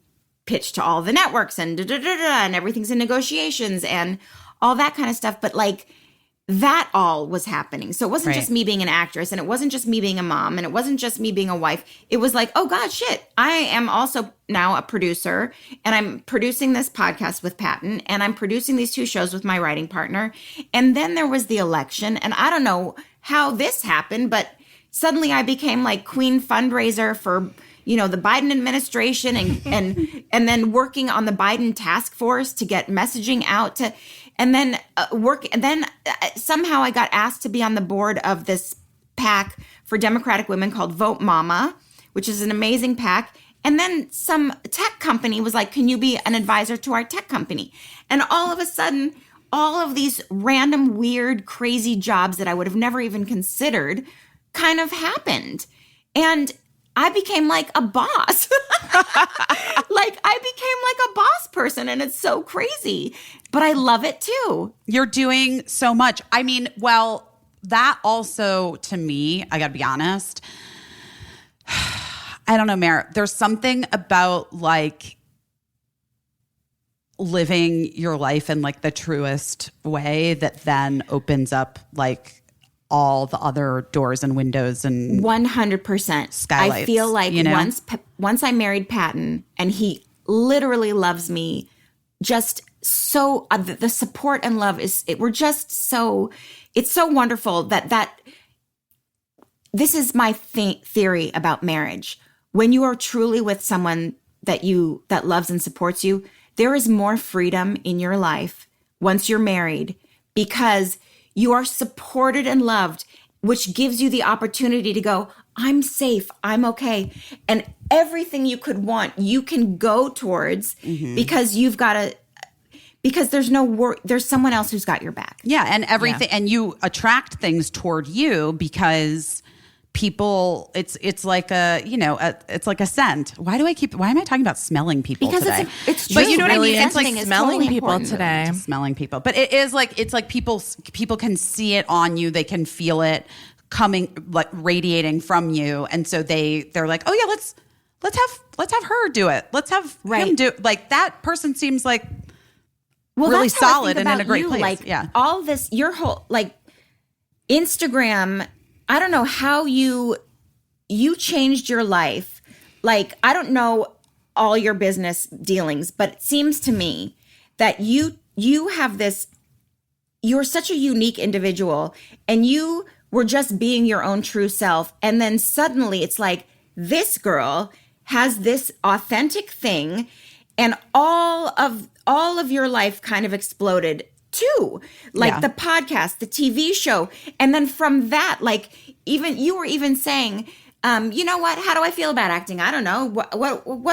E: pitched to all the networks and and everything's in negotiations and all that kind of stuff. But, like, that all was happening. So it wasn't just me being an actress, and it wasn't just me being a mom, and it wasn't just me being a wife. It was like, oh God, shit. I am also now a producer, and I'm producing this podcast with Patton, and I'm producing these 2 shows with my writing partner. And then there was the election, and I don't know how this happened, but suddenly I became like queen fundraiser for, the Biden administration and then working on the Biden task force to get messaging out to, and then somehow I got asked to be on the board of this PAC for Democratic women called Vote Mama, which is an amazing PAC. And then some tech company was like, can you be an advisor to our tech company? And all of a sudden, all of these random, weird, crazy jobs that I would have never even considered kind of happened. And I became like a boss. Like, I became like a boss person, and it's so crazy. But I love it too.
D: You're doing so much. I mean, well, that also, to me, I got to be honest, I don't know, Mer, there's something about, like, living your life in, like, the truest way that then opens up, like, all the other doors and windows and
E: 100%
D: skylights.
E: I feel like once I married Patton, and he literally loves me just so, the support and love we're just so, it's so wonderful that this is my theory about marriage. When you are truly with someone that loves and supports you, there is more freedom in your life once you're married, because you are supported and loved, which gives you the opportunity to go, I'm safe, I'm okay. And everything you could want, you can go towards, because because there's someone else who's got your back.
D: Yeah, and everything, and you attract things toward you because people, it's like it's like a scent. Why am I talking about smelling people
E: because
D: today?
E: It's true.
A: But you know what I
E: Really,
A: mean? It's like
E: scenting is
A: smelling
E: totally
A: people
E: important.
A: today.
D: Smelling people. But it is like, it's like people can see it on you. They can feel it coming, like, radiating from you. And so they're like, oh yeah, let's have her do it. Let's have him do it. Like, that person seems like really
E: that's how I
D: solid
E: think
D: and in
E: about
D: a great
E: you.
D: place.
E: Like,
D: yeah.
E: all this, your whole, like, Instagram, I don't know how you changed your life. Like, I don't know all your business dealings, but it seems to me that you have this, you're such a unique individual, and you were just being your own true self. And then suddenly it's like, this girl has this authentic thing, and all of your life kind of exploded too. Like the podcast, the TV show. And then from that, like, even you were even saying, you know what? How do I feel about acting? I don't know. What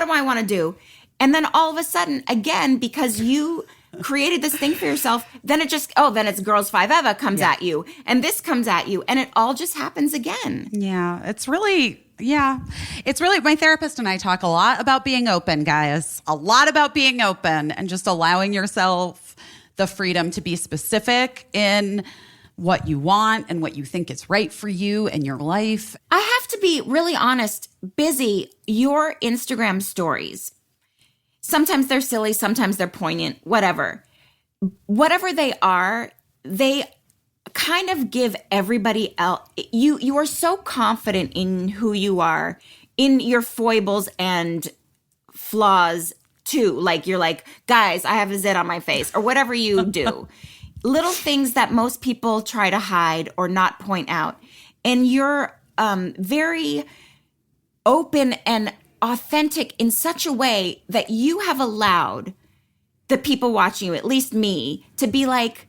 E: do I want to do? And then all of a sudden, again, because you created this thing for yourself, then it's Girls 5 Eva comes at you, and this comes at you, and it all just happens again.
D: Yeah, it's really, my therapist and I talk a lot about being open, guys. A lot about being open and just allowing yourself the freedom to be specific in what you want and what you think is right for you and your life.
E: I have to be really honest, Busy, your Instagram stories, sometimes they're silly, sometimes they're poignant, whatever. Whatever they are, they kind of give everybody else, you are so confident in who you are, in your foibles and flaws too. Like, you're like, guys, I have a zit on my face, or whatever you do. Little things that most people try to hide or not point out. And you're very open and authentic in such a way that you have allowed the people watching you, at least me, to be like,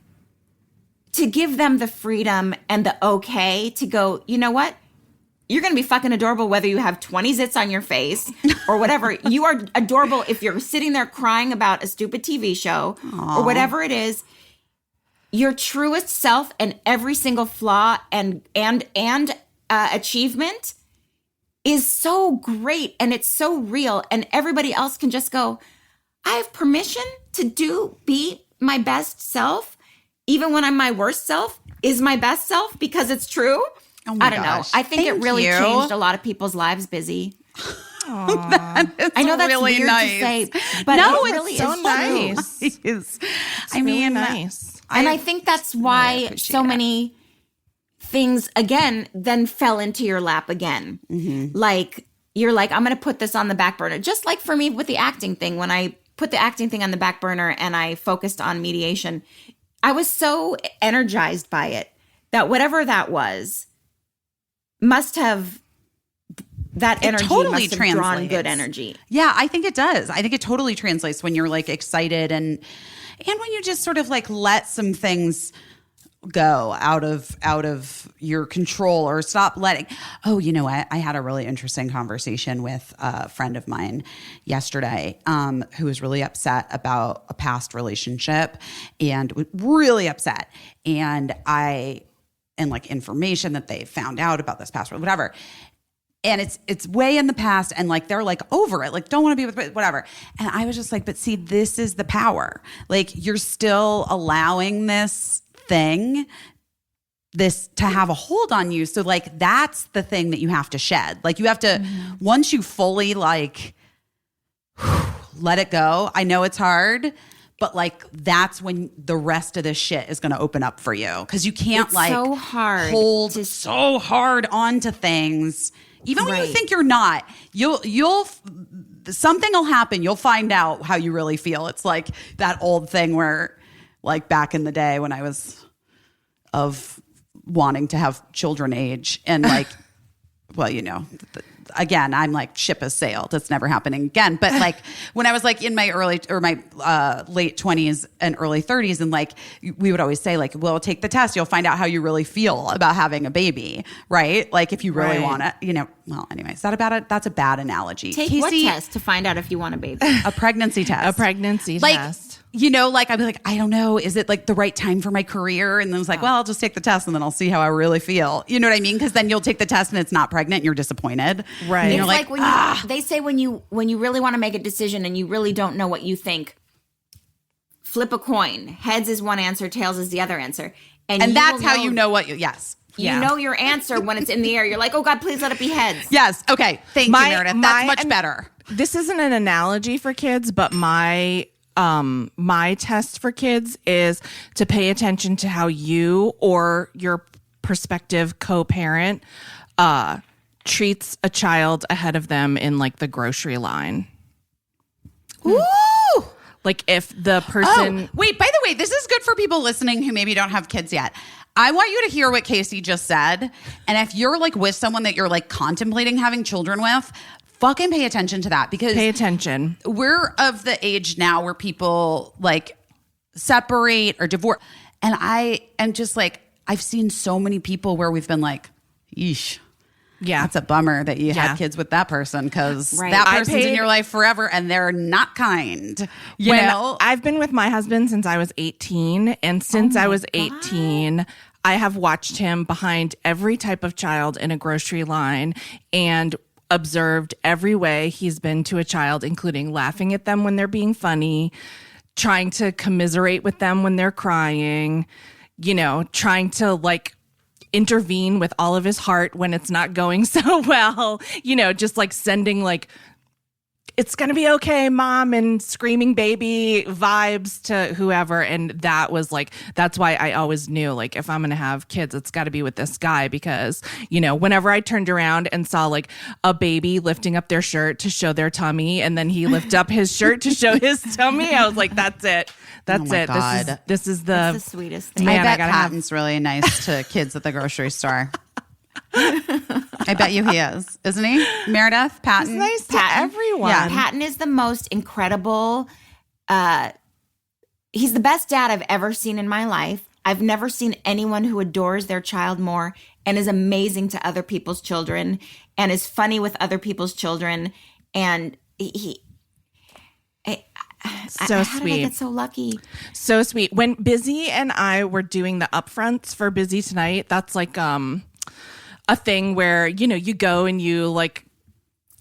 E: to give them the freedom and the okay to go, you know what? You're going to be fucking adorable whether you have 20 zits on your face or whatever. You are adorable if you're sitting there crying about a stupid TV show or whatever it is. Your truest self and every single flaw and achievement is so great and it's so real, and everybody else can just go, I have permission to be my best self, even when I'm my worst self is my best self, because it's true.
D: Oh my
E: I don't
D: gosh.
E: know. I think it really changed a lot of people's lives, Busy. I know that's
D: really
E: weird
D: nice.
E: to say, but
D: No,
E: it really
D: it's
E: is
A: so
E: true.
A: nice.
D: It's
A: I mean, nice.
E: And I think that's why
D: appreciate
E: so many things, again, then fell into your lap again. Like, you're like, I'm going to put this on the back burner. Just like for me with the acting thing, when I put the acting thing on the back burner and I focused on mediation, I was so energized by it that whatever that was must have, that energy
D: totally
E: must have drawn
D: translates.
E: good energy.
D: Yeah, I think it does. I think it totally translates when you're like excited and when you just sort of like let some things go out of your control or stop letting. Oh, you know what? I had a really interesting conversation with a friend of mine yesterday who was really upset about a past relationship and really upset. And like information that they found out about this past, whatever. And it's way in the past, and like they're like over it, like don't want to be with whatever. And I was just like, but see, this is the power. Like you're still allowing this thing, this to have a hold on you. So like that's the thing that you have to shed. Like you have to once you fully like let it go. I know it's hard, but like that's when the rest of this shit is going to open up for you, because you can't
E: It's
D: like
E: so hard
D: hold
E: to-
D: so hard onto things. Even when you
E: Right.
D: think you're not, you'll something will happen. You'll find out how you really feel. It's like that old thing where, like back in the day when I was of wanting to have children age, and like, well, you know, again, I'm like ship has sailed. It's never happening again. But like when I was like in my late 20s and early 30s, and like we would always say like, well, take the test. You'll find out how you really feel about having a baby, right? Like if you really
A: Right.
D: want to, you know. Well, anyways, that's a bad analogy.
E: Take
D: Caissie,
E: what test to find out if you want a baby?
D: a pregnancy test.
A: A pregnancy
D: like,
A: test.
D: You know, like I'd be like, I don't know, is it like the right time for my career? And then it's like, well, I'll just take the test and then I'll see how I really feel. You know what I mean? Because then you'll take the test and it's not pregnant and you're disappointed.
A: Right.
D: And
E: It's
D: you're
E: like,
D: like,
E: when they say when you really want to make a decision and you really don't know what you think, flip a coin. Heads is one answer, tails is the other answer.
D: and
E: you
D: that's
E: will
D: how you know what yes.
E: You
A: Yeah.
E: know your answer when it's in the air. You're like, oh God, please let it be heads.
D: Yes. Okay. Thank you, Meredith. That's much better.
A: This isn't an analogy for kids, but my test for kids is to pay attention to how you or your prospective co-parent treats a child ahead of them in like the grocery line.
D: Ooh.
A: Like if the person
D: Wait, by the way, this is good for people listening who maybe don't have kids yet. I want you to hear what Caissie just said. And if you're like with someone that you're like contemplating having children with, fucking pay attention to that, because
A: pay attention.
D: we're of the age now where people like separate or divorce. And I am just like, I've seen so many people where we've been like, yeesh.
A: Yeah.
D: That's a bummer that you
A: Yeah.
D: had kids with that person, because
E: Right.
D: that
A: I
D: person's in
A: paid-
D: your life forever and they're not kind. You
A: When
D: know?
A: I've been with my husband since I was 18, and since I was 18, I have watched him behind every type of child in a grocery line and observed every way he's been to a child, including laughing at them when they're being funny, trying to commiserate with them when they're crying, you know, trying to like intervene with all of his heart when it's not going so well, you know, just like sending like, it's going to be okay, mom, and screaming baby vibes to whoever. And that was like, that's why I always knew, like, if I'm going to have kids, it's got to be with this guy, because, you know, whenever I turned around and saw like a baby lifting up their shirt to show their tummy, and then he lifted up his shirt to show his tummy, I was like, that's it. That's
D: my
A: it.
D: God.
A: This is
E: That's the sweetest thing.
A: Man,
D: I bet
A: gotta have-
D: Patton's really nice to kids at the grocery store. I bet you he is, isn't he? Meredith, Patton.
A: He's nice to
E: Patton.
A: everyone.
D: Yeah.
E: Patton is the most incredible. He's the best dad I've ever seen in my life. I've never seen anyone who adores their child more and is amazing to other people's children and is funny with other people's children. And
A: So
E: how
A: sweet.
E: did I get so lucky?
A: So sweet. When Busy and I were doing the upfronts for Busy Tonight, that's like a thing where, you know, you go and you like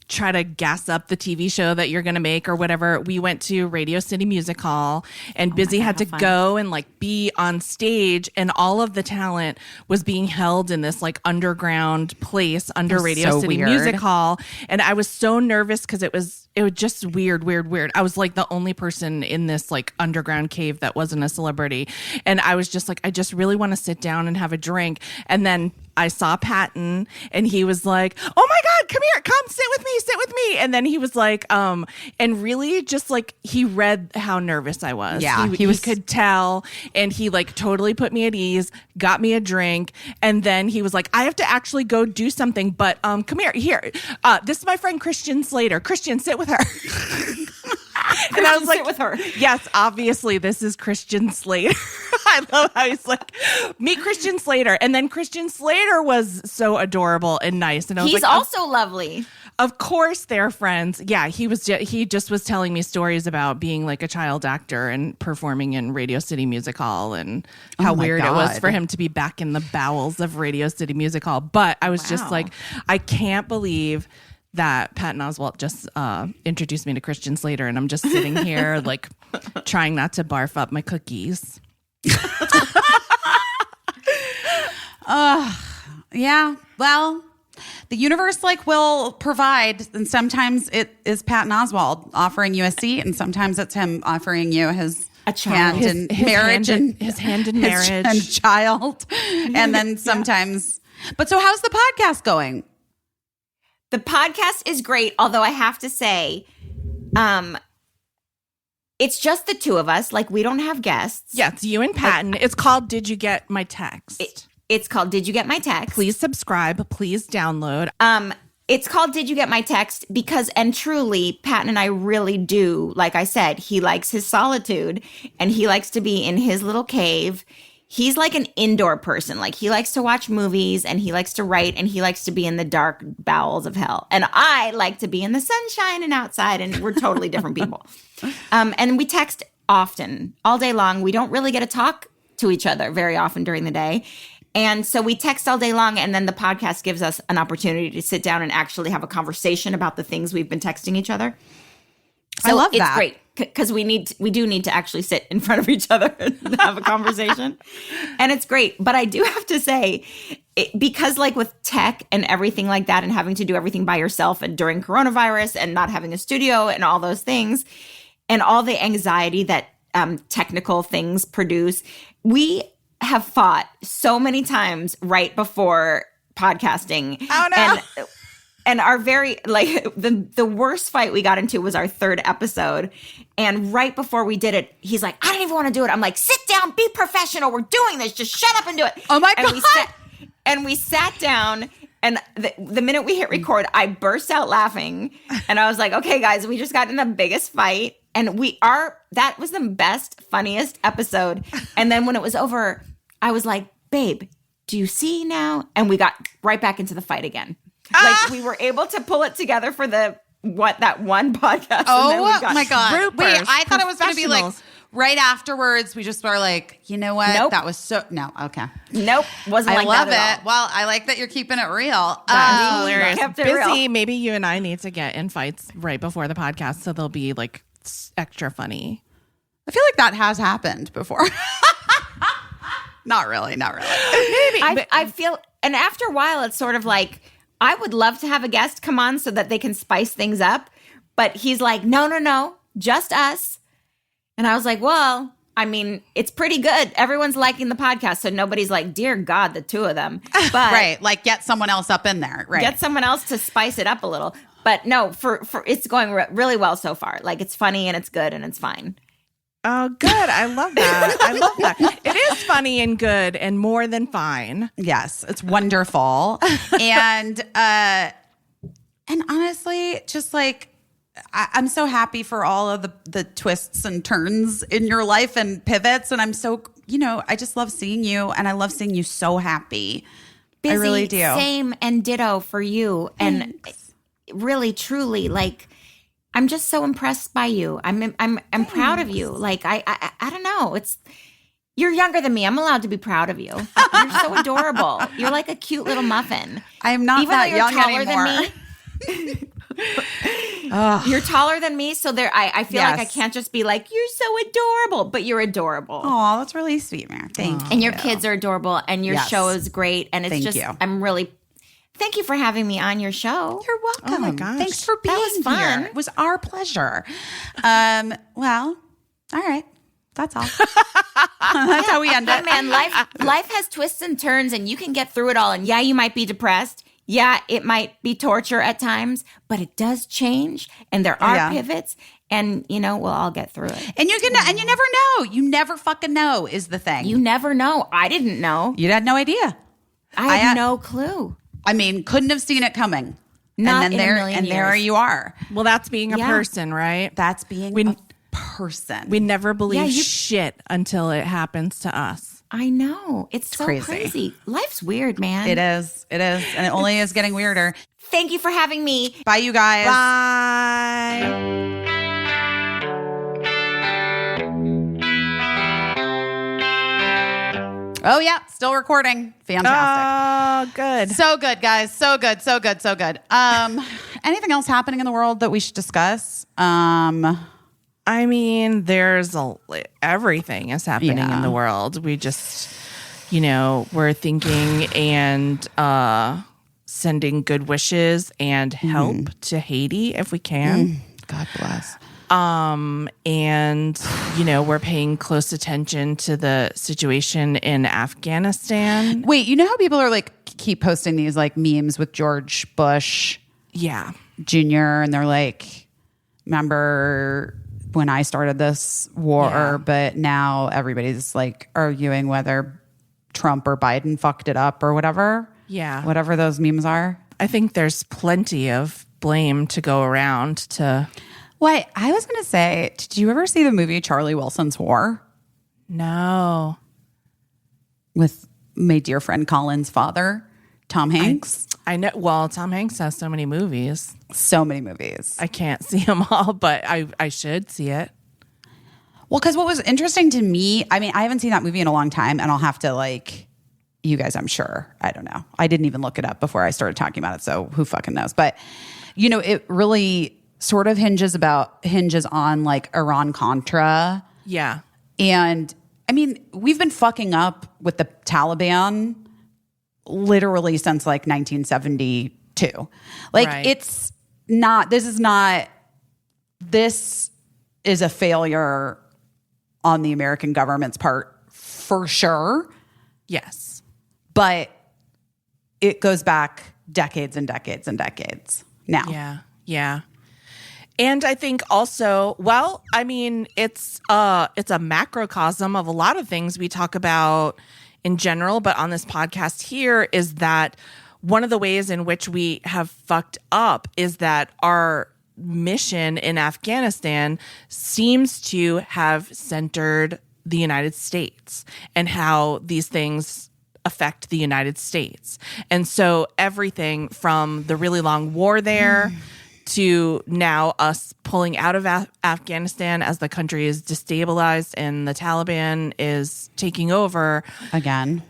A: try to gas up the TV show that you're going to make or whatever. We went to Radio City Music Hall and Busy had to go and like be on stage, and all of the talent was being held in this like underground place under Radio
D: so
A: City
D: weird.
A: Music Hall. And I was so nervous because it was just weird. I was like the only person in this like underground cave that wasn't a celebrity. And I was just like, I just really want to sit down and have a drink. And then I saw Patton and he was like, oh my God, come here, come sit with me. And then he was like, and really just like, he read how nervous I was.
D: Yeah,
A: he could tell, and he like totally put me at ease, got me a drink. And then he was like, I have to actually go do something, but come here. This is my friend Christian Slater. Christian, sit with her. And I was like,
E: sit with her.
A: Yes, obviously this is Christian Slater. I love how he's like, meet Christian Slater. And then Christian Slater was so adorable and nice. And I was
E: He's
A: like,
E: also lovely.
A: of course they're friends. Yeah, he just was telling me stories about being like a child actor and performing in Radio City Music Hall and how
D: my
A: weird it was
D: God.
A: for him to be back in the bowels of Radio City Music Hall. But I was just like, I can't believe that Patton Oswalt just introduced me to Christian Slater, and I'm just sitting here like trying not to barf up my cookies.
D: Yeah. Well, the universe like will provide, and sometimes it is Patton Oswalt offering you a seat, and sometimes it's him offering you his
E: child.
D: hand in marriage
A: his hand in marriage.
D: and child, and then sometimes. But so, how's the podcast going?
E: The podcast is great, although I have to say, it's just the two of us. Like, we don't have guests.
A: Yeah, it's you and Patton. It's called Did You Get My Text?
E: It's called Did You Get My Text?
A: Please subscribe. Please download.
E: It's called Did You Get My Text? Because, and truly, Patton and I really do, like I said, he likes his solitude and he likes to be in his little cave. He's like an indoor person. Like, he likes to watch movies and he likes to write and he likes to be in the dark bowels of hell. And I like to be in the sunshine and outside, and we're totally different people. And we text often, all day long. We don't really get to talk to each other very often during the day. And so we text all day long, and then the podcast gives us an opportunity to sit down and actually have a conversation about the things we've been texting each other. So
D: I love
E: it's
D: that.
E: great because we do need to actually sit in front of each other and have a conversation. And it's great. But I do have to say, because like with tech and everything like that and having to do everything by yourself and during coronavirus and not having a studio and all those things and all the anxiety that technical things produce, we have fought so many times right before podcasting.
A: Oh, no.
E: And our very, like, the worst fight we got into was our third episode. And right before we did it, he's like, I don't even want to do it. I'm like, sit down, be professional. We're doing this. Just shut up and do it.
D: Oh, my
E: and
D: God.
E: We sat down, and the minute we hit record, I burst out laughing. And I was like, okay, guys, we just got in the biggest fight. And that was the best, funniest episode. And then when it was over, I was like, babe, do you see now? And we got right back into the fight again. Like, we were able to pull it together for that one podcast.
D: Oh,
E: and then we got
D: my God.
A: Groupers,
D: Wait, I thought it was going to be like
A: professionals.
D: right afterwards. We just were like, you know what?
E: Nope.
D: That was so, no, okay.
E: Nope, wasn't
D: I
E: like
D: love
E: that at
D: it.
E: all.
D: Well, I like that you're keeping it real.
A: That's hilarious.
E: kept it
A: Busy,
E: real.
A: maybe you and I need to get in fights right before the podcast so they'll be like extra funny.
D: I feel like that has happened before. Not really.
A: Maybe.
E: I feel, and after a while, it's sort of like, I would love to have a guest come on so that they can spice things up. But he's like, no, just us. And I was like, well, I mean, it's pretty good. Everyone's liking the podcast. So nobody's like, dear God, the two of them. But
D: Right. Like get someone else up in there. Right.
E: get someone else to spice it up a little. But no, for it's going really well so far. Like, it's funny and it's good and it's fine.
A: Oh, good. I love that. I love that. It is funny and good and more than fine.
D: Yes, it's wonderful. and honestly, just like I'm so happy for all of the twists and turns in your life and pivots. And I'm so, I just love seeing you, and I love seeing you so happy.
E: Busy,
D: I really do.
E: Same, and ditto for you.
D: Thanks.
E: And really, truly, like, I'm just so impressed by you. I'm proud of you. Like, I don't know. You're younger than me. I'm allowed to be proud of you. You're so adorable. You're like a cute little muffin.
D: I'm not
E: Even
D: that
E: though you're
D: young
E: taller
D: anymore.
E: than me. You're taller than me, so I feel like I can't just be like, you're so adorable, but you're adorable.
D: Oh, that's really sweet, man. Thank you.
E: And your kids are adorable, and your
D: Yes.
E: show is great. And it's
D: Thank you.
E: Thank you for having me on your show.
D: You're welcome.
A: Oh my gosh.
D: Thanks for being
E: was fun.
D: here. It was our pleasure. Well, all right. That's all. That's how we end
E: Hey,
D: it.
E: man, life has twists and turns, and you can get through it all. And yeah, you might be depressed. Yeah, it might be torture at times, but it does change, and there are pivots, and we'll all get through it.
D: And you never know. You never fucking know is the thing.
E: You never know. I didn't know.
D: You had no idea.
E: I had no clue.
D: I mean, couldn't have seen it coming.
E: Not
D: and then
E: in a million
D: there
E: years.
D: you are.
A: Well, that's being a person, right?
D: That's being a person.
A: We never believe
E: you-
A: shit until it happens to us.
E: I know. It's so
D: crazy.
E: crazy. Life's weird, man.
D: It is. And it only is getting weirder.
E: Thank you for having me.
D: Bye, you guys.
A: Bye.
D: Oh, yeah. Still recording. Fantastic.
A: Oh, good.
D: So good, guys. So good. So good. So good. Anything else happening in the world that we should discuss?
A: I mean, everything is happening in the world. We just, we're thinking and sending good wishes and help to Haiti if we can.
D: God bless.
A: And, we're paying close attention to the situation in Afghanistan.
D: Wait, you know how people are like keep posting these like memes with George Bush
A: Yeah.
D: Jr. and they're like, remember when I started this war,
A: Yeah.
D: but now everybody's like arguing whether Trump or Biden fucked it up or whatever.
A: Yeah.
D: Whatever those memes are.
A: I think there's plenty of blame to go around to.
D: What I was going to say, did you ever see the movie Charlie Wilson's War
A: No.
D: with my dear friend Colin's father, Tom Hanks?
A: I know. Well, Tom Hanks has so many movies.
D: So many movies.
A: I can't see them all, but I should see it.
D: Well, because what was interesting to me, I mean, I haven't seen that movie in a long time, and I'll have to you guys, I'm sure. I don't know. I didn't even look it up before I started talking about it, so who fucking knows? But, it really sort of hinges on Iran-Contra.
A: Yeah.
D: And, I mean, we've been fucking up with the Taliban literally since 1972.
A: Right.
D: It's not, this is a failure on the American government's part for sure.
A: Yes.
D: But it goes back decades and decades and decades now.
A: Yeah. Yeah. And I think also, it's a macrocosm of a lot of things we talk about in general, but on this podcast here is that one of the ways in which we have fucked up is that our mission in Afghanistan seems to have centered the United States and how these things affect the United States. And so everything from the really long war there to now us pulling out of Afghanistan as the country is destabilized and the Taliban is taking over
D: Again.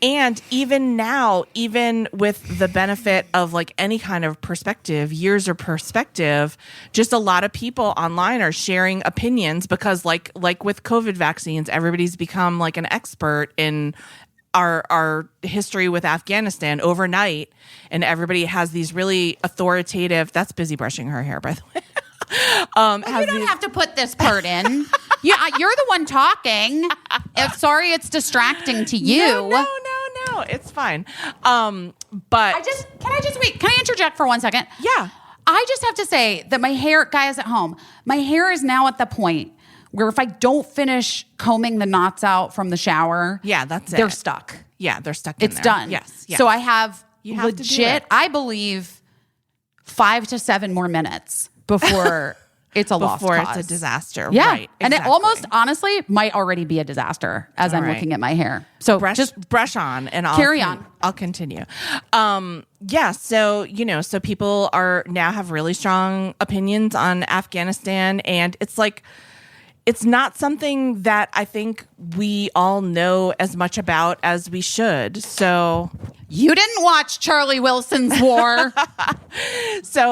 A: And even now, even with the benefit of any kind of perspective, years of perspective, just a lot of people online are sharing opinions because like with COVID vaccines, everybody's become an expert in our history with Afghanistan overnight, and everybody has these really authoritative. That's Busy brushing her hair, by the way.
D: You don't have to put this part in. You're the one talking. Sorry, it's distracting to you.
A: No, it's fine. But
D: Can I interject for 1 second?
A: Yeah.
D: I just have to say that my hair, guys at home, my hair is now at the point where if I don't finish combing the knots out from the shower,
A: Yeah, that's
D: they're
A: it.
D: stuck.
A: Yeah, they're stuck in
D: It's
A: there.
D: done.
A: Yes.
D: So I have
A: You have to do
D: legit,
A: it.
D: I believe, 5 to 7 more minutes before it's a lost
A: Before
D: cause.
A: it's a disaster.
D: Yeah.
A: Right.
D: And it
A: exactly.
D: almost, honestly, might already be a disaster as I'm
A: right.
D: looking at my hair. So just
A: brush on and I'll
D: carry on.
A: I'll continue. Yeah, so so people are now have really strong opinions on Afghanistan, and it's like it's not something that I think we all know as much about as we should. So
D: you didn't watch Charlie Wilson's War.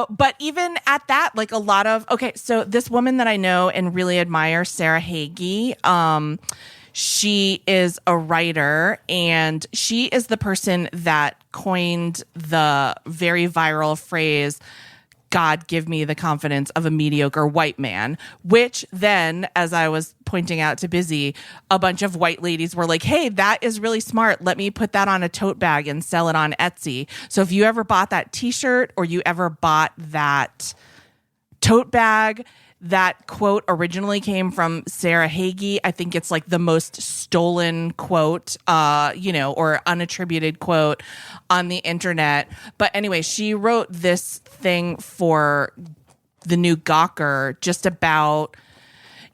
A: but even at that, like a lot of, so this woman that I know and really admire, Sarah Hagi, she is a writer, and she is the person that coined the very viral phrase, God give me the confidence of a mediocre white man, which then, as I was pointing out to Busy, a bunch of white ladies were like, hey, that is really smart. Let me put that on a tote bag and sell it on Etsy. So if you ever bought that t-shirt or you ever bought that tote bag, that quote originally came from Sarah Hagi. I think it's like the most stolen quote, or unattributed quote on the internet. But anyway, she wrote this thing for the new Gawker just about,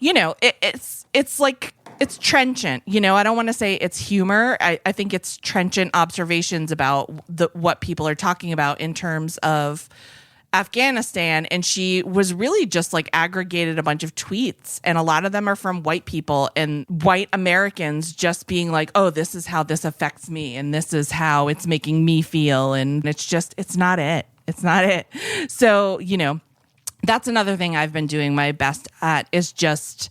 A: it's like, it's trenchant. I don't want to say it's humor. I think it's trenchant observations about what people are talking about in terms of Afghanistan, and she was really just like aggregated a bunch of tweets, and a lot of them are from white people and white Americans just being like, oh, this is how this affects me, and this is how it's making me feel, and it's not it. So, that's another thing I've been doing my best at, is just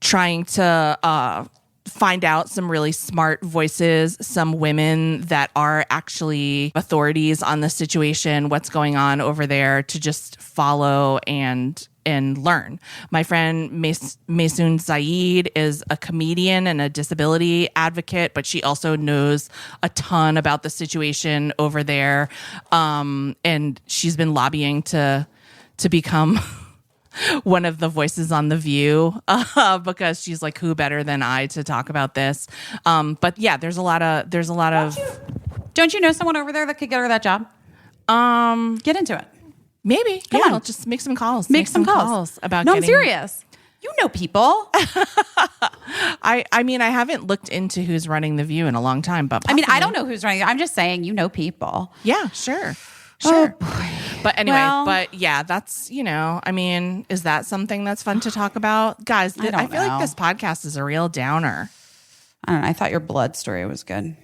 A: trying to find out some really smart voices, some women that are actually authorities on the situation, what's going on over there, to just follow and learn. My friend Maysoon Saeed is a comedian and a disability advocate, but she also knows a ton about the situation over there. And she's been lobbying to become one of the voices on The View, because she's like, who better than I to talk about this? But yeah, there's a lot of.
D: Don't you know someone over there that could get her that job? Get into it.
A: Maybe.
D: Come on.
A: I'll just make some calls.
D: Make some calls
A: about.
D: No, I'm serious. You know people.
A: I mean, I haven't looked into who's running The View in a long time, but
D: I mean, I
A: possibly.
D: don't know who's running. I'm just saying, you know people.
A: Yeah, sure.
D: Oh, boy.
A: But anyway,
D: Well-
A: yeah, that's, I mean, is that something that's fun to talk about? Guys, I feel
D: know.
A: like this podcast is a real downer.
D: I don't know. I thought your blood story was good.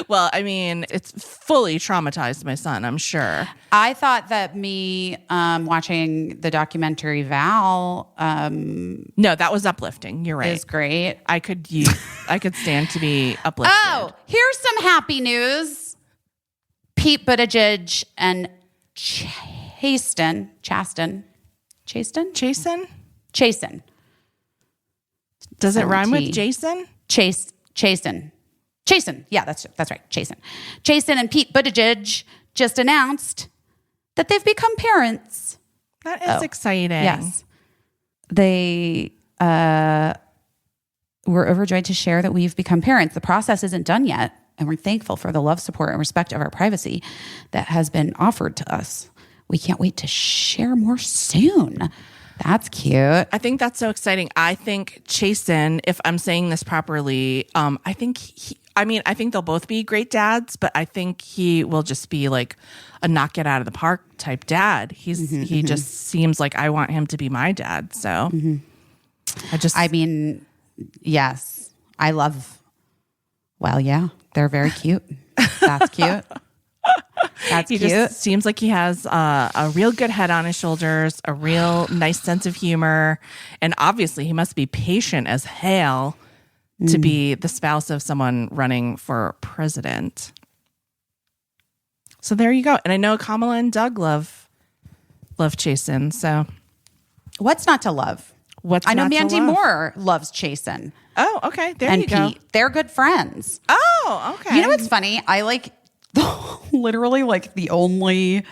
A: Well, I mean, it's fully traumatized my son, I'm sure.
D: I thought that me watching the documentary Val
A: No, that was uplifting. You're right.
D: is great.
A: I could stand to be uplifted.
D: Oh, here's some happy news. Pete Buttigieg and Chasten.
A: Does it rhyme with
D: T.
A: Jason?
D: Chasten. Yeah, that's right. Chasten and Pete Buttigieg just announced that they've become parents.
A: That is exciting.
D: Yes. They were overjoyed to share that we've become parents. The process isn't done yet, and we're thankful for the love, support, and respect of our privacy that has been offered to us. We can't wait to share more soon. That's cute.
A: I think that's so exciting. I think Chasen, if I'm saying this properly, I think they'll both be great dads, but I think he will just be like a knock it out of the park type dad. He just seems like I want him to be my dad. So
D: yes, I love, well, yeah, they're very cute. That's cute. That's
A: he
D: cute.
A: just seems like he has a real good head on his shoulders, a real nice sense of humor. And obviously he must be patient as hell to be the spouse of someone running for president. So there you go. And I know Kamala and Doug love Chasen. So
D: What's not to love? I know
A: not to
D: Mandy
A: love?
D: Moore loves Chasen
A: Oh, okay. There
D: and
A: you go.
D: Pete. They're good friends.
A: Oh, okay.
D: You know what's funny? I like literally like the only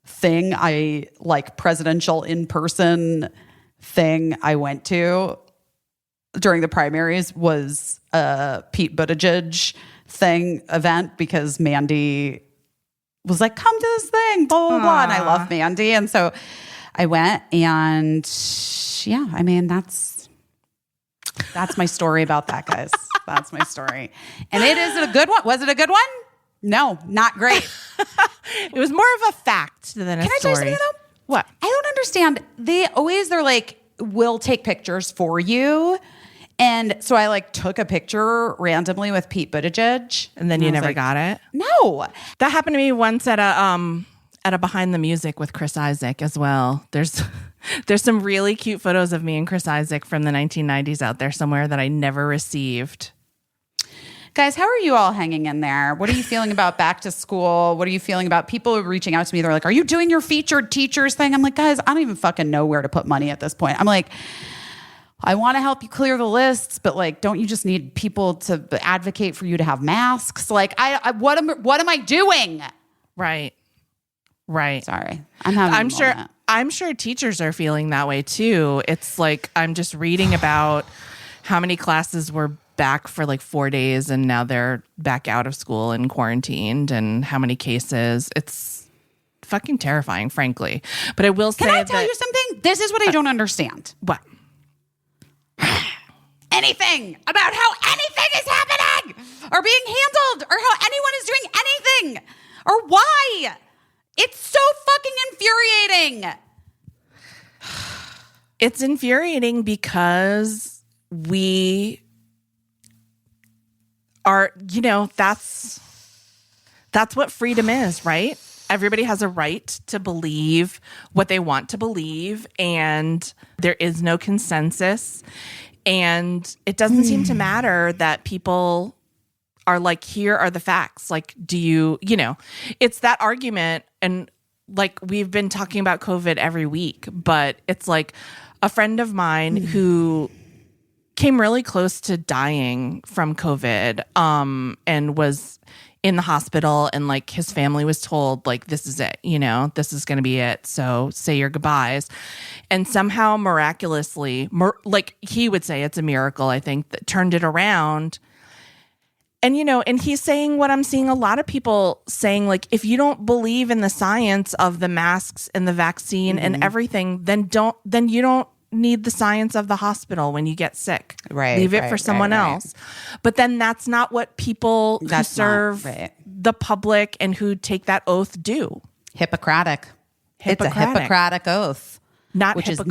D: thing I like presidential in person thing I went to during the primaries was a Pete Buttigieg event because Mandy was like, come to this thing, blah, blah, blah. And I love Mandy. And so I went, and yeah, I mean, that's my story about that, guys. That's my story. And it is a good one. Was it a good one? No, not great.
A: It was more of a fact than a story.
D: Can I tell you something though?
A: What?
D: I don't understand. They're like, we'll take pictures for you. And so I like took a picture randomly with Pete Buttigieg.
A: And then you never got it?
D: No.
A: That happened to me once at a Behind the Music with Chris Isaak as well. There's some really cute photos of me and Chris Isaak from the 1990s out there somewhere that I never received.
D: Guys, how are you all hanging in there? What are you feeling about back to school? What are you feeling about people reaching out to me? They're like, are you doing your featured teachers thing? I'm like, guys, I don't even fucking know where to put money at this point. I'm like, I want to help you clear the lists, but like, don't you just need people to advocate for you to have masks? Like, what am I doing?
A: Right.
D: Sorry. I'm
A: sure teachers are feeling that way too. It's like, I'm just reading about how many classes were back for like 4 days and now they're back out of school and quarantined, and how many cases. It's fucking terrifying, frankly. But I will say,
D: can I tell you something? This is what I don't understand.
A: What?
D: Anything about how anything is happening or being handled or how anyone is doing anything or why. It's so fucking infuriating.
A: It's infuriating because we are, that's what freedom is, right? Everybody has a right to believe what they want to believe, and there is no consensus. And it doesn't seem to matter that people are like, here are the facts. Like, it's that argument. And like, we've been talking about COVID every week, but it's like a friend of mine who came really close to dying from COVID, and was in the hospital, and like his family was told, like, this is it, this is going to be it. So say your goodbyes. And somehow miraculously, like he would say it's a miracle, I think, that turned it around. And, and he's saying what I'm seeing a lot of people saying, like, if you don't believe in the science of the masks and the vaccine and everything, then you don't need the science of the hospital when you get sick.
D: Right.
A: Leave it for someone else. But then that's not what people who serve the public and who take that oath do.
D: Hippocratic. It's a Hippocratic oath.
A: Which is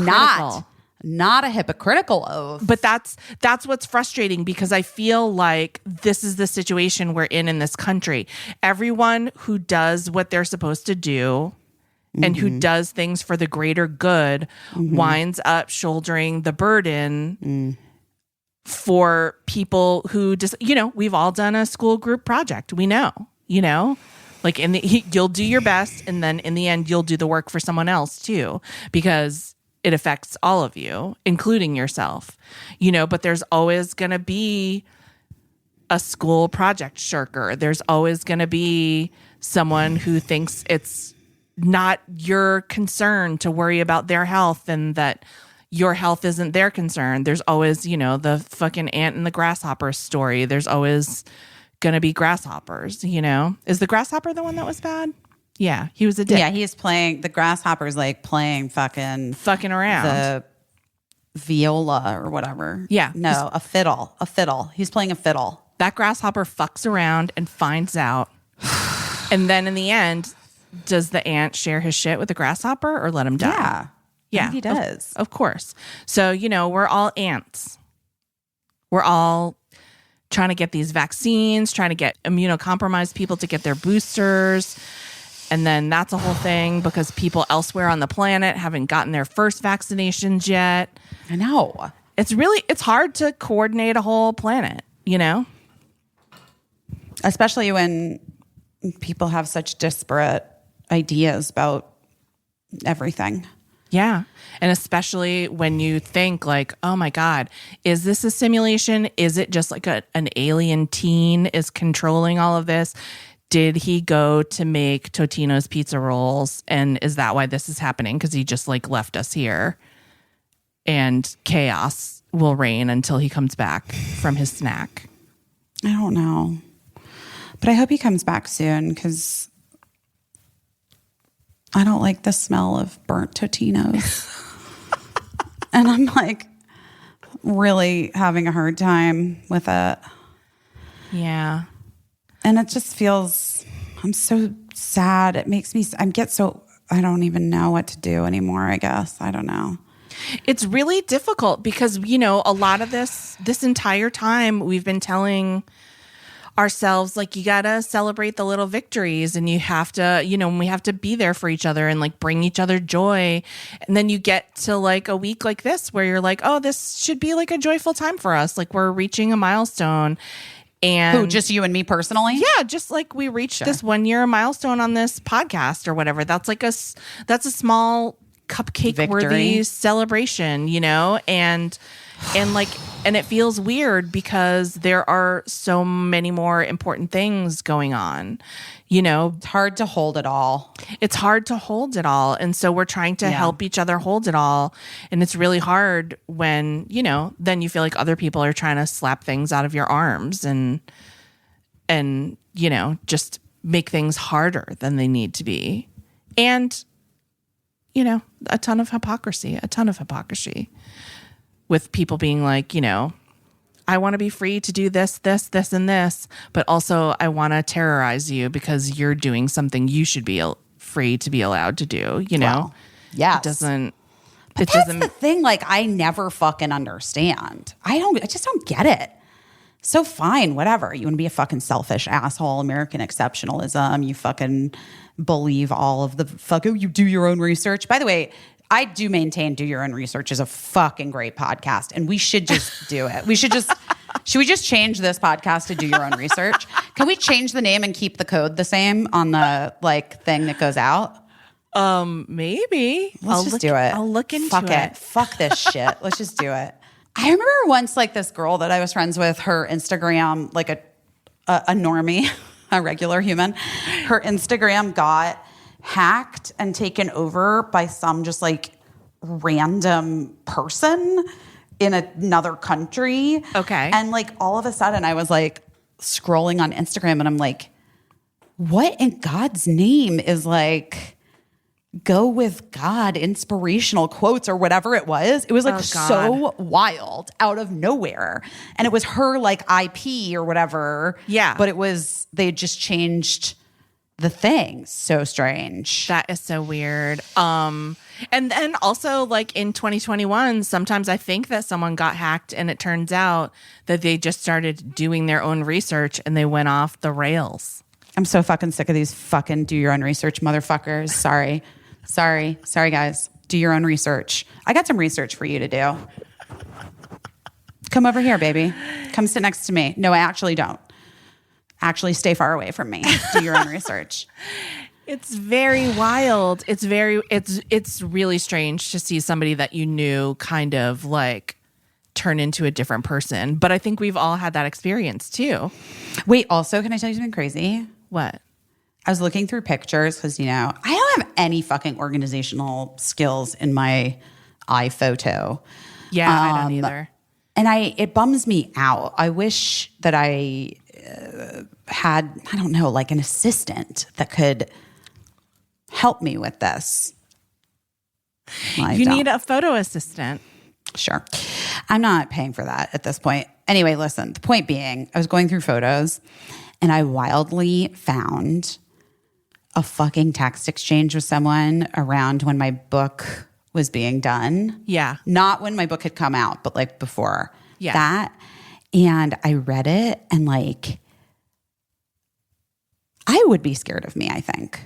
D: not a hypocritical oath.
A: But that's what's frustrating, because I feel like this is the situation we're in this country. Everyone who does what they're supposed to do and who does things for the greater good winds up shouldering the burden for people who just, we've all done a school group project. We know, like you'll do your best, and then in the end, you'll do the work for someone else too, because it affects all of you, including yourself, but there's always going to be a school project shirker. There's always going to be someone who thinks it's not your concern to worry about their health, and that your health isn't their concern. There's always, the fucking ant and the grasshopper story. There's always going to be grasshoppers, Is the grasshopper the one that was bad? Yeah, he was a dick.
D: Yeah, he is playing, the grasshopper's like playing fucking
A: around.
D: The viola or whatever.
A: Yeah.
D: No, a fiddle. He's playing a fiddle.
A: That grasshopper fucks around and finds out. And then in the end, does the ant share his shit with the grasshopper or let him die? Yeah.
D: He does.
A: Of course. So, we're all ants. We're all trying to get these vaccines, trying to get immunocompromised people to get their boosters. And then that's a whole thing because people elsewhere on the planet haven't gotten their first vaccinations yet.
D: I know.
A: It's hard to coordinate a whole planet,
D: Especially when people have such disparate ideas about everything.
A: Yeah. And especially when you think like, oh my God, is this a simulation? Is it just like an alien teen is controlling all of this? Did he go to make Totino's pizza rolls? And is that why this is happening? Because he just like left us here. and chaos will reign until he comes back from his snack.
D: I don't know. But I hope he comes back soon because I don't like the smell of burnt Totinos. And I'm like really having a hard time with it.
A: Yeah.
D: And it just feels, I'm so sad. It makes me, I don't even know what to do anymore, I guess. I don't know.
A: It's really difficult because, you know, a lot of this entire time we've been telling ourselves, like, you got to celebrate the little victories and you have to, you know, we have to be there for each other and like bring each other joy. And then you get to like a week like this where you're like, oh, this should be like a joyful time for us. Like we're reaching a milestone. And
D: who, just you and me personally?
A: Yeah, just like we reached this 1 year milestone on this podcast or whatever. That's like that's a small cupcake worthy celebration, you know? And it feels weird because there are so many more important things going on, you know?
D: It's hard to hold it all.
A: It's hard to hold it all. And so we're trying to help each other hold it all. And it's really hard when, you know, then you feel like other people are trying to slap things out of your arms and, you know, just make things harder than they need to be. And, you know, a ton of hypocrisy with people being like, you know, I want to be free to do this, and this, but also I want to terrorize you because you're doing something you should be free to be allowed to do, you know?
D: Well, yes.
A: That's
D: the thing, like, I never fucking understand. I just don't get it. So fine, whatever. You want to be a fucking selfish asshole, American exceptionalism. You fucking believe all of the you do your own research. By the way, I do maintain Do Your Own Research is a fucking great podcast, and we should just do it. Should we just change this podcast to Do Your Own Research? Can we change the name and keep the code the same on the like thing that goes out?
A: Maybe.
D: Let's just do it.
A: I'll look into
D: Fuck it. Fuck this shit. Let's just do it. I remember once, like, this girl that I was friends with, her Instagram, like a normie, a regular human, her Instagram got hacked and taken over by some just like random person in another country.
A: Okay.
D: And like all of a sudden I was like scrolling on Instagram and I'm like, what in God's name is like go with God inspirational quotes or whatever it was? It was like so wild out of nowhere. And it was her like IP or whatever.
A: Yeah.
D: But they had just changed the thing. So strange.
A: That is so weird. And then also like in 2021, sometimes I think that someone got hacked and it turns out that they just started doing their own research and they went off the rails.
D: I'm so fucking sick of these fucking do your own research motherfuckers. Sorry, guys. Do your own research. I got some research for you to do. Come over here, baby. Come sit next to me. No, I actually don't. Actually, stay far away from me. Do your own research.
A: It's very wild. It's really strange to see somebody that you knew kind of like turn into a different person. But I think we've all had that experience too.
D: Wait, also, can I tell you something crazy?
A: What?
D: I was looking through pictures because, you know, I don't have any fucking organizational skills in my iPhoto.
A: Yeah, I don't either.
D: And it bums me out. I wish that I had, I don't know, like an assistant that could help me with this.
A: You need a photo assistant.
D: Sure. I'm not paying for that at this point. Anyway, listen, the point being, I was going through photos and I wildly found a fucking text exchange with someone around when my book was being done.
A: Yeah.
D: Not when my book had come out, but like before
A: that.
D: And I read it and like, I would be scared of me, I think.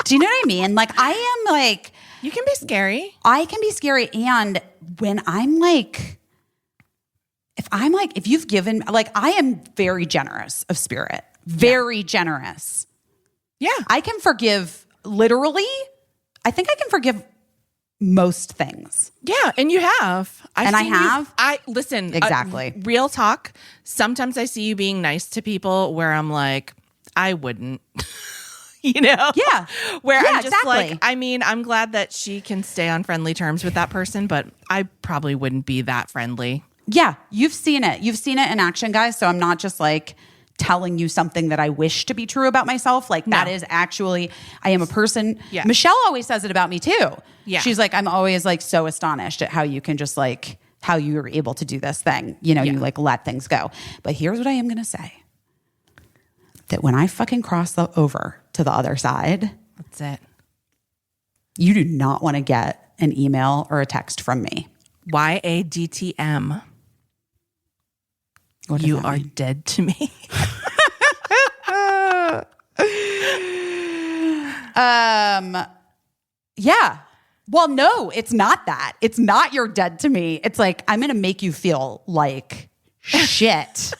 D: Do you know what I mean? Like, I am like...
A: You can be scary.
D: I can be scary. And when I'm like... If you've given... Like, I am very generous of spirit. Very generous.
A: Yeah.
D: I can forgive, literally, I think I can forgive most things.
A: Yeah, and you have.
D: I have?
A: Listen.
D: Exactly.
A: Real talk. Sometimes I see you being nice to people where I'm like, I wouldn't. you know?
D: Yeah.
A: Where
D: Yeah,
A: I'm just
D: exactly.
A: like, I mean, I'm glad that she can stay on friendly terms with that person, but I probably wouldn't be that friendly.
D: Yeah, you've seen it. You've seen it in action, guys. So I'm not just like telling you something that I wish to be true about myself. Like that is actually, I am a person.
A: Yeah.
D: Michelle always says it about me too.
A: Yeah.
D: She's like, I'm always like so astonished at how you can just like, how you are able to do this thing. You know, you like let things go. But here's what I am going to say. That when I fucking cross over to the other side.
A: That's it.
D: You do not want to get an email or a text from me.
A: YADTM.
D: What does
A: You
D: that
A: are
D: mean?
A: dead to me.
D: Yeah. Well, no, it's not that. It's not you're dead to me. It's like, I'm going to make you feel like shit.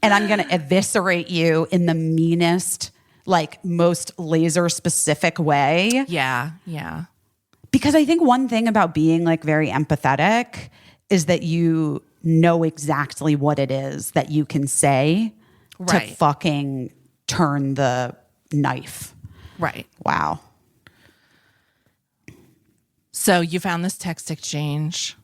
D: And I'm going to eviscerate you in the meanest, like most laser specific way.
A: Yeah. Yeah.
D: Because I think one thing about being like very empathetic is that you know exactly what it is that you can say to
A: Right.
D: fucking turn the knife.
A: Right.
D: Wow.
A: So you found this text exchange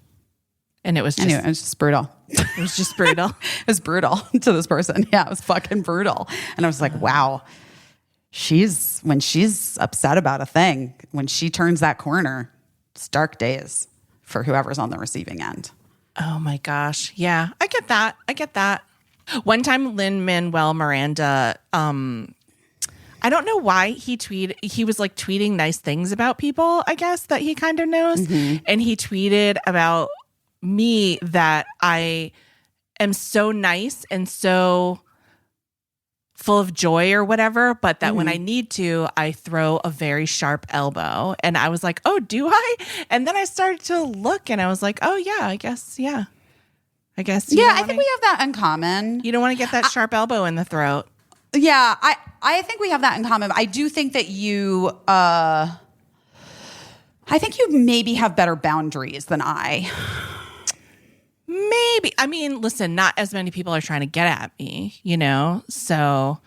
A: and it was just,
D: Anyway, it was just brutal.
A: it was just brutal.
D: It was brutal to this person. Yeah, it was fucking brutal. And I was like, wow, when she's upset about a thing, when she turns that corner, it's dark days for whoever's on the receiving end.
A: Oh my gosh. Yeah, I get that. I get that. One time, Lin-Manuel Miranda, I don't know why he was like tweeting nice things about people, I guess, that he kind of knows.
D: Mm-hmm.
A: And he tweeted about me that I am so nice and so full of joy or whatever, but that when I need to, I throw a very sharp elbow. And I was like, oh, do I? And then I started to look and I was like, oh yeah, I guess. Yeah. I guess.
D: Yeah, I think we have that in common.
A: You don't want to get that sharp elbow in the throat.
D: Yeah, I think we have that in common. I do think that you, I think you maybe have better boundaries than I.
A: Maybe. I mean, listen, not as many people are trying to get at me, you know? So,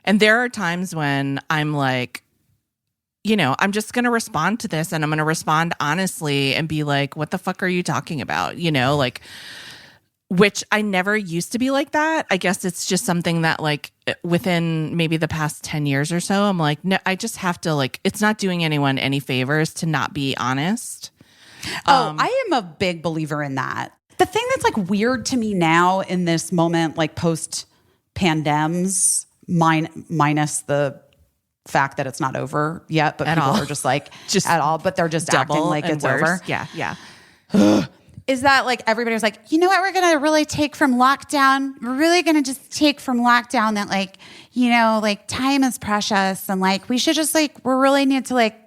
A: and there are times when I'm like, you know, I'm just going to respond to this and I'm going to respond honestly and be like, what the fuck are you talking about? You know, like, which I never used to be like that. I guess it's just something that like within maybe the past 10 years or so, I'm like, no, I just have to like, it's not doing anyone any favors to not be honest.
D: I am a big believer in that. The thing that's like weird to me now in this moment, like post pandems, minus the fact that it's not over yet, but people are just like,
A: Just
D: at all, but they're just acting
A: double
D: like
A: and
D: it's
A: worse.
D: over.
A: Yeah. Yeah.
D: Is that like everybody was like, you know what we're going to really take from lockdown? We're really going to just take from lockdown that like, you know, like time is precious and like we should just like, we really need to like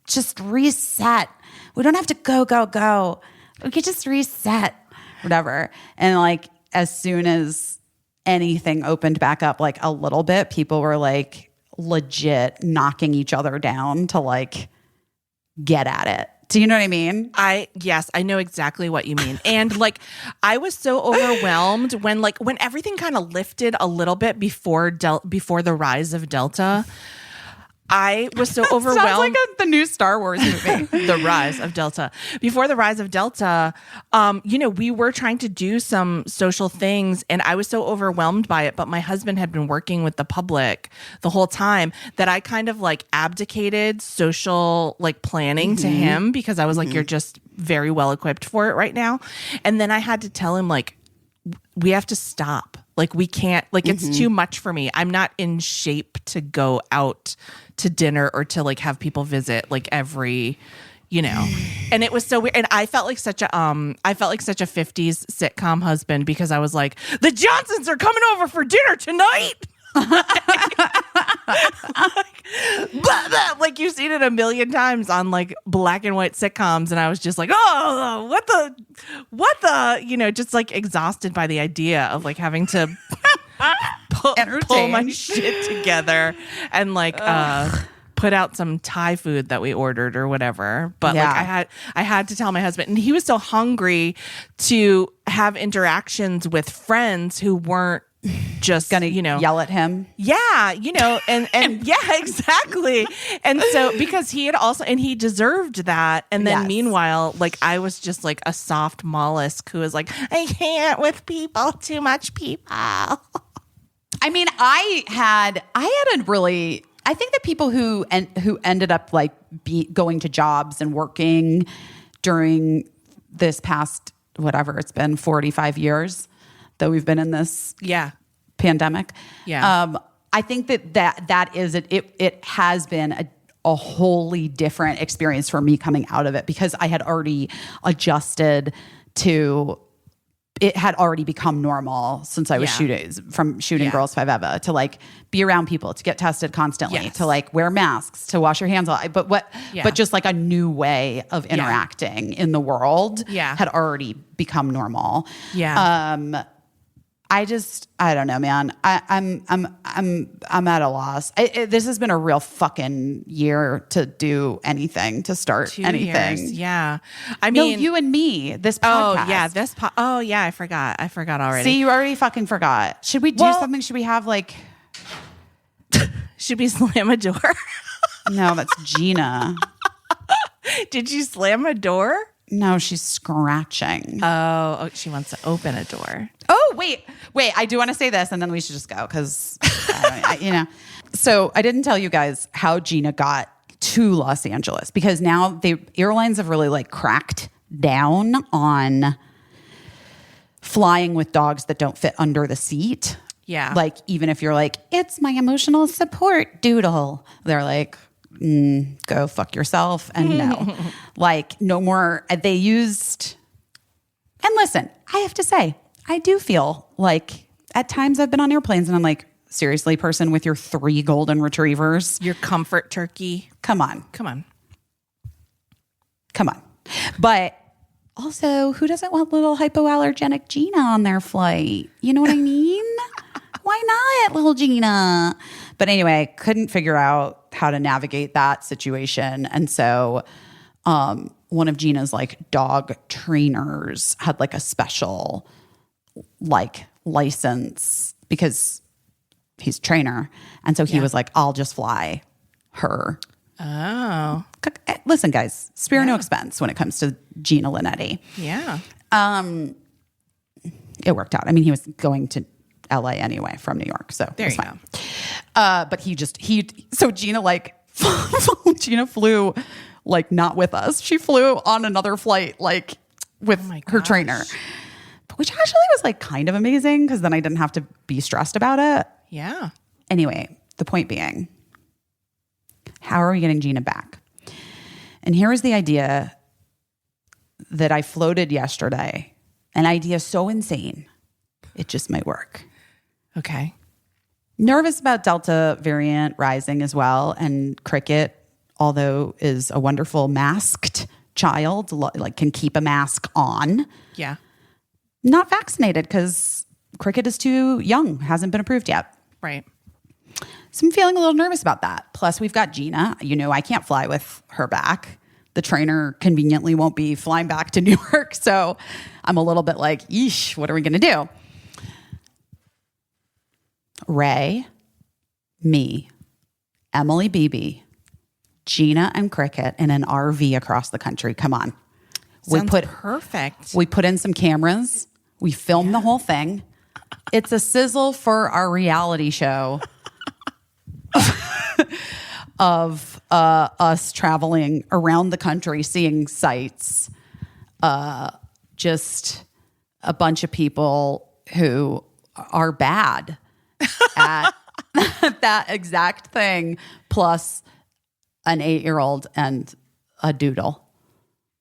D: just reset. We don't have to go. We could just reset, whatever. And like as soon as anything opened back up like a little bit, people were like legit knocking each other down to like get at it. Do you know what I mean?
A: Yes, I know exactly what you mean. And like, I was so overwhelmed when everything kind of lifted a little bit before the rise of Delta. I was so overwhelmed.
D: Sounds like the new Star Wars movie.
A: The rise of Delta. Before the rise of Delta, you know, we were trying to do some social things and I was so overwhelmed by it. But my husband had been working with the public the whole time that I kind of like abdicated social like planning to him because I was like, you're just very well equipped for it right now. And then I had to tell him like, we have to stop. Like we can't, like it's too much for me. I'm not in shape to go out to dinner or to like have people visit like every, you know. And it was so weird. And I felt like such a 50s sitcom husband because I was like, the Johnsons are coming over for dinner tonight. Like you've seen it a million times on like black and white sitcoms, and I was just like, oh, what the, you know, just like exhausted by the idea of like having to pull my shit together and like put out some Thai food that we ordered or whatever. But like I had to tell my husband, and he was so hungry to have interactions with friends who weren't just
D: Gonna
A: you know
D: yell at him.
A: Yeah, you know, and yeah, exactly. And so because he had also and he deserved that. And then
D: Yes.
A: meanwhile, like I was just like a soft mollusk who was like, I can't with people, too much people.
D: I mean, I had a really. I think that people who ended up like going to jobs and working during this past whatever it's been 45 years that we've been in this pandemic.
A: Yeah.
D: I think that is it. It has been a wholly different experience for me coming out of it because I had already adjusted to. It had already become normal since I was shooting Girls Five Eva to like be around people, to get tested constantly, to like wear masks, to wash your hands. But just like a new way of interacting in the world had already become normal.
A: Yeah.
D: I don't know, man. I'm at a loss. This has been a real fucking year to do anything, to start
A: 2
D: anything.
A: years. Yeah. I mean,
D: you and me, this podcast.
A: Oh yeah, I forgot already.
D: See, you already fucking forgot. Should we do something? Should we have like...
A: Should we slam a door?
D: No, that's Gina.
A: Did you slam a door?
D: No, she's scratching.
A: Oh, she wants to open a door.
D: Oh, wait. I do want to say this, and then we should just go because, you know. So I didn't tell you guys how Gina got to Los Angeles because now the airlines have really like cracked down on flying with dogs that don't fit under the seat.
A: Yeah.
D: Like even if you're like, it's my emotional support doodle, they're like, go fuck yourself. And no, like no more. They used, and listen, I have to say, I do feel like at times I've been on airplanes and I'm like, seriously, person with your 3 golden retrievers.
A: Your comfort turkey.
D: Come on.
A: Come on.
D: But also, who doesn't want little hypoallergenic Gina on their flight? You know what I mean? Why not, little Gina? But anyway, couldn't figure out how to navigate that situation. And so one of Gina's like dog trainers had like a special like license because he's a trainer. And so he was like, I'll just fly her.
A: Oh.
D: Listen, guys, spare no expense when it comes to Gina Linetti.
A: Yeah.
D: It worked out. I mean, he was going to LA anyway from New York. So
A: there
D: it was
A: you
D: fine.
A: go.
D: But so Gina like, Gina flew like not with us. She flew on another flight, like with her trainer, which actually was like kind of amazing because then I didn't have to be stressed about it.
A: Yeah.
D: Anyway, the point being, how are we getting Gina back? And here is the idea that I floated yesterday. An idea so insane, it just might work.
A: Okay.
D: Nervous about Delta variant rising as well. And Cricket, although is a wonderful masked child, like can keep a mask on.
A: Yeah.
D: Not vaccinated because Cricket is too young, hasn't been approved yet.
A: Right.
D: So I'm feeling a little nervous about that. Plus, we've got Gina. You know, I can't fly with her back. The trainer conveniently won't be flying back to New York. So I'm a little bit like, yeesh, what are we going to do? Ray, me, Emily Beebe, Gina, and Cricket in an RV across the country. Come on.
A: Sounds perfect.
D: We put in some cameras. We filmed the whole thing. It's a sizzle for our reality show of us traveling around the country, seeing sights. Just a bunch of people who are bad at that exact thing, plus an 8-year-old and a doodle.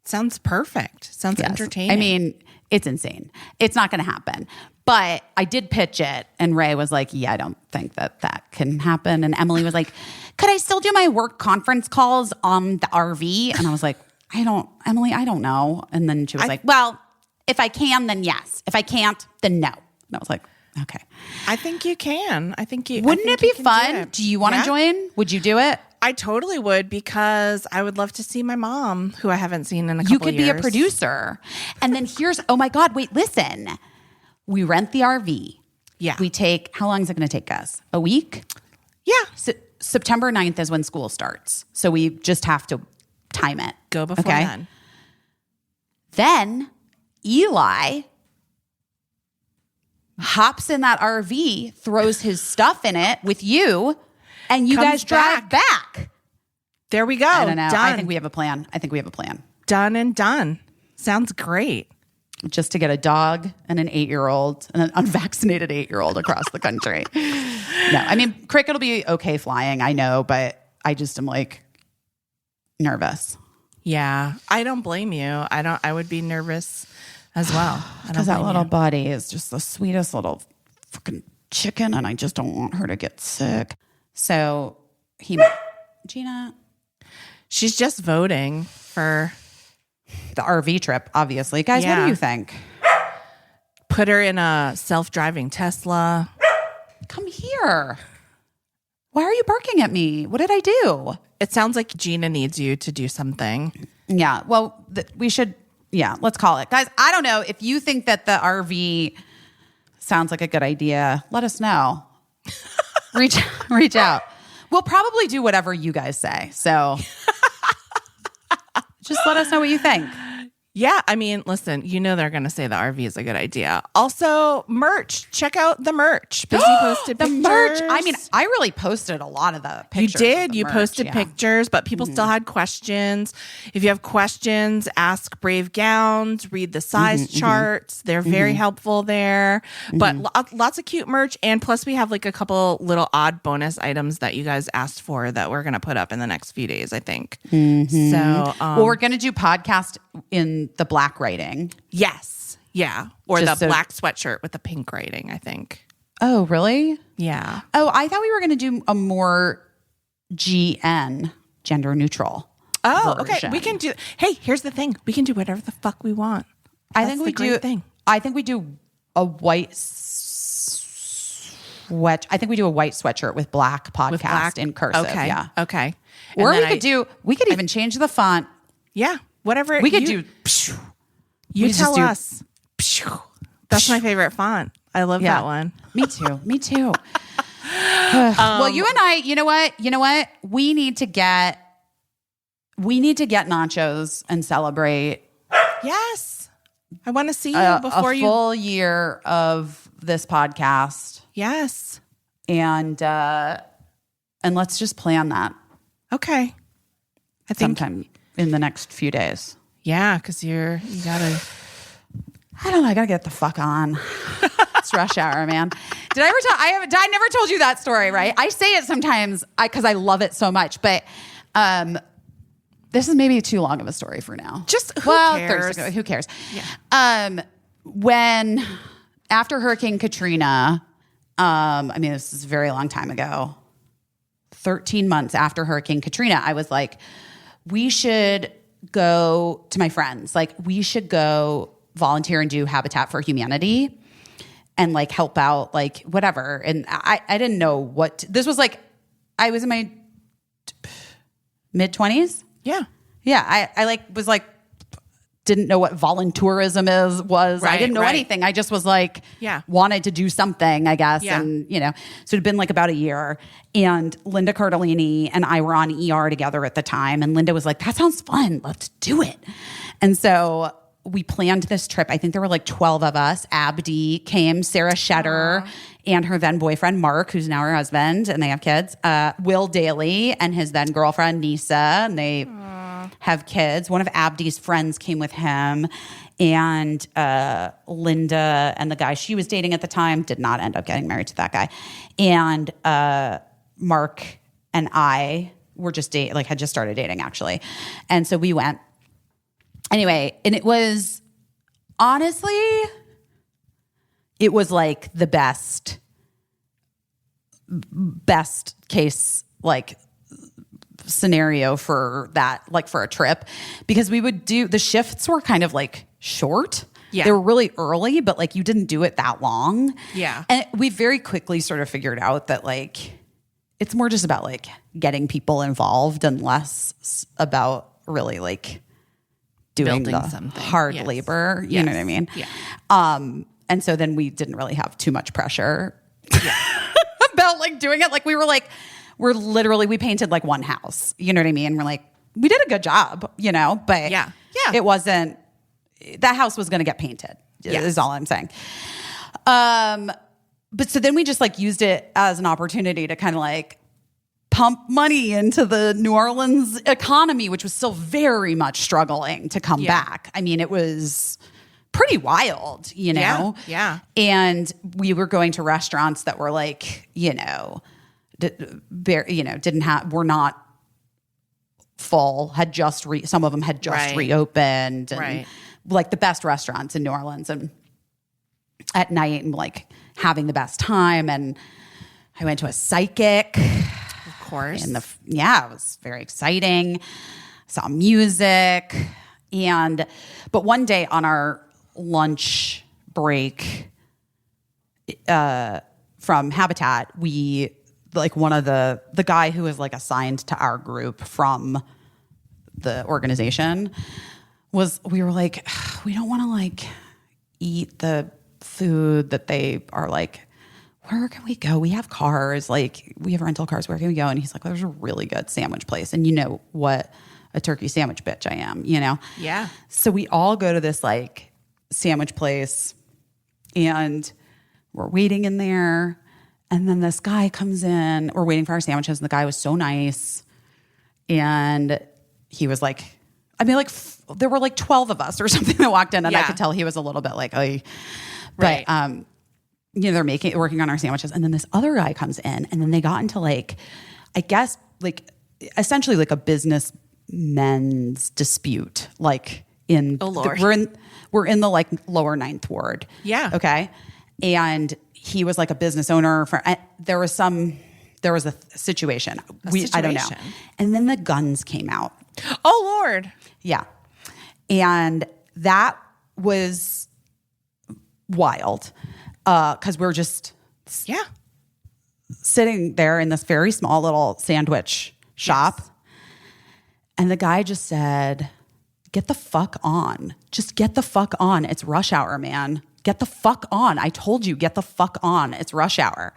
A: Sounds perfect. Sounds entertaining.
D: I mean, it's insane. It's not going to happen. But I did pitch it, and Ray was like, yeah, I don't think that can happen. And Emily was like, could I still do my work conference calls on the RV? And I was like, Emily, I don't know. And then she was like, well, if I can, then yes. If I can't, then no. And I was like, okay.
A: I think you can.
D: Wouldn't it be fun? Do you want to join? Would you do it?
A: I totally would because I would love to see my mom, who I haven't seen in a couple
D: years. You could
A: years.
D: be a producer. And then oh my God, wait, listen. We rent the RV.
A: Yeah.
D: How long is it going to take us? A week?
A: Yeah.
D: So, September 9th is when school starts. So we just have to time it.
A: Go before then.
D: Then Eli hops in that RV, throws his stuff in it with you, and you
A: Comes
D: guys drive back.
A: There we go.
D: I don't know.
A: Done.
D: I think we have a plan.
A: Done and done. Sounds great.
D: Just to get a dog and an 8-year-old and an unvaccinated 8-year-old across the country. No, I mean, Cricket will be okay flying, I know, but I just am like nervous.
A: Yeah. I don't blame you. I would be nervous as well.
D: Because that little buddy is just the sweetest little fucking chicken, and I just don't want her to get sick. So Gina.
A: She's just voting for
D: the RV trip, obviously. Guys, what do you think?
A: Put her in a self-driving Tesla.
D: Come here. Why are you barking at me? What did I do?
A: It sounds like Gina needs you to do something.
D: Yeah, well, we should, let's call it. Guys, I don't know. If you think that the RV sounds like a good idea, let us know. Reach out. We'll probably do whatever you guys say. So just let us know what you think.
A: Yeah, I mean, listen, they're going to say the RV is a good idea. Also, merch. Check out the merch. Busy posted pictures.
D: The merch. I mean, I really posted a lot of the pictures.
A: You did.
D: You
A: Posted pictures, but people still had questions. If you have questions, ask Brave Gowns, read the size charts. They're very helpful there. But lots of cute merch. And plus, we have like a couple little odd bonus items that you guys asked for that we're going to put up in the next few days, I think. So,
D: well, we're going to do podcast in the black writing.
A: Yes. Yeah. Or
D: Just
A: the black sweatshirt with the pink writing, I think.
D: Oh, really?
A: Yeah.
D: Oh, I thought we were going to do a more GN, gender neutral.
A: Oh,
D: version.
A: okay. We can do. Hey, here's the thing. We can do whatever the fuck we want.
D: I think we do. I think we do a white a white sweatshirt with black podcast in cursive.
A: Okay.
D: Yeah.
A: Okay.
D: Or we could even change the font.
A: Yeah. Whatever.
D: We could do.
A: You tell us. That's my favorite font. I love that one.
D: Me too. Well, you and I, you know what? We need to get nachos and celebrate.
A: Yes. I want to see you before
D: a full year of this podcast.
A: Yes.
D: And let's just plan that.
A: Okay. I think
D: sometime in the next few days.
A: Yeah, because you gotta.
D: I don't know. I gotta get the fuck on. It's rush hour, man. Did I ever tell? I never told you that story, right? I say it sometimes because I love it so much, but this is maybe too long of a story for now.
A: Just who cares?
D: Who cares?
A: Yeah.
D: When after Hurricane Katrina, I mean, this is a very long time ago. 13 months after Hurricane Katrina, I was like, we should go to my friends. Like, we should go volunteer and do Habitat for Humanity and like help out, like whatever. And I didn't know what this was like. I was in my mid-20s.
A: Yeah.
D: Yeah. I like was like, didn't know what voluntourism was. I didn't know anything. I just was like, wanted to do something, I guess.
A: Yeah.
D: And, so it'd been like about a year. And Linda Cardellini and I were on ER together at the time. And Linda was like, that sounds fun. Let's do it. And so we planned this trip. I think there were like 12 of us. Abdi came, Sarah Shetter, and her then boyfriend, Mark, who's now her husband, and they have kids. Will Daly and his then girlfriend, Nisa, and they have kids. One of Abdi's friends came with him, and Linda and the guy she was dating at the time did not end up getting married to that guy. And Mark and I were just had just started dating, actually. And so we went. Anyway, and it was, honestly, it was like the best case, like, scenario for that, like for a trip, because we would do, the shifts were kind of like short. Yeah. They were really early, but like you didn't do it that long.
A: Yeah.
D: And we very quickly sort of figured out that like, it's more just about like getting people involved and less about really like doing
A: building
D: the
A: something.
D: hard labor. You know what I mean?
A: Yeah.
D: And so then we didn't really have too much pressure about like doing it. Like we painted like one house, you know what I mean? We're like, we did a good job, you know, but it wasn't, that house was going to get painted is all I'm saying. But so then we just like used it as an opportunity to kind of like pump money into the New Orleans economy, which was still very much struggling to come back. I mean, it was pretty wild, you know?
A: Yeah.
D: And we were going to restaurants that were like, you know, were not full, some of them had just reopened, and like the best restaurants in New Orleans, and at night and like having the best time. And I went to a psychic,
A: of course,
D: and it was very exciting. Saw music, but one day on our lunch break from Habitat, we like one of the guy who was like assigned to our group from the organization we were like, we don't want to like eat the food that they are like, where can we go? We have cars, like we have rental cars. Where can we go? And he's like, well, there's a really good sandwich place. And you know what a turkey sandwich bitch I am, you know?
A: Yeah.
D: So we all go to this like sandwich place and we're waiting in there. And then this guy comes in, we're waiting for our sandwiches. And the guy was so nice. And he was like, I mean, like there were like 12 of us or something that walked in, and I could tell he was a little bit like, oh, but, you know, they're working on our sandwiches. And then this other guy comes in, and then they got into like, I guess like essentially like a businessmen's dispute, like we're in the like lower ninth ward.
A: Yeah.
D: Okay. And he was like a business owner there was a situation. I don't know. And then the guns came out.
A: Oh Lord.
D: Yeah. And that was wild. 'Cause we're just sitting there in this very small little sandwich shop. Yes. And the guy just said, get the fuck on. Just get the fuck on. It's rush hour, man. Get the fuck on. I told you, get the fuck on. It's rush hour.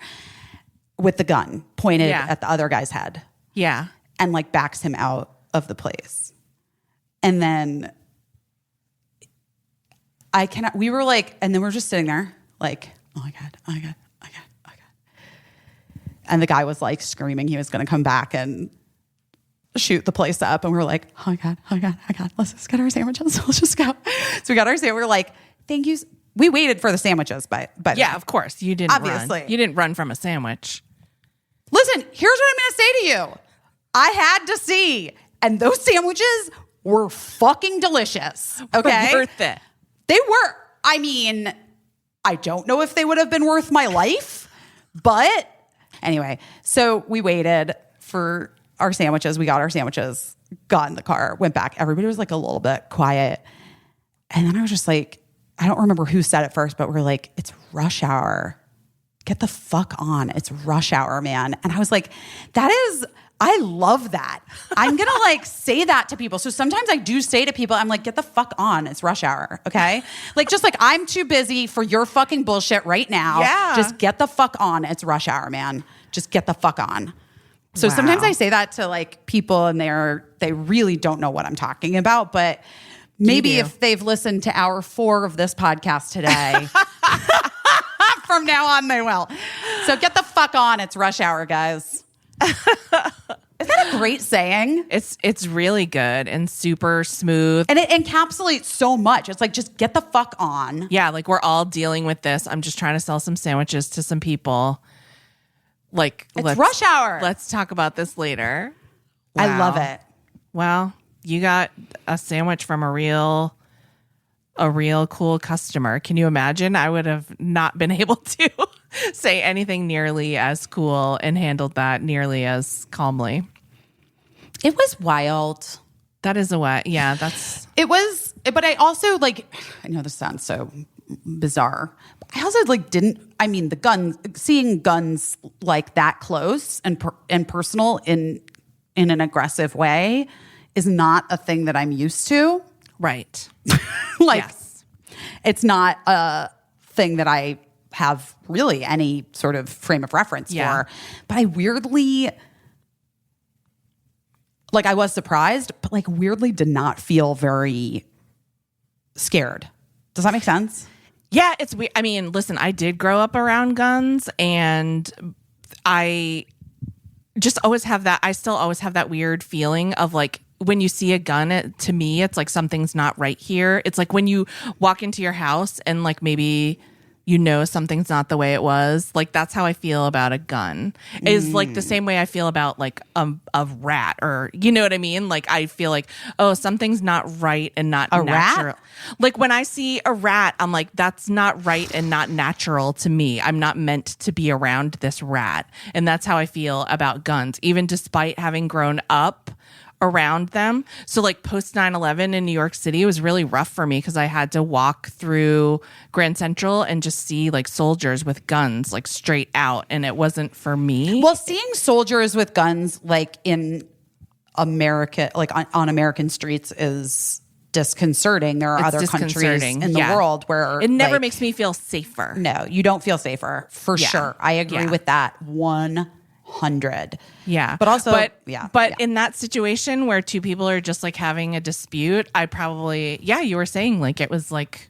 D: With the gun pointed at the other guy's head.
A: Yeah.
D: And like backs him out of the place. And then we were like, and then we're just sitting there like, oh my God, oh my God, oh my God, oh my God. And the guy was like screaming he was going to come back and shoot the place up. And we were like, oh my God, oh my God, oh my God, let's just get our sandwiches. Let's just go. So we got our sandwich. We were like, thank you. We waited for the sandwiches, but
A: yeah, of course. You didn't
D: obviously
A: run. You didn't run from a sandwich.
D: Listen, here's what I'm going to say to you. I had to see, and those sandwiches were fucking delicious. Okay.
A: Worth it.
D: They were. I mean, I don't know if they would have been worth my life, but anyway, so we waited for our sandwiches. We got our sandwiches, got in the car, went back. Everybody was like a little bit quiet. And then I was just like, I don't remember who said it first, but we're like, it's rush hour. Get the fuck on. It's rush hour, man. And I was like, I love that. I'm going to like say that to people. So sometimes I do say to people, I'm like, get the fuck on. It's rush hour. Okay. Like, just like, I'm too busy for your fucking bullshit right now.
A: Yeah.
D: Just get the fuck on. It's rush hour, man. Just get the fuck on. So sometimes I say that to like people and they really don't know what I'm talking about, but maybe if they've listened to hour 4 of this podcast today, from now on they will. So get the fuck on. It's rush hour, guys. Is that a great saying?
A: It's really good and super smooth.
D: And it encapsulates so much. It's like, just get the fuck on.
A: Yeah, like we're all dealing with this. I'm just trying to sell some sandwiches to some people. Like,
D: it's rush hour.
A: Let's talk about this later. Wow.
D: I love it.
A: Well, you got a sandwich from a real cool customer. Can you imagine? I would have not been able to say anything nearly as cool and handled that nearly as calmly.
D: It was wild.
A: That is
D: It was, but I also like, I know this sounds so bizarre. I also like seeing guns like that close and personal in an aggressive way is not a thing that I'm used to.
A: Right.
D: Like, yes. It's not a thing that I have really any sort of frame of reference
A: Yeah.
D: for. But I weirdly, like, I was surprised, but like weirdly did not feel very scared. Does that make sense?
A: Yeah, it's weird. I mean, listen, I did grow up around guns, and I just always have that. I still always have that weird feeling of like when you see a gun, to me, it's like something's not right here. It's like when you walk into your house and like maybe you know something's not the way it was. Like that's how I feel about a gun. Is like the same way I feel about like a rat, or you know what I mean? Like I feel like, oh, something's not right and not natural.
D: Rat?
A: Like when I see a rat, I'm like, that's not right and not natural to me. I'm not meant to be around this rat. And that's how I feel about guns, even despite having grown up around them. So like post 9/11 in New York City, it was really rough for me because I had to walk through Grand Central and just see like soldiers with guns like straight out, and it wasn't for me.
D: Well, seeing soldiers with guns like in America, like on American streets is disconcerting. There are
A: It's
D: other countries
A: disconcerting,
D: in the
A: yeah.
D: world where
A: It never
D: like,
A: makes me feel safer.
D: No, you don't feel safer for
A: Yeah.
D: sure. I agree
A: Yeah.
D: with that 100.
A: Yeah.
D: But also,
A: But in that situation where two people are just like having a dispute, I probably, you were saying like it was like,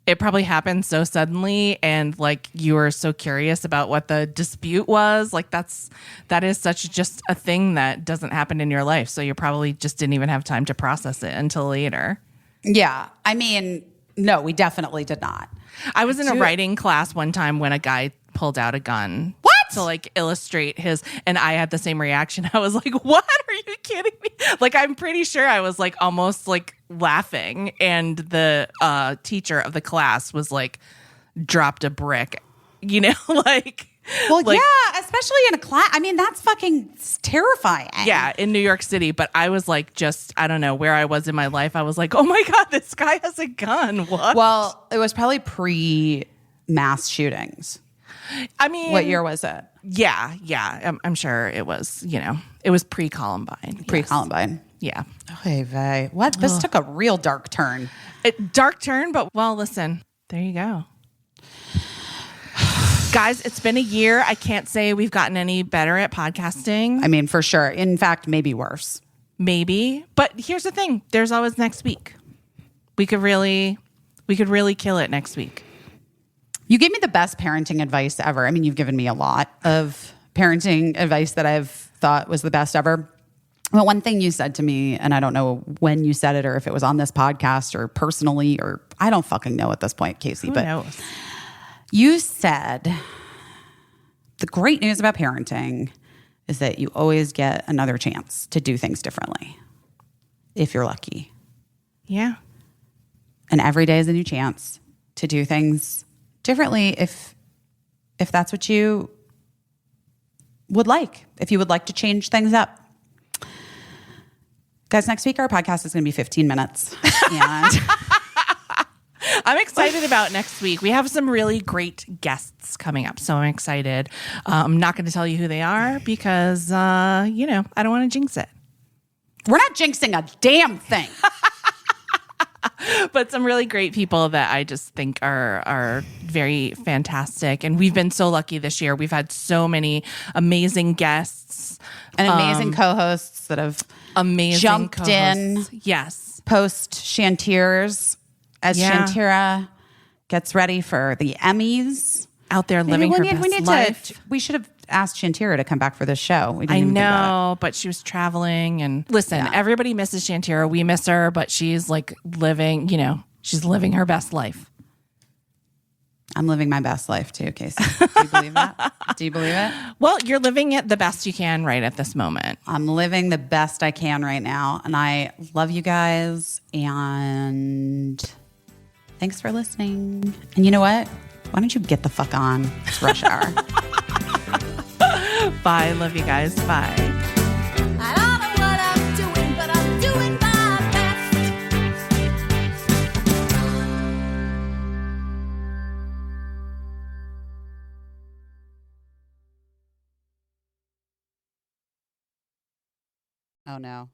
A: it probably happened so suddenly, and like you were so curious about what the dispute was. Like that is such just a thing that doesn't happen in your life. So you probably just didn't even have time to process it until later.
D: Yeah. I mean, no, we definitely did not.
A: I was in a writing class one time when a guy pulled out a gun.
D: What?
A: To like illustrate his, and I had the same reaction. I was like, what? Are you kidding me? Like, I'm pretty sure I was like almost like laughing, and the teacher of the class was like dropped a brick, you know, like.
D: Well,
A: like,
D: yeah, especially in a class. I mean, that's fucking terrifying.
A: Yeah, in New York City. But I was like, just, I don't know where I was in my life. I was like, oh my God, this guy has a gun. What?
D: Well, it was probably pre-mass shootings.
A: I mean,
D: What year was it?
A: Yeah. I'm sure it was, it was pre-Columbine.
D: Pre-Columbine.
A: Yes.
D: Okay, Vay. What? This took a real dark turn.
A: Dark turn, but well, listen, there you go. Guys, it's been a year. I can't say we've gotten any better at podcasting.
D: I mean, for sure. In fact, maybe worse.
A: Maybe. But here's the thing. There's always next week. We could really kill it next week.
D: You gave me the best parenting advice ever. I mean, you've given me a lot of parenting advice that I've thought was the best ever. But one thing you said to me, and I don't know when you said it or if it was on this podcast or personally, or I don't fucking know at this point, Caissie.
A: Who
D: but
A: knows?
D: You said the great news about parenting is that you always get another chance to do things differently if you're lucky.
A: Yeah.
D: And every day is a new chance to do things differently if that's what you would like, if you would like to change things up. Guys, next week our podcast is going to be 15 minutes. And
A: I'm excited about next week. We have some really great guests coming up, so I'm excited. I'm not going to tell you who they are because, I don't want to jinx it.
D: we're not jinxing a damn thing.
A: But some really great people that I just think are very fantastic. And we've been so lucky this year. We've had so many amazing guests.
D: And amazing co-hosts that have jumped
A: co-hosts.
D: in.
A: Yes.
D: Post Shantiers as Shantira gets ready for the Emmys.
A: Out there living her best life.
D: We should have asked Shantira to come back for this show. We didn't
A: I
D: even think about
A: know, but she was traveling. And listen, everybody misses Shantira. We miss her, but she's like living, she's living her best life.
D: it. I'm living my best life too, Caissie. Do you believe that? Do you believe it?
A: Well, you're living it the best you can right at this moment.
D: I'm living the best I can right now. And I love you guys. And thanks for listening. And you know what? Why don't you get the fuck on? It's rush hour.
A: Bye. Love you guys. Bye.
C: I don't know what I'm doing, but I'm doing my best.
D: Oh no.